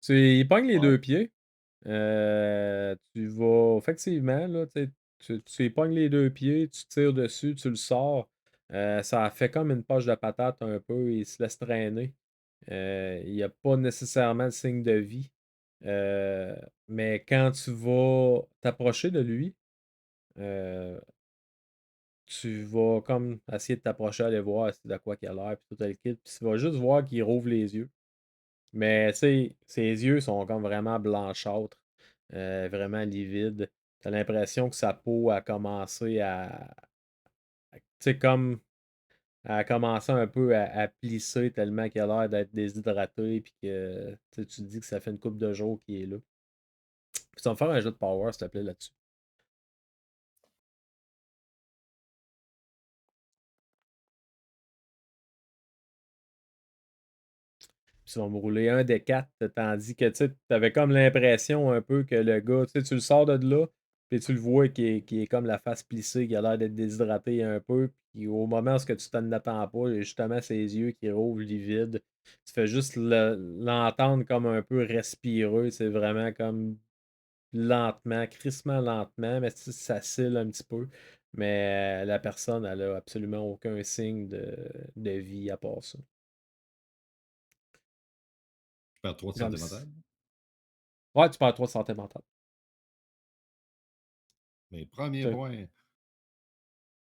Il pogne les Ouais. deux pieds. Tu vas effectivement, là, tu y pognes les deux pieds, tu tires dessus, tu le sors. Ça fait comme une poche de patate un peu, il se laisse traîner. Il n'y a pas nécessairement de signe de vie. Mais quand tu vas t'approcher de lui, euh, tu vas comme essayer de t'approcher, aller voir c'est de quoi qu'il a l'air, puis tout le kit, puis tu vas juste voir qu'il rouvre les yeux. Mais tu sais, ses yeux sont comme vraiment blanchâtres, vraiment livides. T'as l'impression que sa peau a commencé tu sais, comme, a commencé un peu à plisser tellement qu'il a l'air d'être déshydraté, puis que tu te dis que ça fait une couple de jours qu'il est là. Puis tu vas me faire un jeu de power, s'il te plaît, là-dessus. Puis ils vont me rouler un des quatre, tandis que tu avais comme l'impression un peu que le gars, tu le sors de là, puis tu le vois qui est comme la face plissée, qui a l'air d'être déshydraté un peu, puis au moment où ce que tu t'en attends pas, il y a justement ses yeux qui rouvrent livides. Tu fais juste l'entendre comme un peu respireux, c'est vraiment comme lentement, crissement lentement, mais ça cille un petit peu. Mais la personne, elle a absolument aucun signe de vie à part ça. Je perds 3 de Comme santé si- mentale. Ouais, tu perds 3 de santé mentale. Mes premiers Tu points.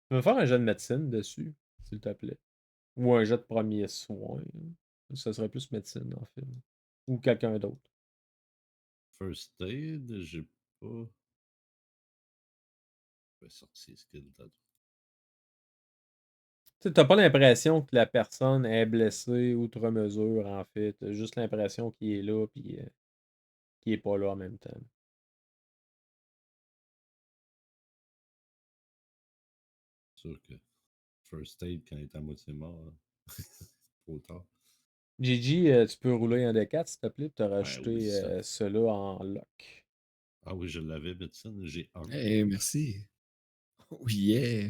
veux faire un jet de médecine dessus, s'il te plaît. Ou un jet de premier soin. Ça serait plus médecine, en fait. Ou quelqu'un d'autre. First aid, j'ai pas. Je vais sortir skill tantôt. Tu sais, t'as pas l'impression que la personne est blessée outre mesure, en fait. T'as juste l'impression qu'il est là, puis qu'il est pas là en même temps. C'est sûr que first aid quand il est à moitié mort. Trop tard. Gigi, tu peux rouler un des 4 s'il te plaît, puis te Ouais, rajouter oui, ça. ceux-là en lock. Ah oui, je l'avais, médecine. J'ai un. Hey, merci. Oh yeah.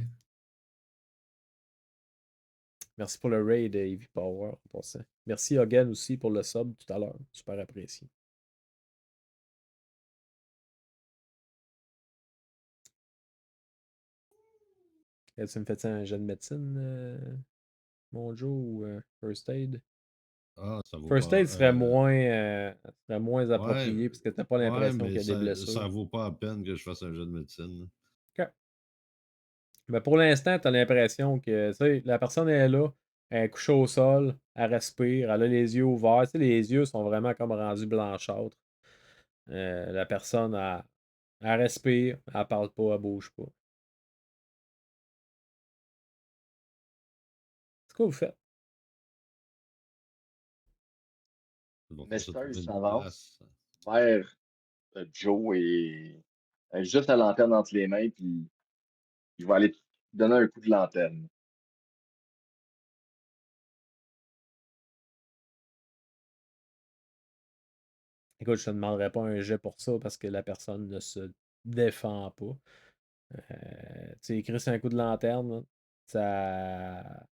Merci pour le raid, Eevee Power, en passant. Merci Hogan aussi pour le sub tout à l'heure. Super apprécié. Tu me fais un jet de médecine, mon Joe, ou First Aid? Ah, ça vaut First pas. Aid serait moins Ouais, approprié parce que t'as pas ouais, l'impression mais qu'il y a des ça blessures. vaut pas la peine que je fasse un jeu de médecine. OK. Mais pour l'instant, t'as l'impression que tu sais, la personne est là, elle est couchée au sol, elle respire, elle a les yeux ouverts. Tu sais, les yeux sont vraiment comme rendus blanchâtres. La personne, elle respire, elle parle pas, elle bouge pas. C'est quoi vous faites? Ils vont tous se Nestor, il trouver une s'avance place. vers Joe et juste la lanterne entre les mains, puis il va aller donner un coup de lanterne. Écoute, je te demanderai pas un jet pour ça parce que la personne ne se défend pas. Tu sais, écrit sur un coup de lanterne, là, ça.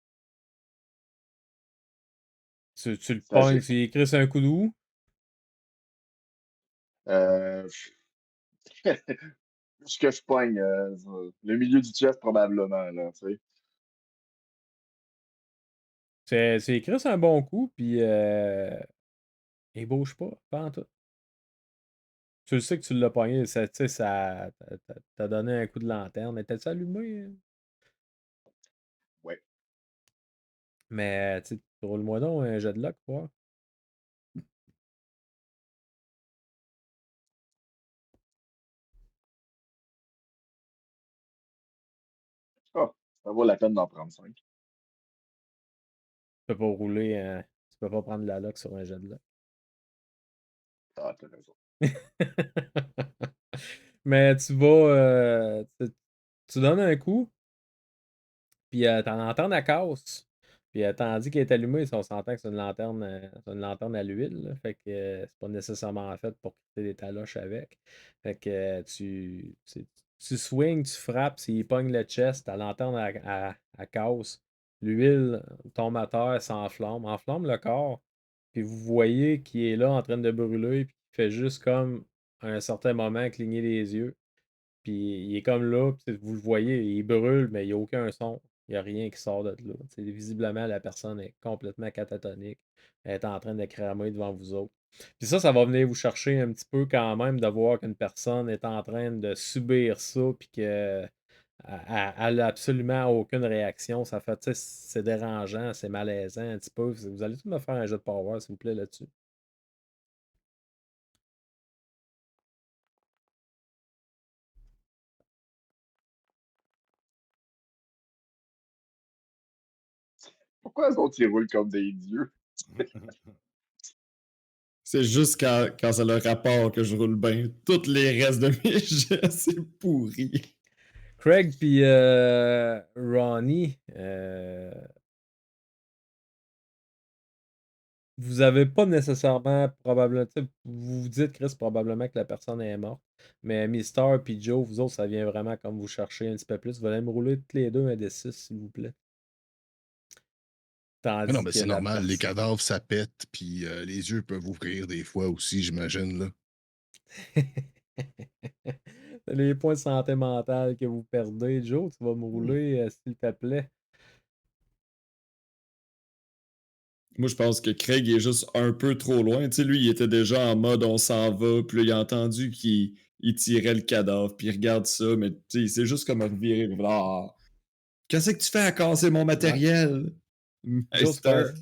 Tu le Ça pognes, gifle. tu écris sur un coup de où? Euh, ce que je pogne, le milieu du chest probablement, là, tu sais. C'est écrit sur un bon coup, puis il bouge pas en tout. Tu le sais que tu l'as pogné, ça, tu sais, ça t'a donné un coup de lanterne. Était-tu allumé? Ouais. Mais tu sais, roule-moi donc un jet de luck, pour voir. Ah, ça vaut la peine d'en prendre 5. Tu peux pas rouler, tu peux pas prendre la luck sur un jet de luck. Ah, t'as raison. Mais tu vas, tu donnes un coup, puis t'en entends la casse. Puis tandis qu'elle est allumée, on s'entend que c'est une lanterne à l'huile, là. Fait que c'est pas nécessairement fait pour quitter des taloches avec. Fait que tu swings, tu frappes, s'il pogne le chest, ta lanterne à casse. L'huile tombe à terre, s'enflamme, enflamme le corps. Puis vous voyez qu'il est là en train de brûler, puis qu'il fait juste comme à un certain moment cligner les yeux. Puis il est comme là, puis vous le voyez, il brûle, mais il n'y a aucun son. Il n'y a rien qui sort de là. Visiblement, la personne est complètement catatonique. Elle est en train de cramer devant vous autres. Puis ça va venir vous chercher un petit peu quand même de voir qu'une personne est en train de subir ça, puis qu'elle n'a absolument aucune réaction. Ça fait, tu sais, c'est dérangeant, c'est malaisant un petit peu. Vous allez tout me faire un jeu de power, s'il vous plaît, là-dessus. Pourquoi est-ce qu'on roulent comme des dieux? C'est juste quand c'est le rapport que je roule bien. Tous les restes de mes jets, c'est pourri. Craig puis Ronnie, vous avez pas nécessairement probablement. Tu sais, vous vous dites, Chris, probablement que la personne est morte. Mais Mister puis Joe, vous autres, ça vient vraiment comme vous chercher un petit peu plus. Vous allez me rouler tous les deux un des 6, s'il vous plaît. Mais non, Tandis mais que c'est la normal, les personne. cadavres, ça pète, puis les yeux peuvent ouvrir des fois aussi, j'imagine, là. Les points de santé mentale que vous perdez, Joe, tu vas me rouler, s'il te plaît. Moi, je pense que Craig est juste un peu trop loin. Tu sais, lui, il était déjà en mode on s'en va, puis là, il a entendu qu'il il tirait le cadavre, puis il regarde ça, mais tu sais, c'est juste comme revirer. Ah, qu'est-ce que tu fais à casser mon Ouais. matériel? Joe, tu perds, Master.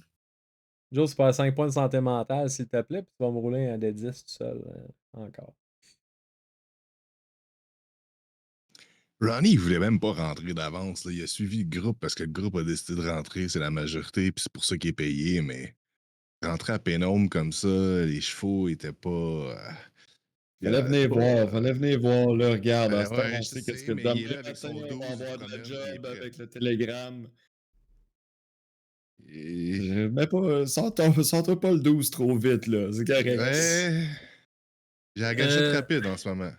Joe, tu perds 5 points de santé mentale, s'il te plaît, puis tu vas me rouler un des 10 tout seul. Encore. Ronnie, il voulait même pas rentrer d'avance. Là. Il a suivi le groupe parce que le groupe a décidé de rentrer, c'est la majorité, puis c'est pour ça qu'il est payé, mais rentrer à Pénome comme ça, les chevaux étaient pas. Fallait venir voir, fallait venir voir. Là, regarde, à cette heure, Ouais, on je sait qu'est-ce sais, que mais il est demain là avec matin, son on 12, va il se avoir de la promène, puis il est job prêt. avec le télégramme. Et... Mais pas, sors-toi pas le 12 trop vite, là. C'est correct. Ouais, j'ai la gâchette rapide en ce moment.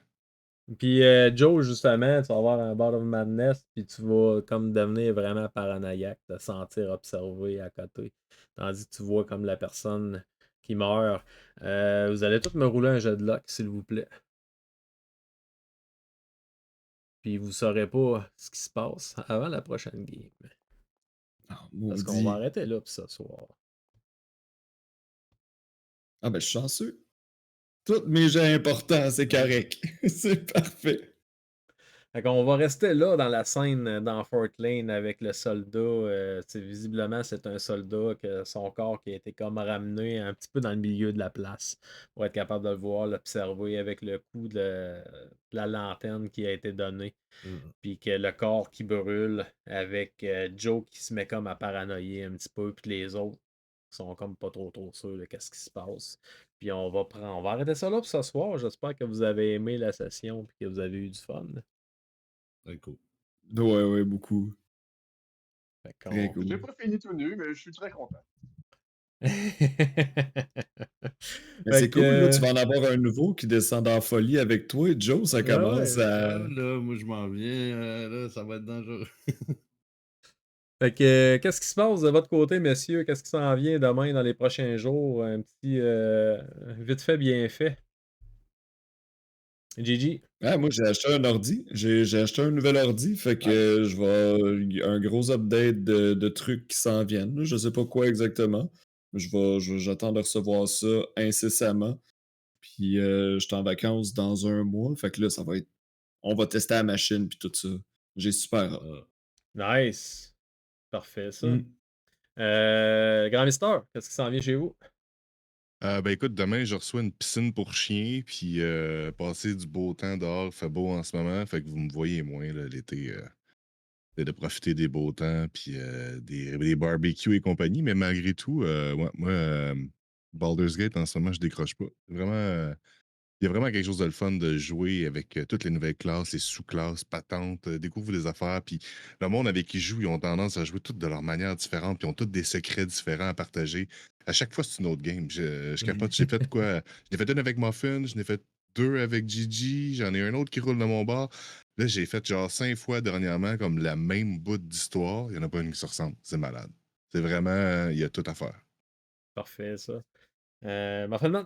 Puis Joe, justement, tu vas avoir un Bout of Madness, puis tu vas comme devenir vraiment paranoïaque, te sentir observé à côté. Tandis que tu vois comme la personne qui meurt. Vous allez tous me rouler un jet de luck, s'il vous plaît. Puis vous saurez pas ce qui se passe avant la prochaine game. Ah, Parce qu'on va maudit. arrêter là pour ce soir. Ah, ben, je suis chanceux. Tous mes jets importants, c'est correct. C'est parfait. Fait qu'on va rester là dans la scène dans Fort Lane avec le soldat. Visiblement, c'est un soldat que son corps qui a été comme ramené un petit peu dans le milieu de la place pour être capable de le voir, l'observer avec le coup de la lanterne qui a été donnée. Puis que le corps qui brûle avec Joe qui se met comme à paranoïer un petit peu, puis les autres qui sont comme pas trop sûrs de qu'est-ce qui se passe. Puis on va arrêter ça là pour ce soir. J'espère que vous avez aimé la session et que vous avez eu du fun. Très cool. Ouais, ouais, beaucoup. Fait Très qu'on- cool. J'ai pas fini tout nu, mais je suis très content. Mais Fait c'est cool, là, tu que, vas en avoir un nouveau qui descend en folie avec toi, Joe, ça ouais, commence ouais. à... Ah, là, moi, je m'en viens. Là, ça va être dangereux. Fait que, qu'est-ce qui se passe de votre côté, messieurs? Qu'est-ce qui s'en vient demain dans les prochains jours? Un petit vite fait, bien fait. Gigi? Ah, moi, j'ai acheté un ordi. J'ai acheté un nouvel ordi, fait que je vais... il y a un gros update de trucs qui s'en viennent. Là. Je sais pas quoi exactement. J'attends de recevoir ça incessamment. Puis je suis en vacances dans un mois, fait que là, ça va être... On va tester la machine puis tout ça. J'ai super hâte. Nice. Parfait, ça. Mm. Grand Mister, qu'est-ce qui s'en vient chez vous? Ben écoute, demain, je reçois une piscine pour chiens, puis passer du beau temps dehors, il fait beau en ce moment, fait que vous me voyez moins là, l'été. C'est de profiter des beaux temps, puis des barbecues et compagnie, mais malgré tout, ouais, moi, Baldur's Gate, en ce moment, je décroche pas. Vraiment, il y a vraiment quelque chose de le fun de jouer avec toutes les nouvelles classes, les sous-classes, patentes, découvre des affaires. Puis le monde avec qui je joue, ils ont tendance à jouer toutes de leur manière différente, puis ils ont tous des secrets différents à partager. À chaque fois, c'est une autre game. Je capote. J'ai fait quoi? J'ai fait une avec Muffin, j'en ai fait deux avec Gigi, j'en ai un autre qui roule dans mon bar. Là, j'ai fait genre 5 fois dernièrement comme la même bout d'histoire. Il n'y en a pas une qui se ressemble. C'est malade. C'est vraiment, il y a tout à faire. Parfait, ça. Marcelman,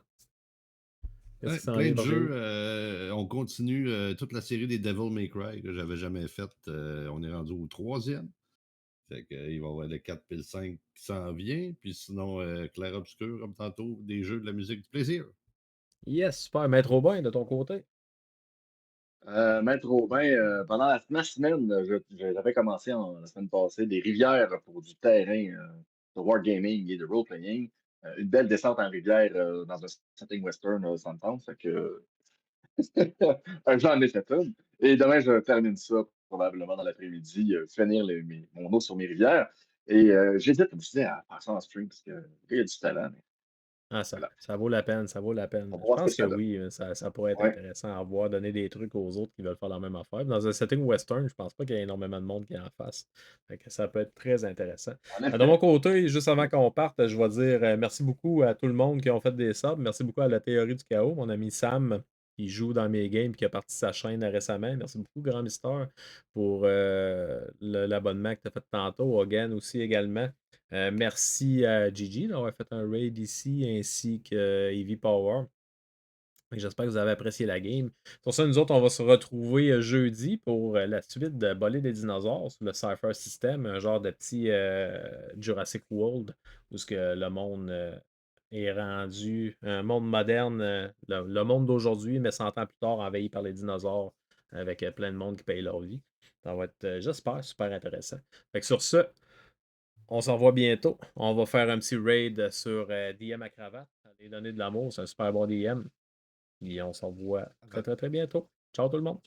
qu'est-ce Ouais, qui s'en plein vient de par chez vous? jeux. On continue toute la série des Devil May Cry que j'avais jamais faite. On est rendu au troisième. Fait que, il va y avoir le 4 puis le 5 qui s'en vient. Puis sinon, Clair Obscur, comme tantôt, des jeux de la musique du plaisir. Yes, super. Maître Aubin, de ton côté. Maître Aubin, pendant ma semaine, j'avais commencé la semaine passée des rivières pour du terrain de wargaming et de role-playing. Une belle descente en rivière dans un setting western s'entend. Fait que j'en ai fait une. Et demain, je termine ça probablement dans l'après-midi, finir mon eau sur mes rivières. Et j'hésite, comme je disais, à faire ça en stream parce que le gars, il a du talent. Mais Ah, ça, voilà, ça vaut la peine, ça vaut la peine. on va Je voir ce que pense que ça donne. oui, ça pourrait être Ouais, intéressant à voir, donner des trucs aux autres qui veulent faire la même affaire. Dans un setting western, je pense pas qu'il y ait énormément de monde qui en fasse. Fait que ça peut être très intéressant. en De mon effet. côté, juste avant qu'on parte, je vais dire merci beaucoup à tout le monde qui ont fait des subs. Merci beaucoup à la théorie du chaos, mon ami Sam, qui joue dans mes games et qui a parti sa chaîne récemment. Merci beaucoup, Grand Mister, pour l'abonnement que tu as fait tantôt. Hogan aussi également. Merci à Gigi d'avoir fait un raid ici, ainsi que Eevee Power. J'espère que vous avez apprécié la game. Sur ça, nous autres, on va se retrouver jeudi pour la suite de Voler des dinosaures sur le Cypher System, un genre de petit Jurassic World où ce que le monde est rendu un monde moderne, le monde d'aujourd'hui, mais 100 ans plus tard, envahi par les dinosaures, avec plein de monde qui paye leur vie. Ça va être, j'espère, super intéressant. Fait que sur ce, on s'en voit bientôt. On va faire un petit raid sur DM à cravate. Les donner de l'amour, c'est un super bon DM. Et on s'en voit très, très, très bientôt. Ciao tout le monde!